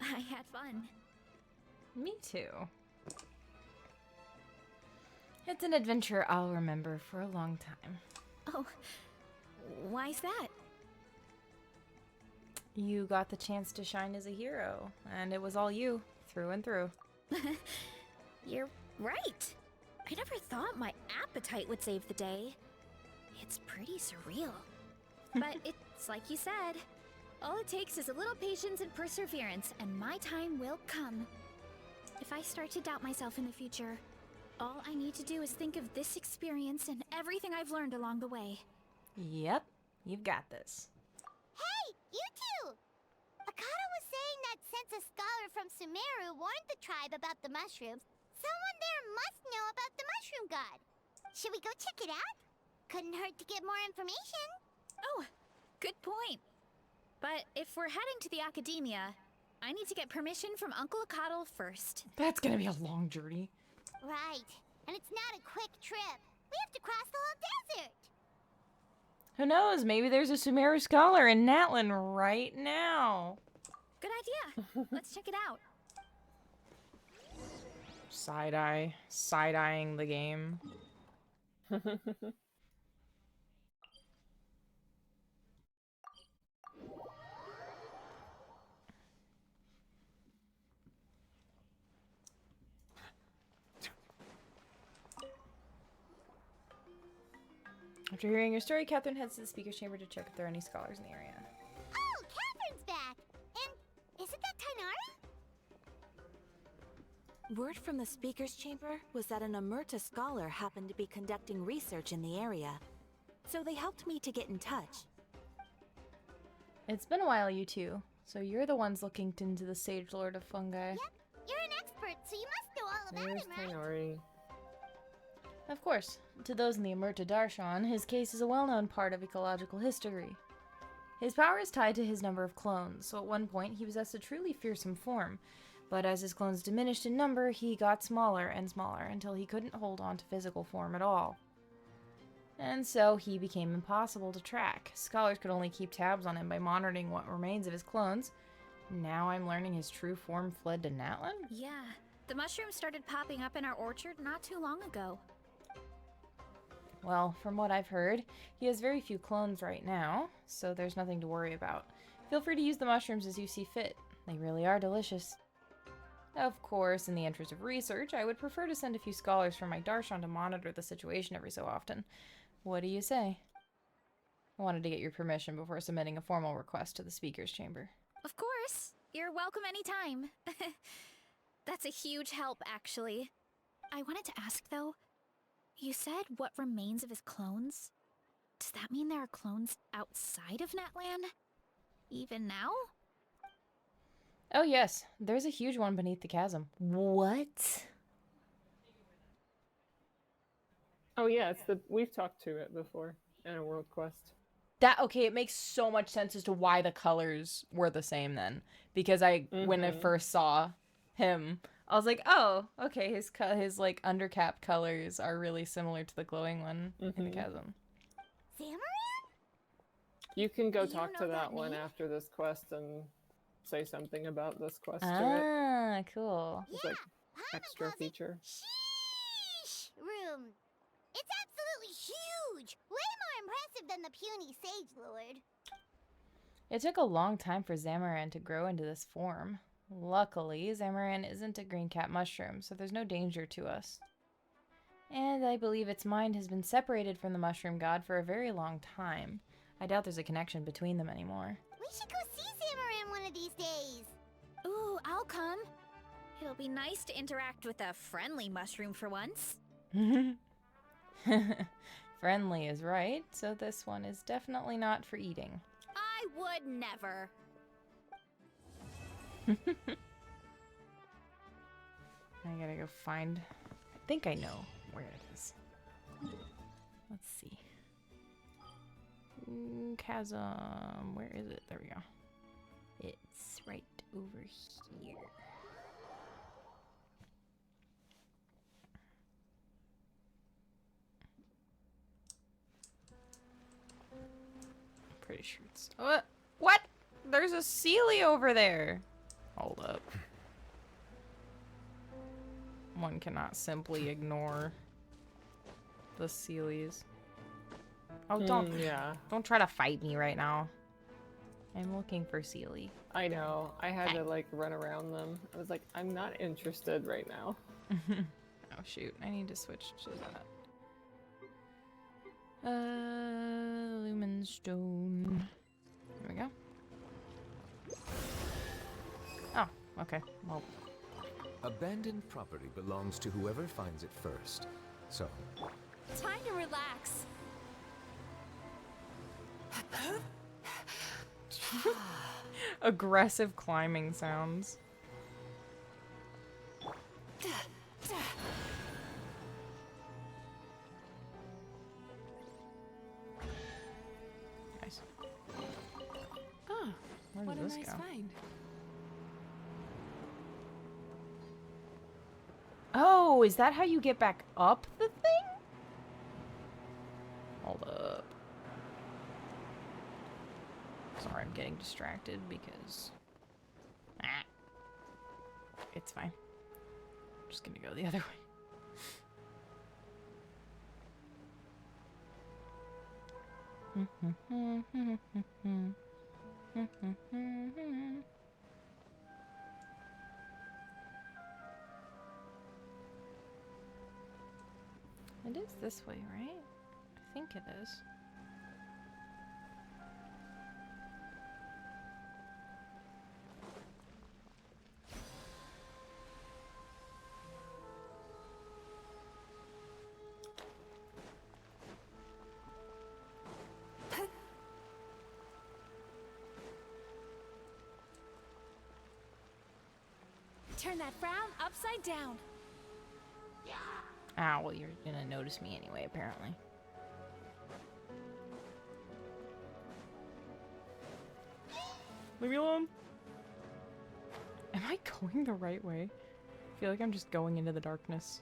I had fun. Me too. It's an adventure I'll remember for a long time. Oh, why's that? You got the chance to shine as a hero, and it was all you, through and through. You're right. I never thought my appetite would save the day. It's pretty surreal. But it's like you said, all it takes is a little patience and perseverance, and my time will come. If I start to doubt myself in the future, all I need to do is think of this experience and everything I've learned along the way. Yep, you've got this. Hey, you two! Akata was saying that since a scholar from Sumeru warned the tribe about the mushrooms, someone there must know about the mushroom god. Should we go check it out? Couldn't hurt to get more information. Oh, good point. But if we're heading to the academia, I need to get permission from Uncle Akatl first. That's gonna be a long journey. Right, and it's not a quick trip. We have to cross the whole desert. Who knows? Maybe there's a Sumeru scholar in Natlan right now. Good idea. Let's check it out. Side-eyeing the game. After hearing your story, Catherine heads to the speaker's chamber to check if there are any scholars in the area. Oh, Catherine's back! And isn't that Tainara? Word from the speaker's chamber was that an Omerta scholar happened to be conducting research in the area. So they helped me to get in touch. It's been a while, you two. So you're the ones looking into the Sage Lord of Fungi. Yep, you're an expert, so you must know all about There's him, right? Tainari. Of course. To those in the Omerta Darshan, his case is a well-known part of ecological history. His power is tied to his number of clones, so at one point he possessed a truly fearsome form. But as his clones diminished in number, he got smaller and smaller until he couldn't hold on to physical form at all. And so he became impossible to track. Scholars could only keep tabs on him by monitoring what remains of his clones. Now I'm learning his true form fled to Natlan? Yeah, the mushrooms started popping up in our orchard not too long ago. Well, from what I've heard, he has very few clones right now, so there's nothing to worry about. Feel free to use the mushrooms as you see fit. They really are delicious. Of course, in the interest of research, I would prefer to send a few scholars from my Darshan to monitor the situation every so often. What do you say? I wanted to get your permission before submitting a formal request to the speaker's chamber. Of course. You're welcome anytime. That's a huge help, actually. I wanted to ask, though, you said what remains of his clones? Does that mean there are clones outside of Natlan? Even now? Oh yes, there's a huge one beneath the chasm. What? Oh yeah, we've talked to it before in a world quest. Okay, it makes so much sense as to why the colors were the same then. Because when I first saw him, I was like, oh, okay, his like undercap colors are really similar to the glowing one in the chasm. Zamaran? You can go You talk know to that that one name? after this quest and say something about this quest to it. Ah, cool. It's Yeah, like Paimon extra calls it feature. Sheesh room. It's absolutely huge! Way more impressive than the puny Sage Lord. It took a long time for Zamaran to grow into this form. Luckily, Zamaran isn't a green cat mushroom, so there's no danger to us. And I believe its mind has been separated from the mushroom god for a very long time. I doubt there's a connection between them anymore. We should go see Zamaran one of these days. Ooh, I'll come. It'll be nice to interact with a friendly mushroom for once. Friendly is right, so this one is definitely not for eating. I would never. I gotta go find... I think I know where it is. Let's see. Chasm... Where is it? There we go. It's right over here. Pretty sure it's... What? There's a Sealy over there! Hold up. One cannot simply ignore the Sealies. Oh, don't try to fight me right now. I'm looking for Sealy. I know. I had to like run around them. I was like, I'm not interested right now. Oh shoot, I need to switch to that. Lumen Stone. There we go. Oh, okay. Well. Abandoned property belongs to whoever finds it first. So. Time to relax. Aggressive climbing sounds. Nice. Oh, Where what a does this nice go? find. Oh, is that how you get back up the thing? Hold up. Sorry, I'm getting distracted because... It's fine. I'm just gonna go the other way. It is this way, right? I think it is. Turn that frown upside down. Ah, well, you're gonna notice me anyway, apparently. Leave me alone. Am I going the right way? I feel like I'm just going into the darkness.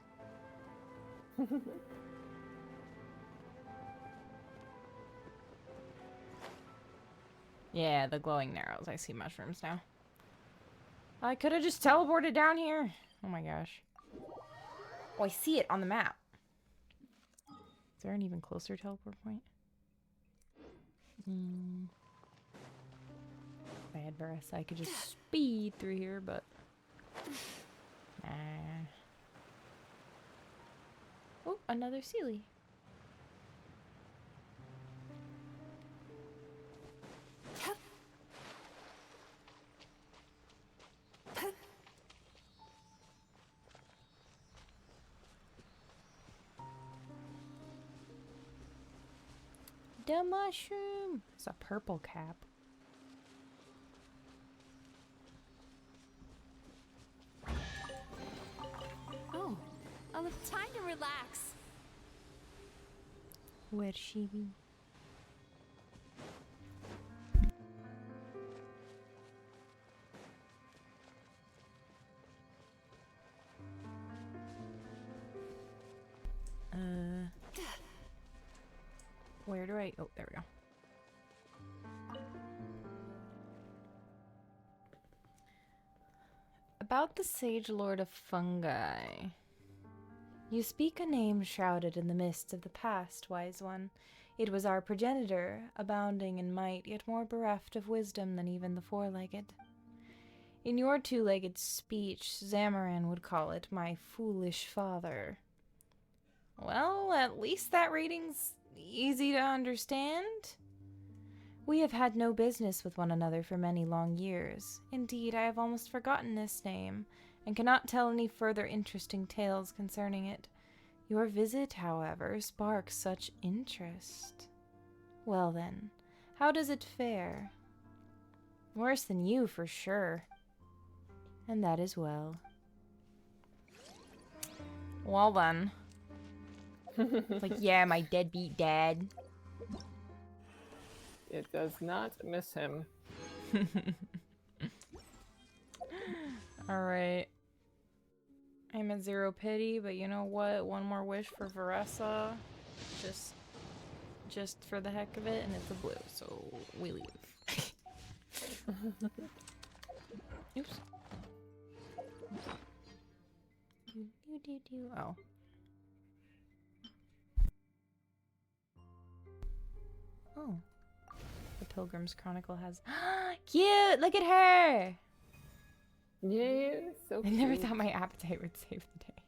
Yeah, the glowing narrows. I see mushrooms now. I could have just teleported down here. Oh my gosh. Oh, I see it on the map. Is there an even closer teleport point? If I had Varesa, I could just speed through here, but... Nah. Oh, another Sealy. The mushroom! It's a purple cap. Oh, time to relax. Where'd she be? Where do I... Oh, there we go. About the Sage Lord of Fungi. You speak a name shrouded in the mists of the past, wise one. It was our progenitor, abounding in might, yet more bereft of wisdom than even the four-legged. In your two-legged speech, Zamaran would call it my foolish father. Well, at least that rating's easy to understand. We have had no business with one another for many long years. Indeed, I have almost forgotten this name, and cannot tell any further interesting tales concerning it. Your visit, however, sparks such interest. Well then, how does it fare? Worse than you, for sure. And that as well. Well then. It's like, yeah, my deadbeat dad. It does not miss him. Alright. I'm at 0 pity, but you know what? One more wish for Varesa. Just for the heck of it, and it's a blue, so we leave. Oops. Oh. Oh. The Pilgrim's Chronicle has... Cute! Look at her! Yeah, so I cute. never thought my appetite would save the day.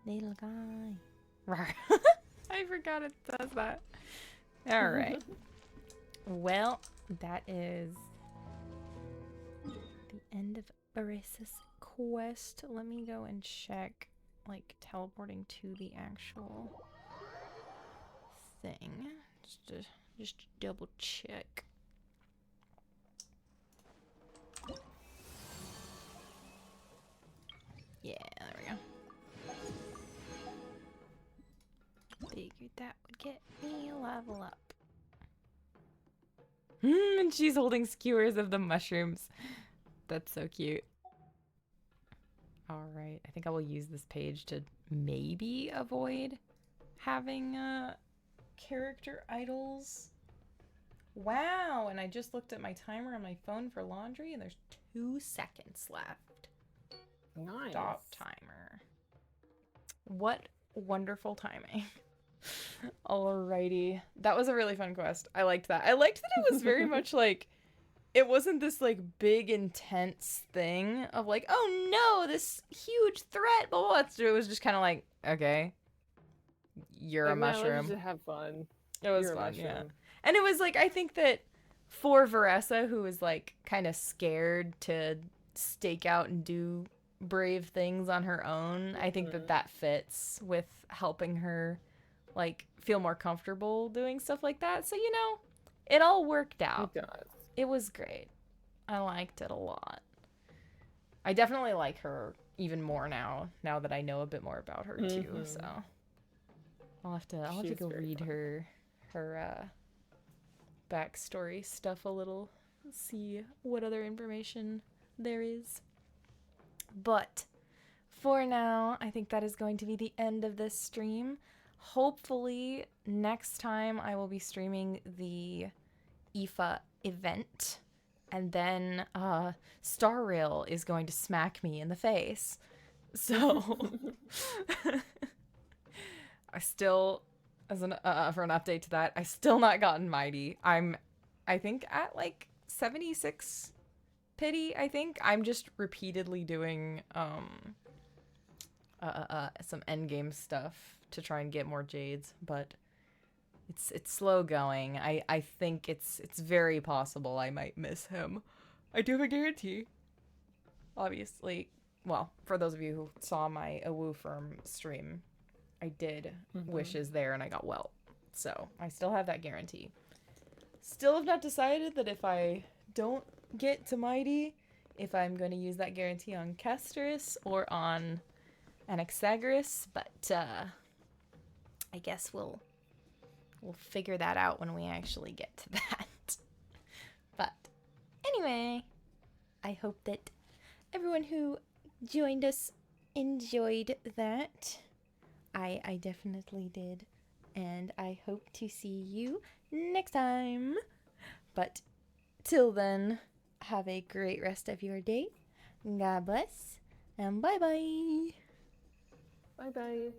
Little guy. Rawr. I forgot it does that. Alright. Well, that is the end of Varesa's quest. Let me go and check, like, teleporting to the actual thing. Just to double check. Yeah, there we go. Figured that would get me a level up. And she's holding skewers of the mushrooms. That's so cute. Alright, I think I will use this page to maybe avoid having character idols. Wow, and I just looked at my timer on my phone for laundry and there's 2 seconds left. Nice. Stop timer. What wonderful timing. Alrighty. That was a really fun quest. I liked that. I liked that it was very much like, it wasn't this like big intense thing of like, oh no, this huge threat, blah, blah, blah. It was just kind of like, okay, you're a mushroom. Let's just have fun. It was fun, yeah. And it was like, I think that for Varesa, who is like kind of scared to stake out and do brave things on her own, I think that that fits with helping her like feel more comfortable doing stuff like that. So, you know, it all worked out. It does. It was great. I liked it a lot. I definitely like her even more now that I know a bit more about her too. So I'll have to go read her backstory stuff a little, see what other information there is. But for now, I think that is going to be the end of this stream. Hopefully next time I will be streaming the IFA event, and then Star Rail is going to smack me in the face. So I still, as an for an update to that, I still not gotten Mighty. I think at like 76 pity. I think I'm just repeatedly doing some endgame stuff to try and get more jades, but it's slow going. I think it's very possible I might miss him. I do have a guarantee. Obviously, well, for those of you who saw my Awu Firm stream, I did wishes there and I got well. So I still have that guarantee. Still have not decided that if I don't get to Mighty, if I'm going to use that guarantee on Kestris or on Anaxagoras, but I guess we'll figure that out when we actually get to that. But anyway, I hope that everyone who joined us enjoyed that. I definitely did, and I hope to see you next time. But till then, have a great rest of your day. God bless, and bye-bye. Bye-bye.